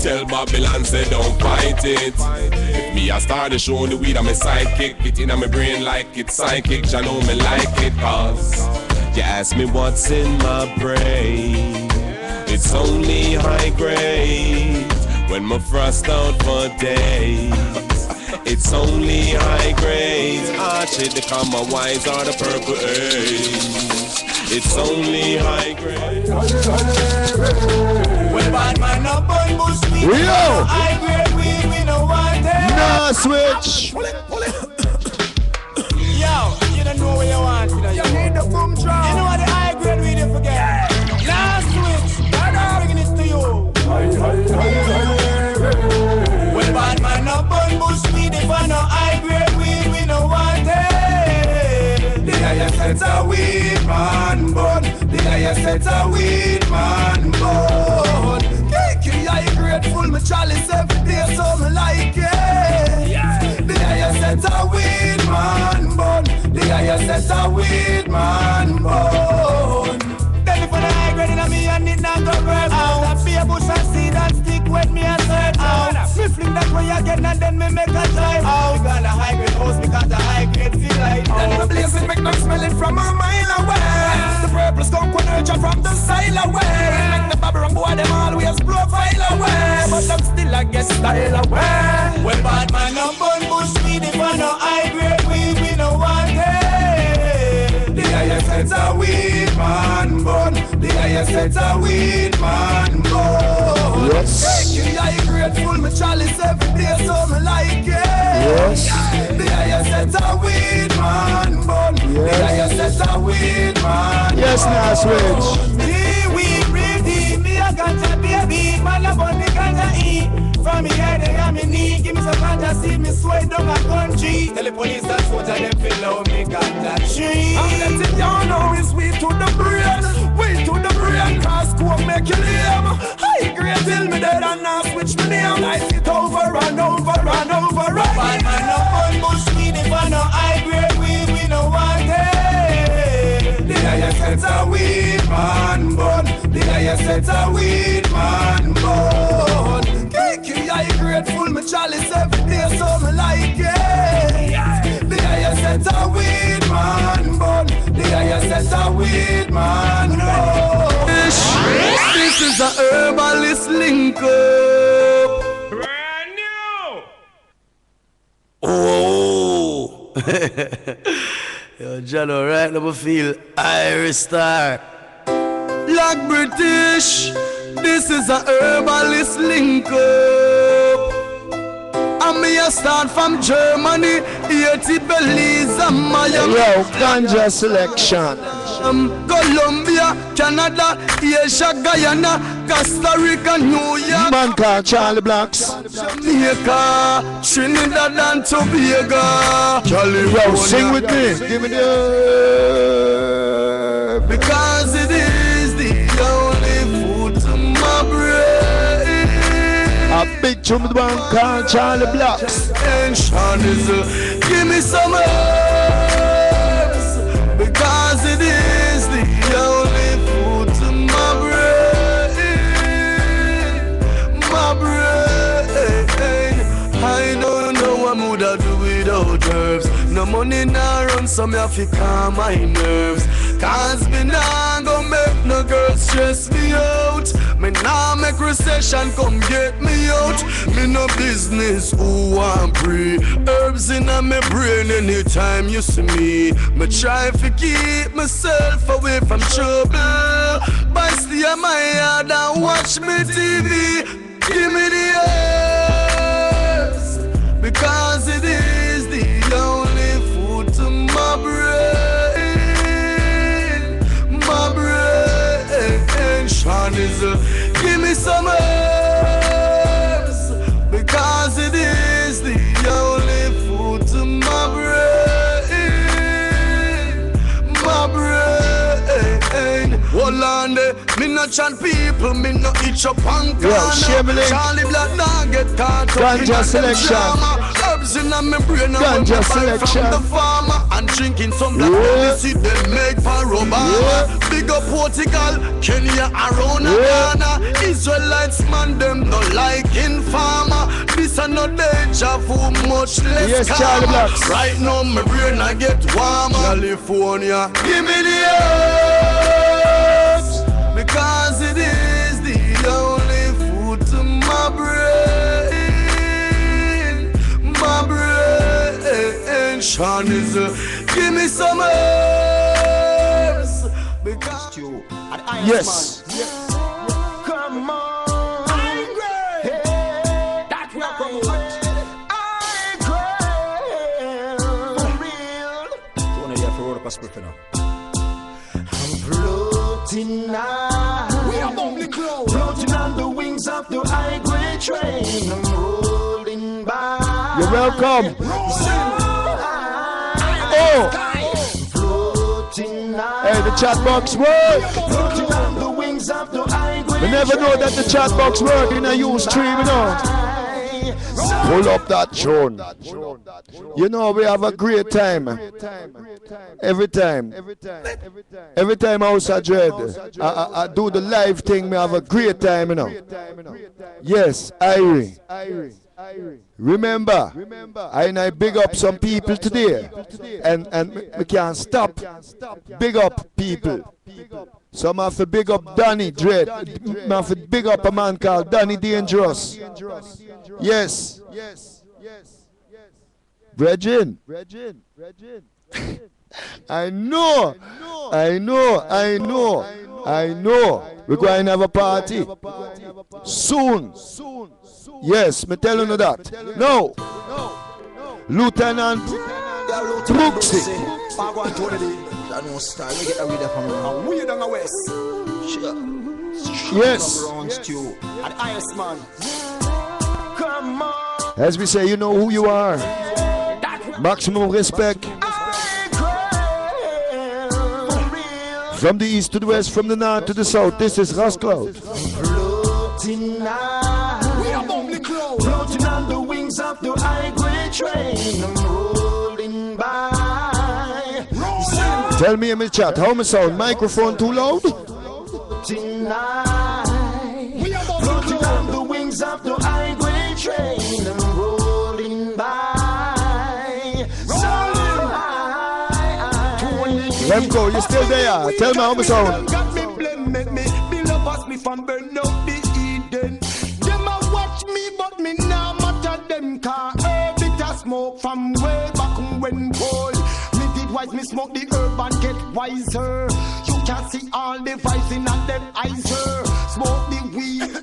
Tell Babylon say don't fight it. If me I start to show the weed, I'm a sidekick. It in my brain like it's psychic. I know me like it, cause you ask me what's in my brain. It's only high grade. When my frost out for days, it's only high grades. Shit, the comma wise are the purple A's. It's only high grade. Well, bad man up on bush speed. High grade weed, we no want it. Nah, switch. Yo, you don't know what you want. You need the boom drum. You know what the high grade weed you forget. Nah, switch. I'm bringing it to you. Well, bad man up on bush speed. If I no high grade weed, we no want it. The highest it's a weed man bun. The highest it's a weed man bun. Kiki, I grateful, my chalice every day, so me like it. The highest it's a weed man bun. The highest it's a weed man bun. Then if I high grade in me and it not go grab out. That be a bush and seed and stick with me and search out. Me fling that way again and then me make a drive out. We got a high grade house because the high grade feel like then the blaze it make them smell it from a mile away. The purple skunk will nurture from the side away. Make the Babylon boy them always profile away. But them still I get style away. Well bad man up on bush speed. If I no high grade we no want it. The highest it's a weed man bun. The highest it's a weed man bun. Yes. I grateful, my chalice every day, so me like it. Yes. The highest it's a weed man bun. The highest it's a weed man. Yes, now switch. We ready, me a ganja baby, man a bun the ganja eat. From me head and me knee, give me some ganja seed, me sweat down a country. Tell the police that soldier them feel love me ganja tree. I'm letting you know it's weed to the brain, weed to the brain, cause coke make you lame. High grade till me dead and now switch me name. Life it over and over and over again. Bad man up on bush weed, if I no high grade weed, we no want it. The highest it's a weed man bun. The highest it's a weed man bun. Kiki, I grateful, my chalice every day, so me like it. The highest it's a weed man bun. The highest it's a weed man bun. This is a herbalist link up. Brand new. Oh. Yo, John, alright, now I feel Irish star. Black British, this is a herbalist link up. And me a start from Germany, 80 Belize and Miami. Yo, ganja selection. Colombia, Canada, Asia, Guyana, Costa Rica, New York. Man called Charlie Blacks. Jamaica, Trinidad and Tobago. Charlie Rose, sing with me. Give me the... Because it is the only food to my brain. A big tune with one called Charlie Blacks. And Sean is give me some herbs. Because it is the only food to my brain. My brain. I don't know what would I do without herbs. No money now run, so me have to calm my nerves. Cause me nah go make no girl stress me out. Me nah make recession come get me out. Me no business who want pray. Herbs in my brain anytime you see me. Me try to keep myself away from trouble. But stay in my yard and watch me TV. Give me the herbs. Because it is the only food to my brain. My brain. Sean is give me some herbs. Because it is the only food to my brain. My brain. Hold on there. Me no chant people, me no itch up on corner. Charlie Black nah get caught up Ganja selection. Herbs in my brain, Ganja selection. From the farmer and drinking some black medicine they make for Obama. Big up Portugal, Kenya, Ghana. Israelites man them no like it. and no deja vu, much less. Yes, Charlie Blacks. Right now, my brain I get warm. California, give me the herbs, because it is the only food to my brain. My brain, Sean is give me some herbs, because you. Yes. Come on. I'm floating now. We are bubbly clothes. Floating on the wings of the high grade train. I'm rolling by. You're welcome. Floating now. Hey, the chat box work. Floating on the wings of the high grade. We never know that the chat box work in a Ustream, you know. Pull up that tune. You know, we have a great time. Every time House of Dread, I do the live thing, we have a great time, you know. Yes, Irie. Remember, I big up some people today, and we can't stop. Big up people. Some have to big up Danny Dread. I have to big up a man called Danny Dangerous. Yes. Brethren. I know. We're going to have a party soon. Yes, me telling you that. No. Lieutenant Brooksy. Yes. As we say, you know who you are. Maximum respect. From the east to the west, from the north to the south, this is Ross Cloud. Floating now. We are bubbly clothes. Floating on the wings of the high grade train. I'm rolling by. Tell me in the chat, how me sound? Microphone too loud? Tonight. We are floating on the wings of the high grade train. I'm rolling by. Remco, you still there? Tell me how me sound. Got me blame, make me build up as me from burn out the Eden. Them a watch me, but me nah matter them. Car herb it a smoke from way back when cold. Me did wise, me smoke the herb and get wiser. You can see all the vibes in and them eyes, sir. Smoke the weed,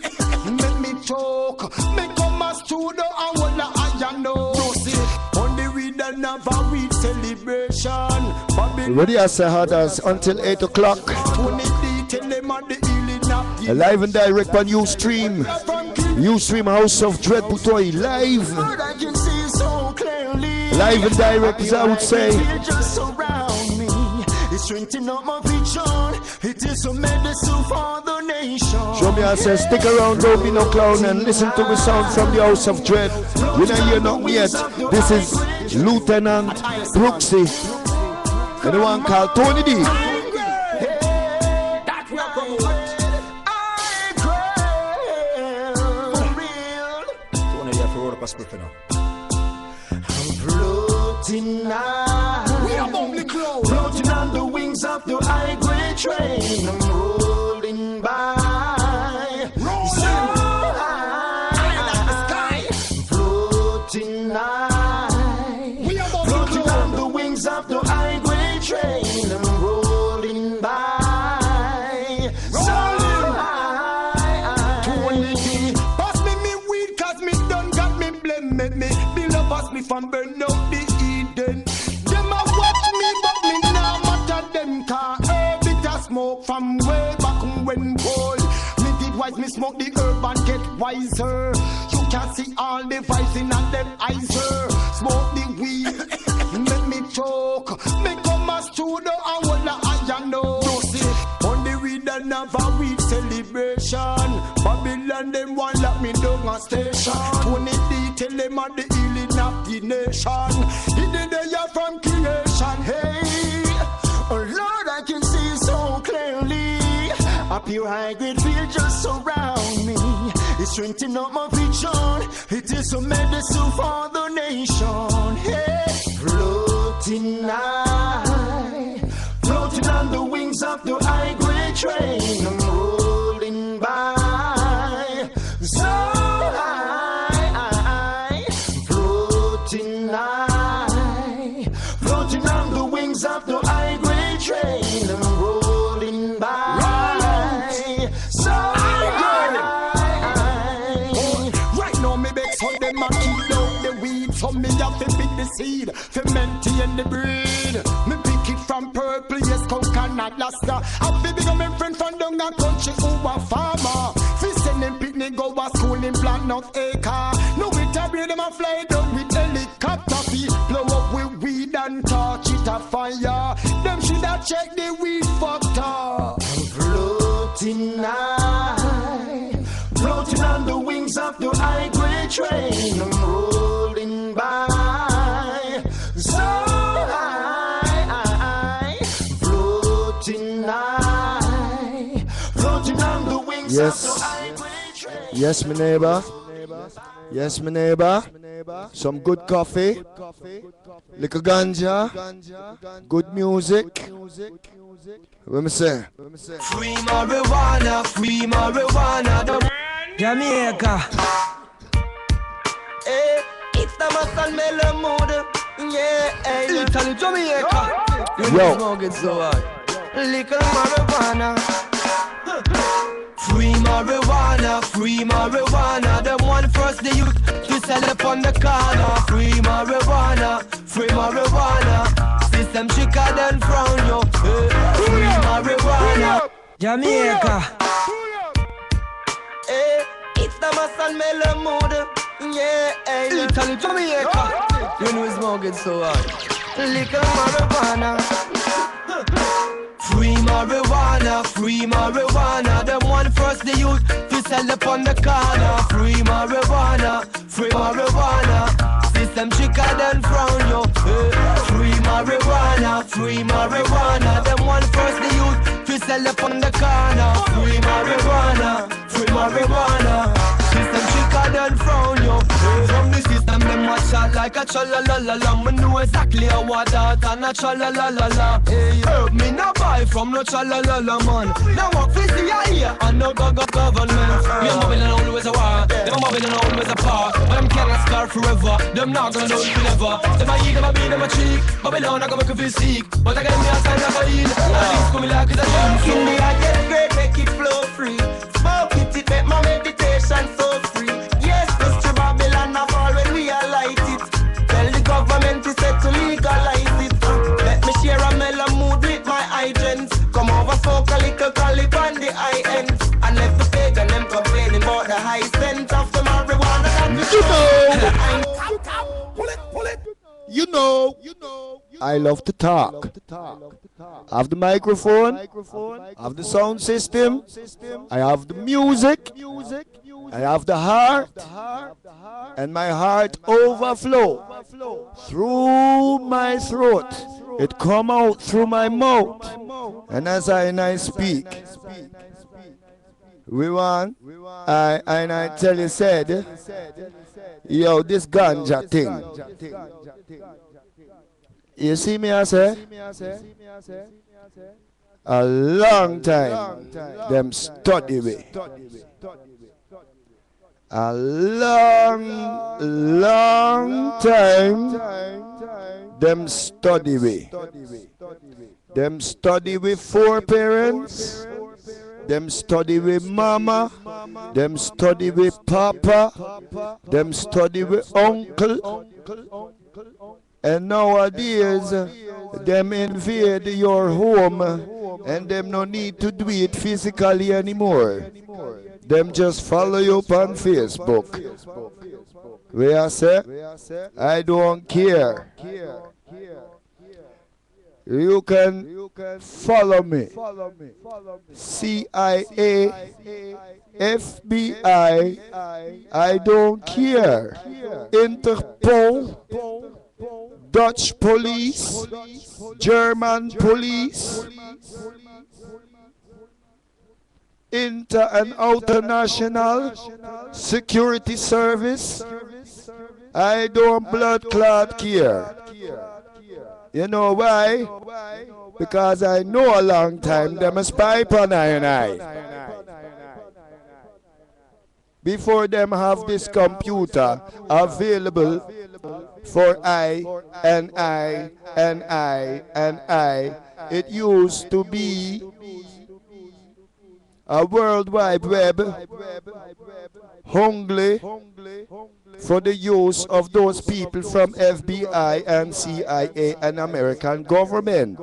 make me choke. Me come a studio and hold the iron nose. On the weed and have a weed celebration. Ready as I had us until 8 o'clock. Live and direct on Ustream. Ustream House of Dread-Butoyi live. Live and direct, as I would say. It's strengthening up my vision. It is a medicine for the nation. Show me, I say, stick around, don't be no clown, and listen to the sound from the House of Dread. You know you're not yet. This is Lieutenant Brooksy. And the one called Tony D. I'm floating now. We are bubbly clothes. Floating on the wings of the high grade train. I'm rolling by. Floating now. We are floating on the wings of the high grade train. I'm rolling by. Rolling high. Pass me weed, cause me done got me blame. Make me build up pass me from burn out the Eden. Them a watch me, but me nah matter them. Car herb it a smoke from way back when cold. Me did wise, me smoke the herb and get wiser. You can see all the vibes in and them eyes, sir. Smoke the weed, make me choke. Me come a studio and hold the iron nose. On the weed and have a weed celebration. Babylon them want lock me down a station. Tony D tell them at the healing of the nation. He did the from creation. Hey, oh Lord, I can see so clearly. A pure high grade field just surround me. It's strengthen up my vision. It is a medicine for the nation. Hey, floating high, floating on the wings of the high grade train. I'm rolling by, so high, floating high, floating on the wings of the high grade train. I'm rolling by, so high. Right now, me beg so them a keep down the weed, so me have to pick the seed, to maintain the breed. Me pick it from purple, yes, coconut lasta. I feel big on my friend from down a country who a farmer. Fi send them picnic go a school in Plant North Acre. No with a brain them a fly down with helicopter. Fi blow up with weed and torch it a fire. Them shoulda check the weed factor. Floating high, floating on the wings of the high grade train. I'm rolling by, so high, floating high, floating on the wings of the high grade train. Yes, my neighbor. Yes, my neighbor. Some good coffee, little ganja, good music. What me say? Free marijuana, free marijuana. Jamaica. Hey, it's the muscle mellow mood. Yeah, Italy, Jamaica. You know smoking so hard. Little marijuana. Free marijuana. Them one first the youth to sell up on the corner. Free marijuana. System chicker than frown yo. Free marijuana. Jamaica. Hey, it's the muscle mellow mood. Yeah, Italy, Jamaica. You know smoking so hard. Little marijuana. Free marijuana. Them one first the youth to sell up on the corner. Free marijuana. System chicker than frown yo. Free marijuana. Them one first the youth to sell up on the corner. Free marijuana. System chicker than frown yo. From the system them watch out like a cha-la-la-la-la. Me know exactly how I that and a cha-la-la-la-la. Hey, me no buy from no cha-la-la-la man. Now walk for CIA and no government. Me and Babylon always a war. Them Babylon always a par. But them can't scar forever. Them not gonna do it forever. Them a eat, them a beat, them a cheek. Babylon I go make you feel sick. But I get me a sign of a heal. At least come like it's a dream. In the I get great, make it flow free. Smoke it make my meditation so free. Yes, Mr. Babylon have all when we light it. Tell the government is set to legalize it. Let me share a mellow mood with my hydrant. Come over, folk a little calip on the high end. And let the pagan them complaining about the high scent of the marijuana. You know, I love to talk. I have the microphone, I have the sound system, I have the music, I have the heart, and my heart overflow through my throat. It come out through my mouth, and as I speak, we want, I tell you said, yo, this ganja thing. You see me, I say? A long time, them study me. A long time, them study me. Them study with four parents. Them study with mama. Them study with papa. Them study with uncle. And nowadays, them invade your home, and them no need to do it physically anymore. Them just follow you up on Facebook. Where I say, I don't care. You can follow me. CIA, FBI, I don't care. Interpol, Dutch police, German police. inter and international security service. I don't blood clot care. You know why? Because I know a long time them a spy upon I and I. Before them have this computer available for I and I and I and I, it used to be a World Wide Web hungry for the use of those people from FBI and CIA and American government.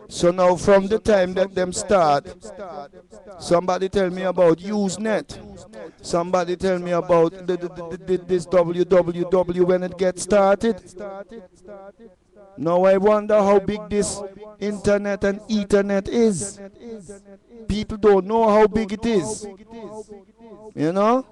So now from the time that them start, somebody tell me about Usenet. Somebody tell me about this www when it gets started. Now I wonder how big this internet and ethernet is. People don't know how big it is. You know?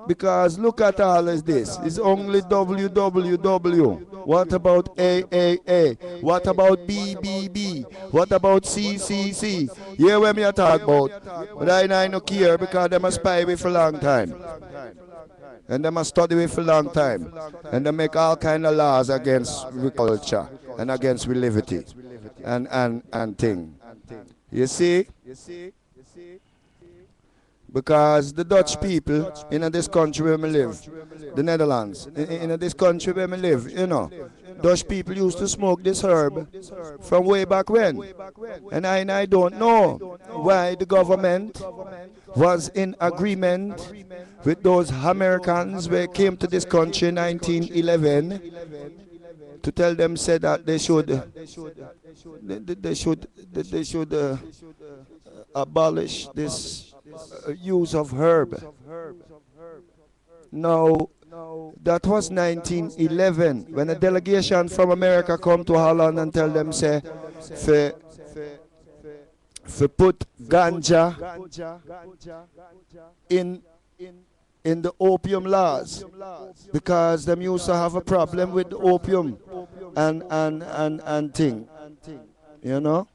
Because look at all of this. It's only www. What about AAA? What about BBB? What about CCC? Hear what me talk about. But I no care because they must spy with for a long time. And they must study with for a long time. And they make all kind of laws against culture and against liberty and thing. You see? Because the Dutch people in this country where we live, the Netherlands, in this country where we live, you know, Dutch people used to smoke this herb from way back when. And I don't know why the government was in agreement with those Americans who came to this country in 1911 to tell them said that they should abolish this use of herb. Now, that was 1911 when a delegation from America come to Holland and tell them say, for put ganja in the opium laws because them used to have a problem with the opium and thing, you know.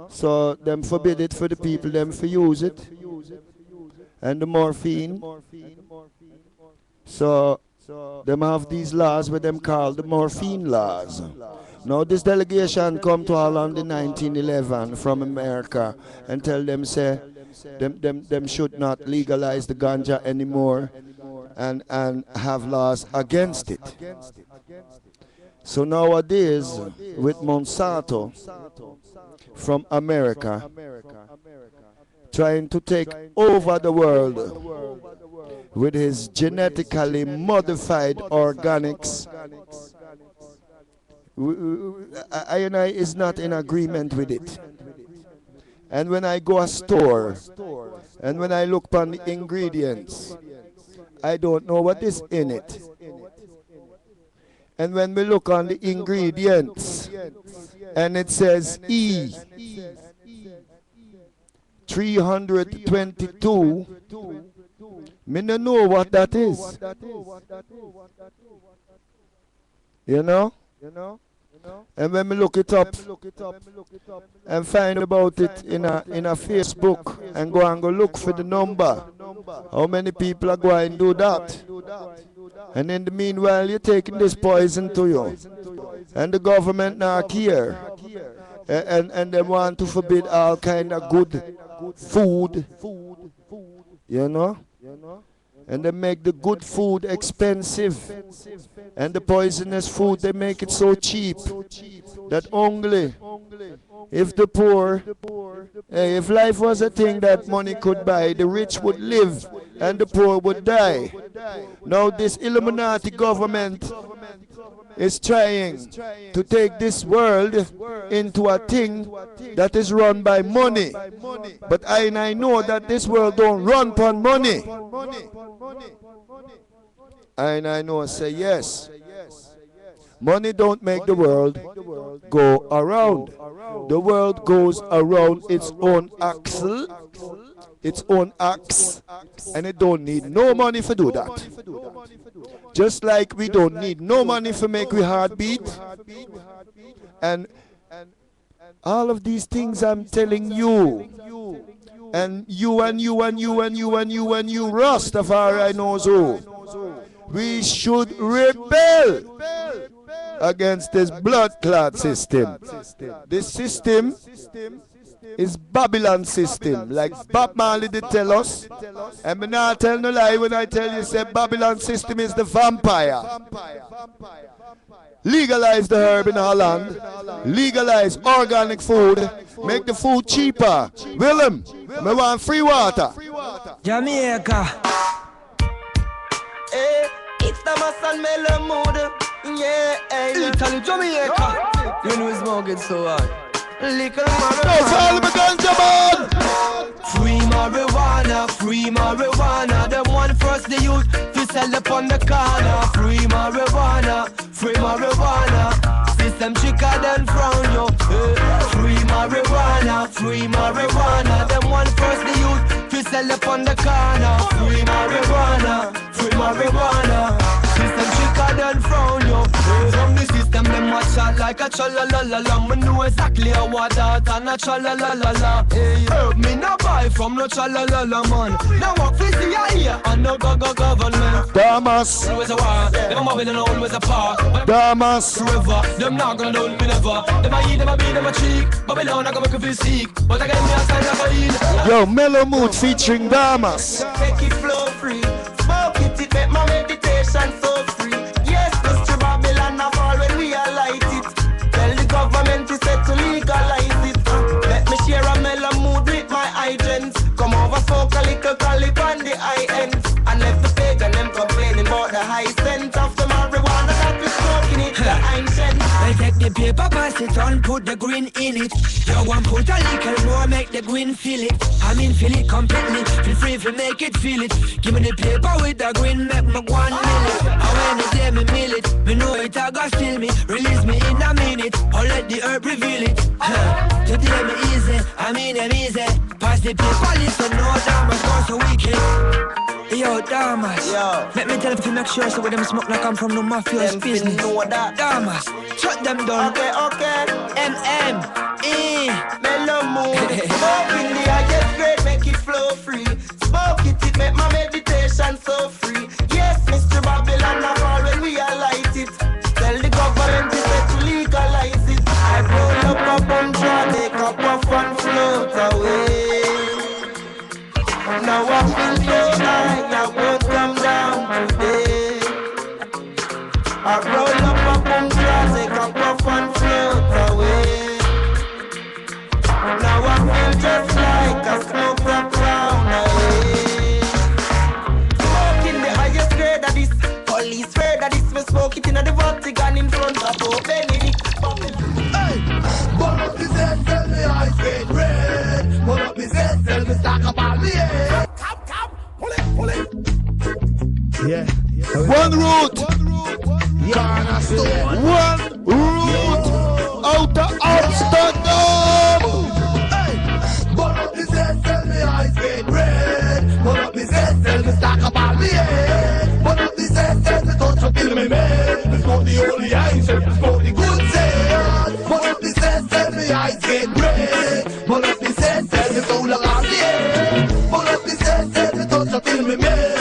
So them forbid it for the people, them for use it. And the morphine. So them have these laws where them called the morphine laws. Now this delegation come to Holland in 1911 from America and tell them say them should not legalize the ganja anymore and have laws against it. So nowadays with Monsanto from America trying to take over the world with his genetically modified organics, I is not in agreement with it. And when I go a store and when I look upon the ingredients, I don't know what is in it. And when we look on the ingredients and it says E 322, me no know what that is. You know? And when we look it up and find about it in a Facebook and go look for the number, how many people are going to do that? And in the meanwhile, you're taking this poison to you. And the government not care. And they want to forbid all kind of good food. You know? And they make the good food expensive. And the poisonous food, they make it so cheap that only if the poor, if life was a thing that money could buy, the rich would live and the poor would die. Now this Illuminati government is trying to take this world into a thing that is run by money. But I know that this world don't run upon money. And I know, say yes. Money don't make the world go around. The world goes around its own axle, its own axe, and it don't need no money for do that. Just like we don't need no money for make we heart beat. And all of these things I'm telling you, And you, Rastafari knows who. We should rebel against this blood clot system. This system is Babylon system, like Bob Marley did tell us. And me not tell no lie when I tell you say Babylon system is the vampire. Legalize the herb in Holland. Legalize organic food. Make the food cheaper. Willem, me want free water. Jamaica. Hey, it's the Masan Melo mood. Yeah, Italy, Jamaica. You know it's smoking so hard. Little free marijuana. Them one first the youth to sell up on the corner. Free marijuana. System chicker than frown yo. Free marijuana. Them one first the youth to sell up on the corner. Free marijuana. System chicker than frown yo. From the system them watch out like a cha-la-la-la-la. Me know exactly how I that and a cha-la-la-la-la. Herb me no buy from no cha-la-la-la man. Now walk for CIA and no government. Damas. Always a war. Them a mobbing and always a par. Damas. Forever. Them not gonna do me never. Them a eat, them a beat, them a cheek. Babylon I go make you feel sick. But again me a stand up for heal. Yo, Mellow Mood featuring Damas. Make it flow free. Smoke it make my meditation so free. Yes, Mr. Babylon of all when we light it. Tell the government to set to legalize it. Let me share a mellow mood with my agents. Come over, smoke a little calip on the high ends. And left the pagan them complaining about the high scent of the marijuana that we smoking it, the ancient. I take the paper, pass it on, put the green in it. You want put a little more, make the green feel it. I mean feel it completely, feel free to make it feel it. Give me the paper with the green, make me go and mill it. And when the day me mill it, me know it a go steal me. Release me in a minute, or let the herb reveal it. Today me easy, I mean I'm easy. Pass the paper, listen, no Damas, go so wicked. Yo, Damas, let me tell you to make sure so with them smoke like I'm from no mafia's business. Know that. Damas, shut them down. Okay. M.M.E. Mellow mood. Smoke in the highest grade, make it flow free. Smoke it make my meditation so free. Yes, Mr. Babylon of all when we light it. Tell the government to set to legalize it. I roll up a bum jar, make a puff and float away. Now I feel so high, I won't come down today. I roll up a bum jar, make a puff and float away. Now I feel just like a smoked up crown away. Smoking the highest grade of this. Police afraid of this. Me smoke it in the Vatican in front of Pope Benedict. Hey, burn up his head, tell me eyes get red. Burn up his head, tell me stack up on me head. Pull it. Yeah. One route. One route. Out of Amsterdam. Burn up his head, tell me eyes get red. Burn up his head, tell me stack up on me head. Burn up his head, tell me touch up till me mad. This not the only eyes, this not the good side. Burn up his head, tell me eyes get red. Burn up his head, tell me go long on the head. Burn up his head, tell me touch up till me mad.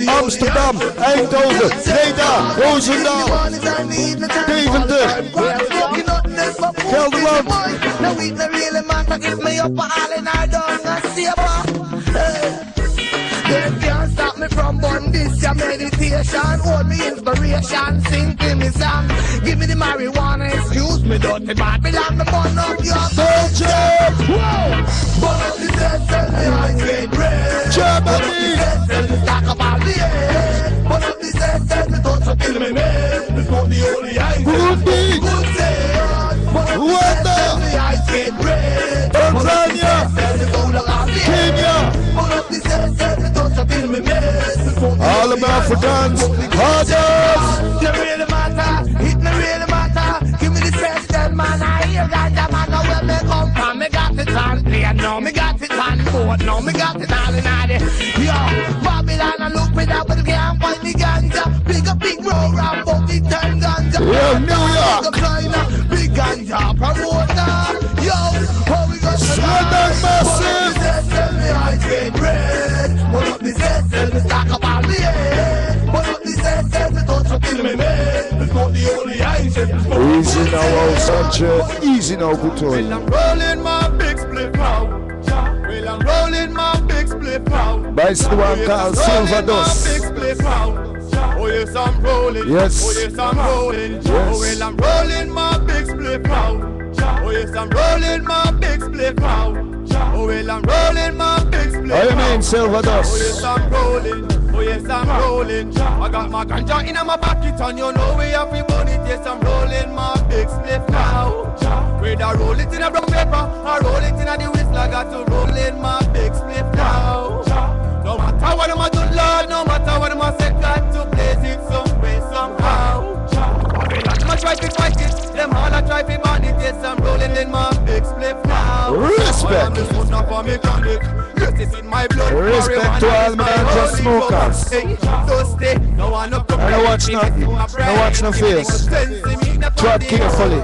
Amsterdam, Eindhoven, Breda, Roosendaal, Deventer, Gelderland. Now we the real man to give me up all in our dung and saber. They can't stop me from burn this your meditation. Hold me inspiration, sing to me song. Give me the marijuana, excuse me, dirty Babylon. Me burn up your culture. Whoa! Burn up the dead, tell me I get red. Germany! Tell me stack up all the head. Burn up the dead, tell me touch up till me mad. This not the only eyes. Burundi! Rwanda! Tanzania! Kenya! All of Africans, hardest! It really matter. Give me the president, man. I hear ganja, man. Now where me come from, me got it on plane. Now me got it on boat. Now me got it all in all. Yo, Babylon, I look me down, but you can't find the ganja. Big roll round, but it turn ganja. Yo, New York! Big ganja promoter. Yo, how we gonna Sweden massive! in our house, easy now, Butoyi. Well, I'm rolling my big split out. Well, I'm rolling my big split out. By the one called Silver Dust. Oh yes, I'm rolling. Yes. Oh yes, I'm rolling. Yes. Oh well, I'm rolling my big split out. Oh yes, I'm rolling my big split out. Oh well, I'm rolling my big split out. What do you mean, Silver Dust? Oh yes, I'm rolling. Oh yes, I'm rolling. I got my ganja in my pocket and you know we have to burn it. Yes, I'm rolling my big split out. Whether I roll it in a brown paper or roll it in a the whistle, I got to roll in my big split out. No matter what I'm do, Lord, no matter what I'm say, got to place it some way, somehow. I try to fight it, them all I try to burn it. Yes, I'm rolling in my big split now. Respect. Yes, in my blood. Respect to all my smokers. No one up to I don't watch nothing. I watch no face. Tread carefully.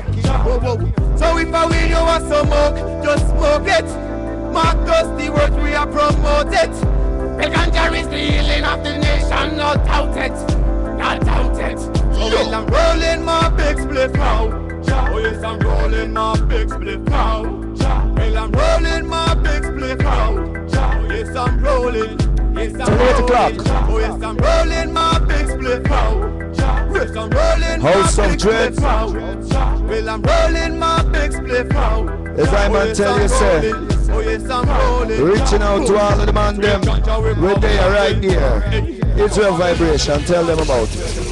So if I win you want some smoke, just smoke it. Mark Dusty words we are promoted. The ganja is the healing of the nation, not doubt it. Not doubt it. So well, I'm rolling my big split out. Oh yes, I'm rolling my big split out. Well, I'm rolling my big split out. Oh yes, I'm rolling. Yes, I'm rolling. Oh yes, I'm rolling my big split out. Yes, I'm rolling House my of big Dread. split out. Well, I'm rolling my big split out. As I man tell you, say, oh yes, I'm rolling. reaching out to all of the man them, we're there right here. It's your vibration, tell them about it.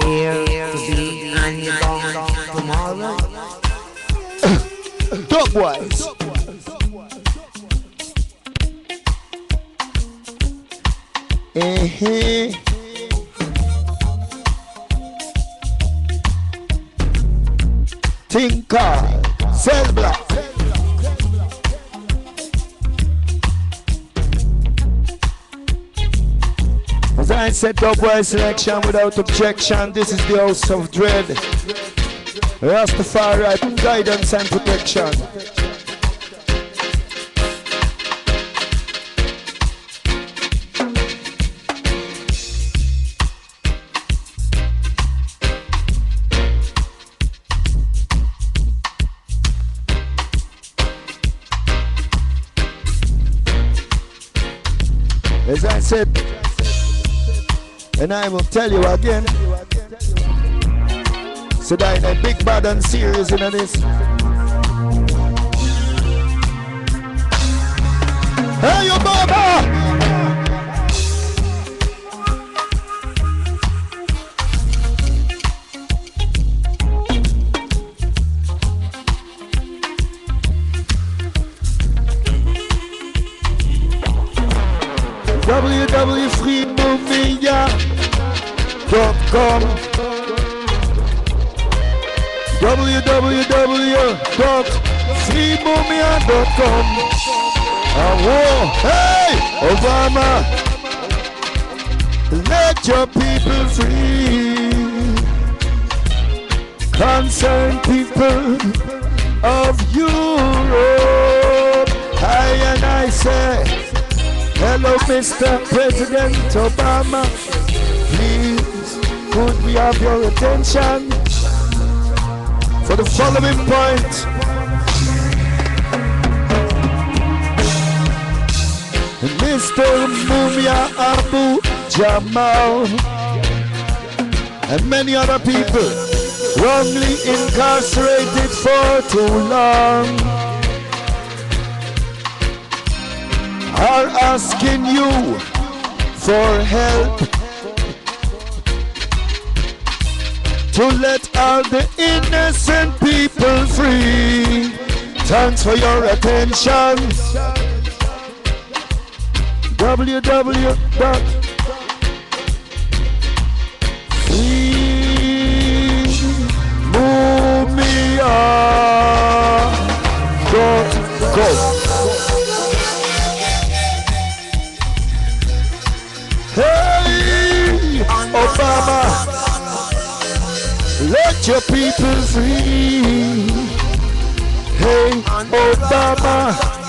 Here to be and you gone tomorrow. Dog boys. Tinker, Cell Black. As I said, Dog Boy selection without objection. This is the House of Dread. Rastafari guidance and protection. As I said, and I will tell you again, so that in a big bad and serious in this. Hey, you Baba! www.freemovia.com www.freemovia.com Hey, Obama, let your people free. Concerned people of Europe, I say, hello, Mr. President Obama. Please, could we have your attention for the following point? Mr. Mumia Abu Jamal and many other people wrongly incarcerated for too long are asking you for help to let all the innocent people free. Thanks for your attention. www.freemumia.com Hey, Obama, let your people free. Hey, Obama,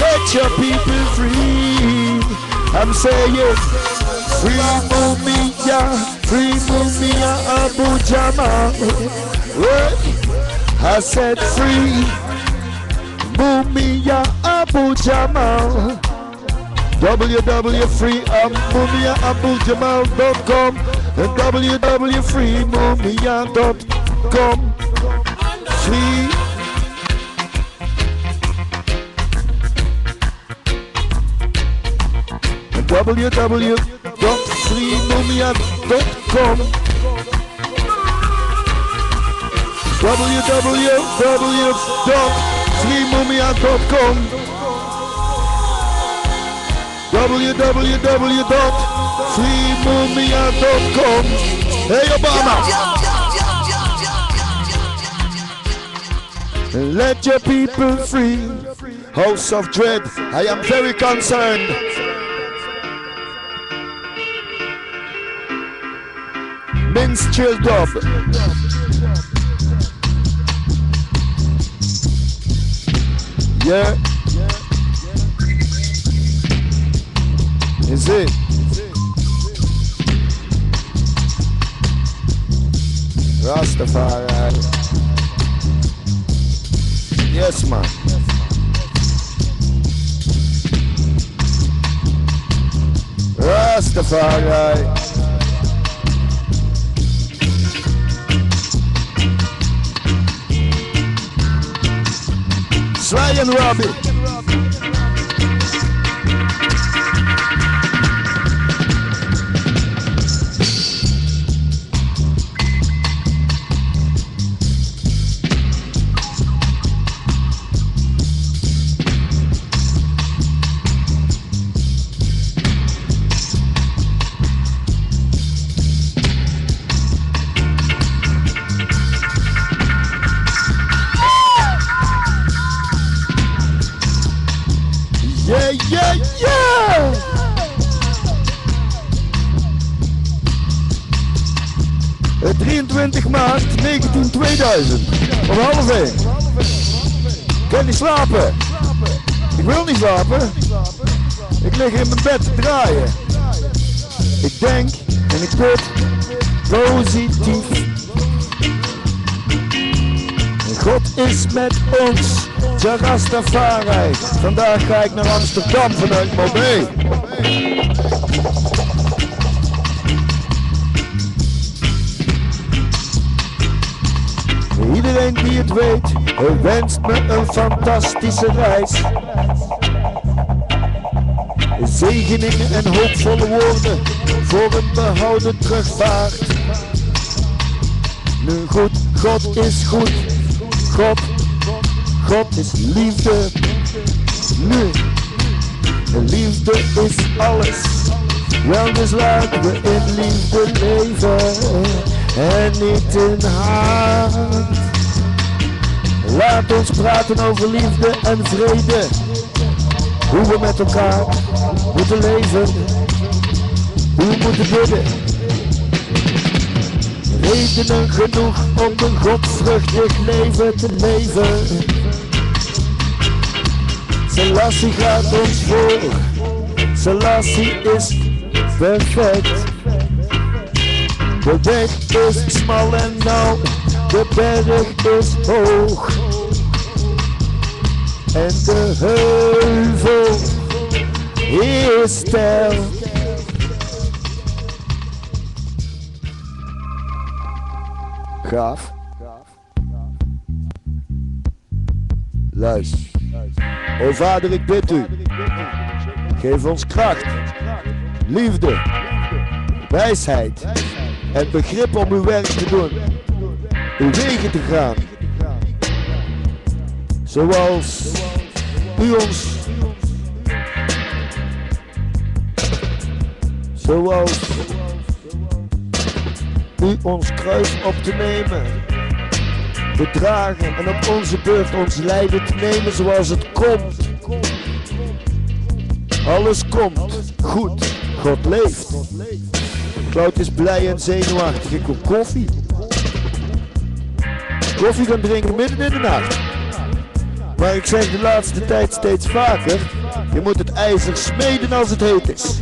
let your people free. I'm saying, free Mumia, Free Mumia Abu Jamal. I said free Mumia Abu Jamal. www.freemumiaabujamal.com and www.freemumia.com. Free www.freemumia.com www.freemumia.com www.freemumia.com. Hey Obama, let your people free. House of Dread, I am very concerned. Minstrel dub. Yeah. Is it? Rastafari. Yes, man. Rastafari. Sly and Robbie. Yeah. 23 maart 2000. Om 12:30. Ik kan niet slapen. Ik wil niet slapen. Ik lig in mijn bed te draaien. Ik denk en ik word positief. En God is met ons. Rastafari. Vandaag ga ik naar Amsterdam vanuit Mobé. Iedereen die het weet, wenst me een fantastische reis. Zegeningen en hoopvolle woorden voor een behouden terugvaart. Nu goed, God is goed. God is liefde. Nu, de liefde is alles. Wel dus laten we in liefde leven en niet in haat. Laat ons praten over liefde en vrede. Hoe we met elkaar moeten leven. Hoe we moeten bidden. Redenen genoeg om een godvruchtig leven te leven. Selassie gaat ons voor. Selassie is perfect. De weg is smal en nauw. De berg is hoog. En de heuvel is steil. Gaaf. Luister. O Vader, ik bid u. Geef ons kracht, liefde, wijsheid en begrip om uw werk te doen. Uw wegen te gaan. Zoals u ons. Zoals u ons kruis op te nemen, te dragen en op onze beurt ons lijden te nemen zoals het komt. Alles komt goed. God leeft. Cloud is blij en zenuwachtig. Ik wil koffie. Koffie gaan drinken midden in de nacht. Maar ik zeg de laatste tijd steeds vaker, je moet het ijzer smeden als het heet is.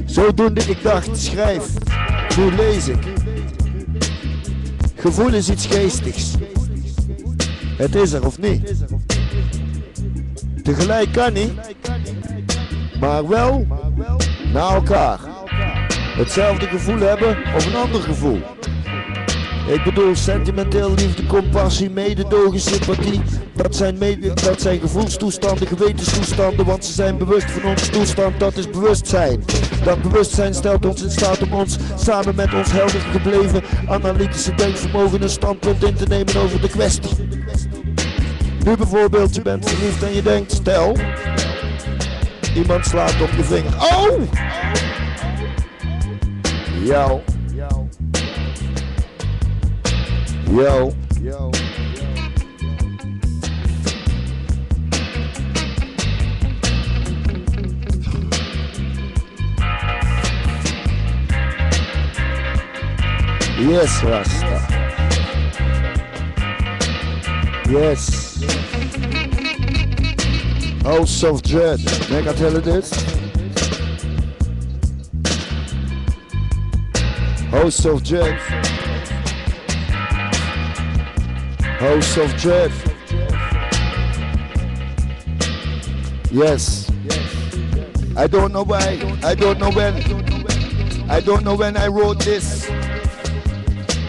Zodoende ik dacht, schrijf Zo lees ik. Gevoel is iets geestigs. Het is er of niet. Tegelijk kan niet. Maar wel naar elkaar. Hetzelfde gevoel hebben of een ander gevoel. Ik bedoel sentimenteel, liefde, compassie, mededogen, sympathie. Dat zijn gevoelstoestanden, gewetenstoestanden, want ze zijn bewust van onze toestand, dat is bewustzijn. Dat bewustzijn stelt ons in staat om ons samen met ons helder gebleven analytische denkvermogen een standpunt in te nemen over de kwestie. Nu bijvoorbeeld, je bent verliefd en je denkt, stel, iemand slaat op je vinger. Oh! Jou. Yo. Yes, Rasta. Yes. House of Dread. May I tell you this? House of Dread. House of Dread. Yes. I don't know why. I don't know when. I don't know when I wrote this.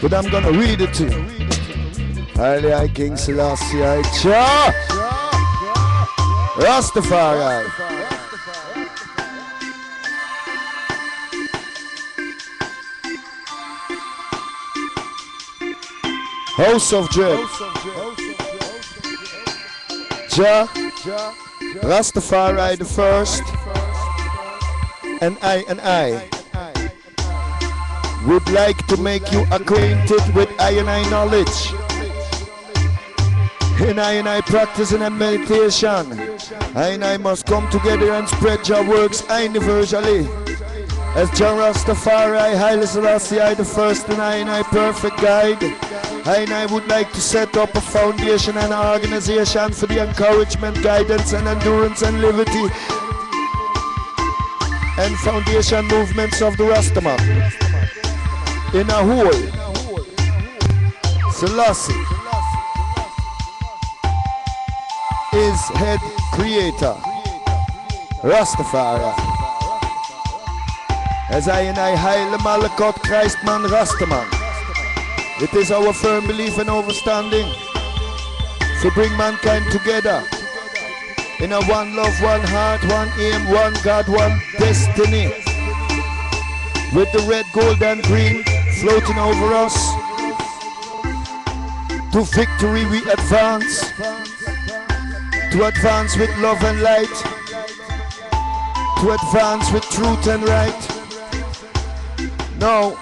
But I'm gonna read it to you. Haile King Selassie I Cha Rastafari. House of Dread. Jah Rastafari the first, and I would like to make you acquainted with I knowledge. In I practice and meditation, I must come together and spread your works universally. As Jah Rastafari, Haile Selassie I the first, and I perfect guide. I would like to set up a foundation and an organization for the encouragement, guidance and endurance and liberty and foundation movements of the Rastaman. In a whole, Selassie is head creator, Rastafari. As I Haile Malakot Christman Rastaman. It is our firm belief and understanding to bring mankind together in a one love, one heart, one aim, one God, one destiny. With the red, gold and green floating over us. To victory we advance. To advance with love and light. To advance with truth and right. Now,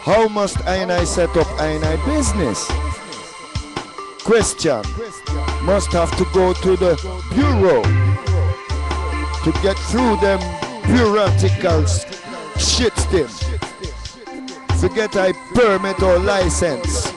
how must I set up I business? Question. Must have to go to the bureau to get through them bureaucratical shit them. Forget I permit or license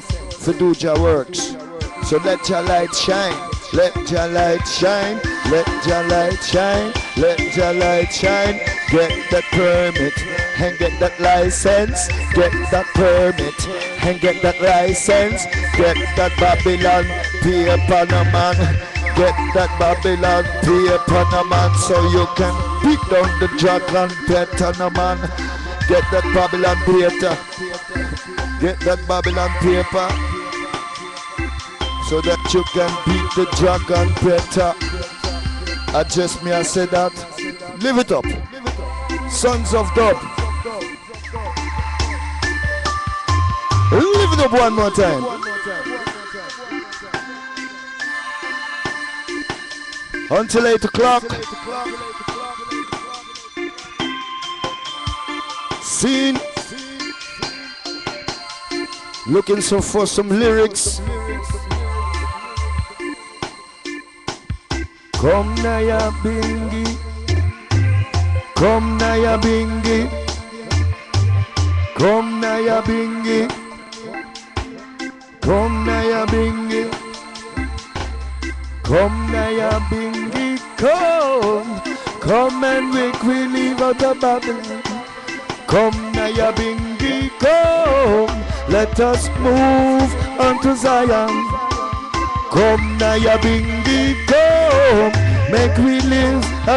for do your works. So let your light shine. Let your light shine. Let your light shine. Let your light shine. Get that permit and get that license. Get that permit and get that license. Get that Babylon paper, no man. Get that Babylon paper, no man. So you can beat down the dragon better, no man. Get that Babylon paper. Get that Babylon paper. So that you can beat the dragon better. Adjust me, I said that. Live it up. Sons of Dub. Live it up one more time. Until 8 o'clock. Scene. Looking for some lyrics. Come na ya bingi. Come na ya bingi. Come na ya bingi. Come na ya bingi. Come na ya bingi. Come and we leave out the Babylon. Come now, ya bingy, come. Let us move unto Zion. Come now, ya bingy, come. Make we live a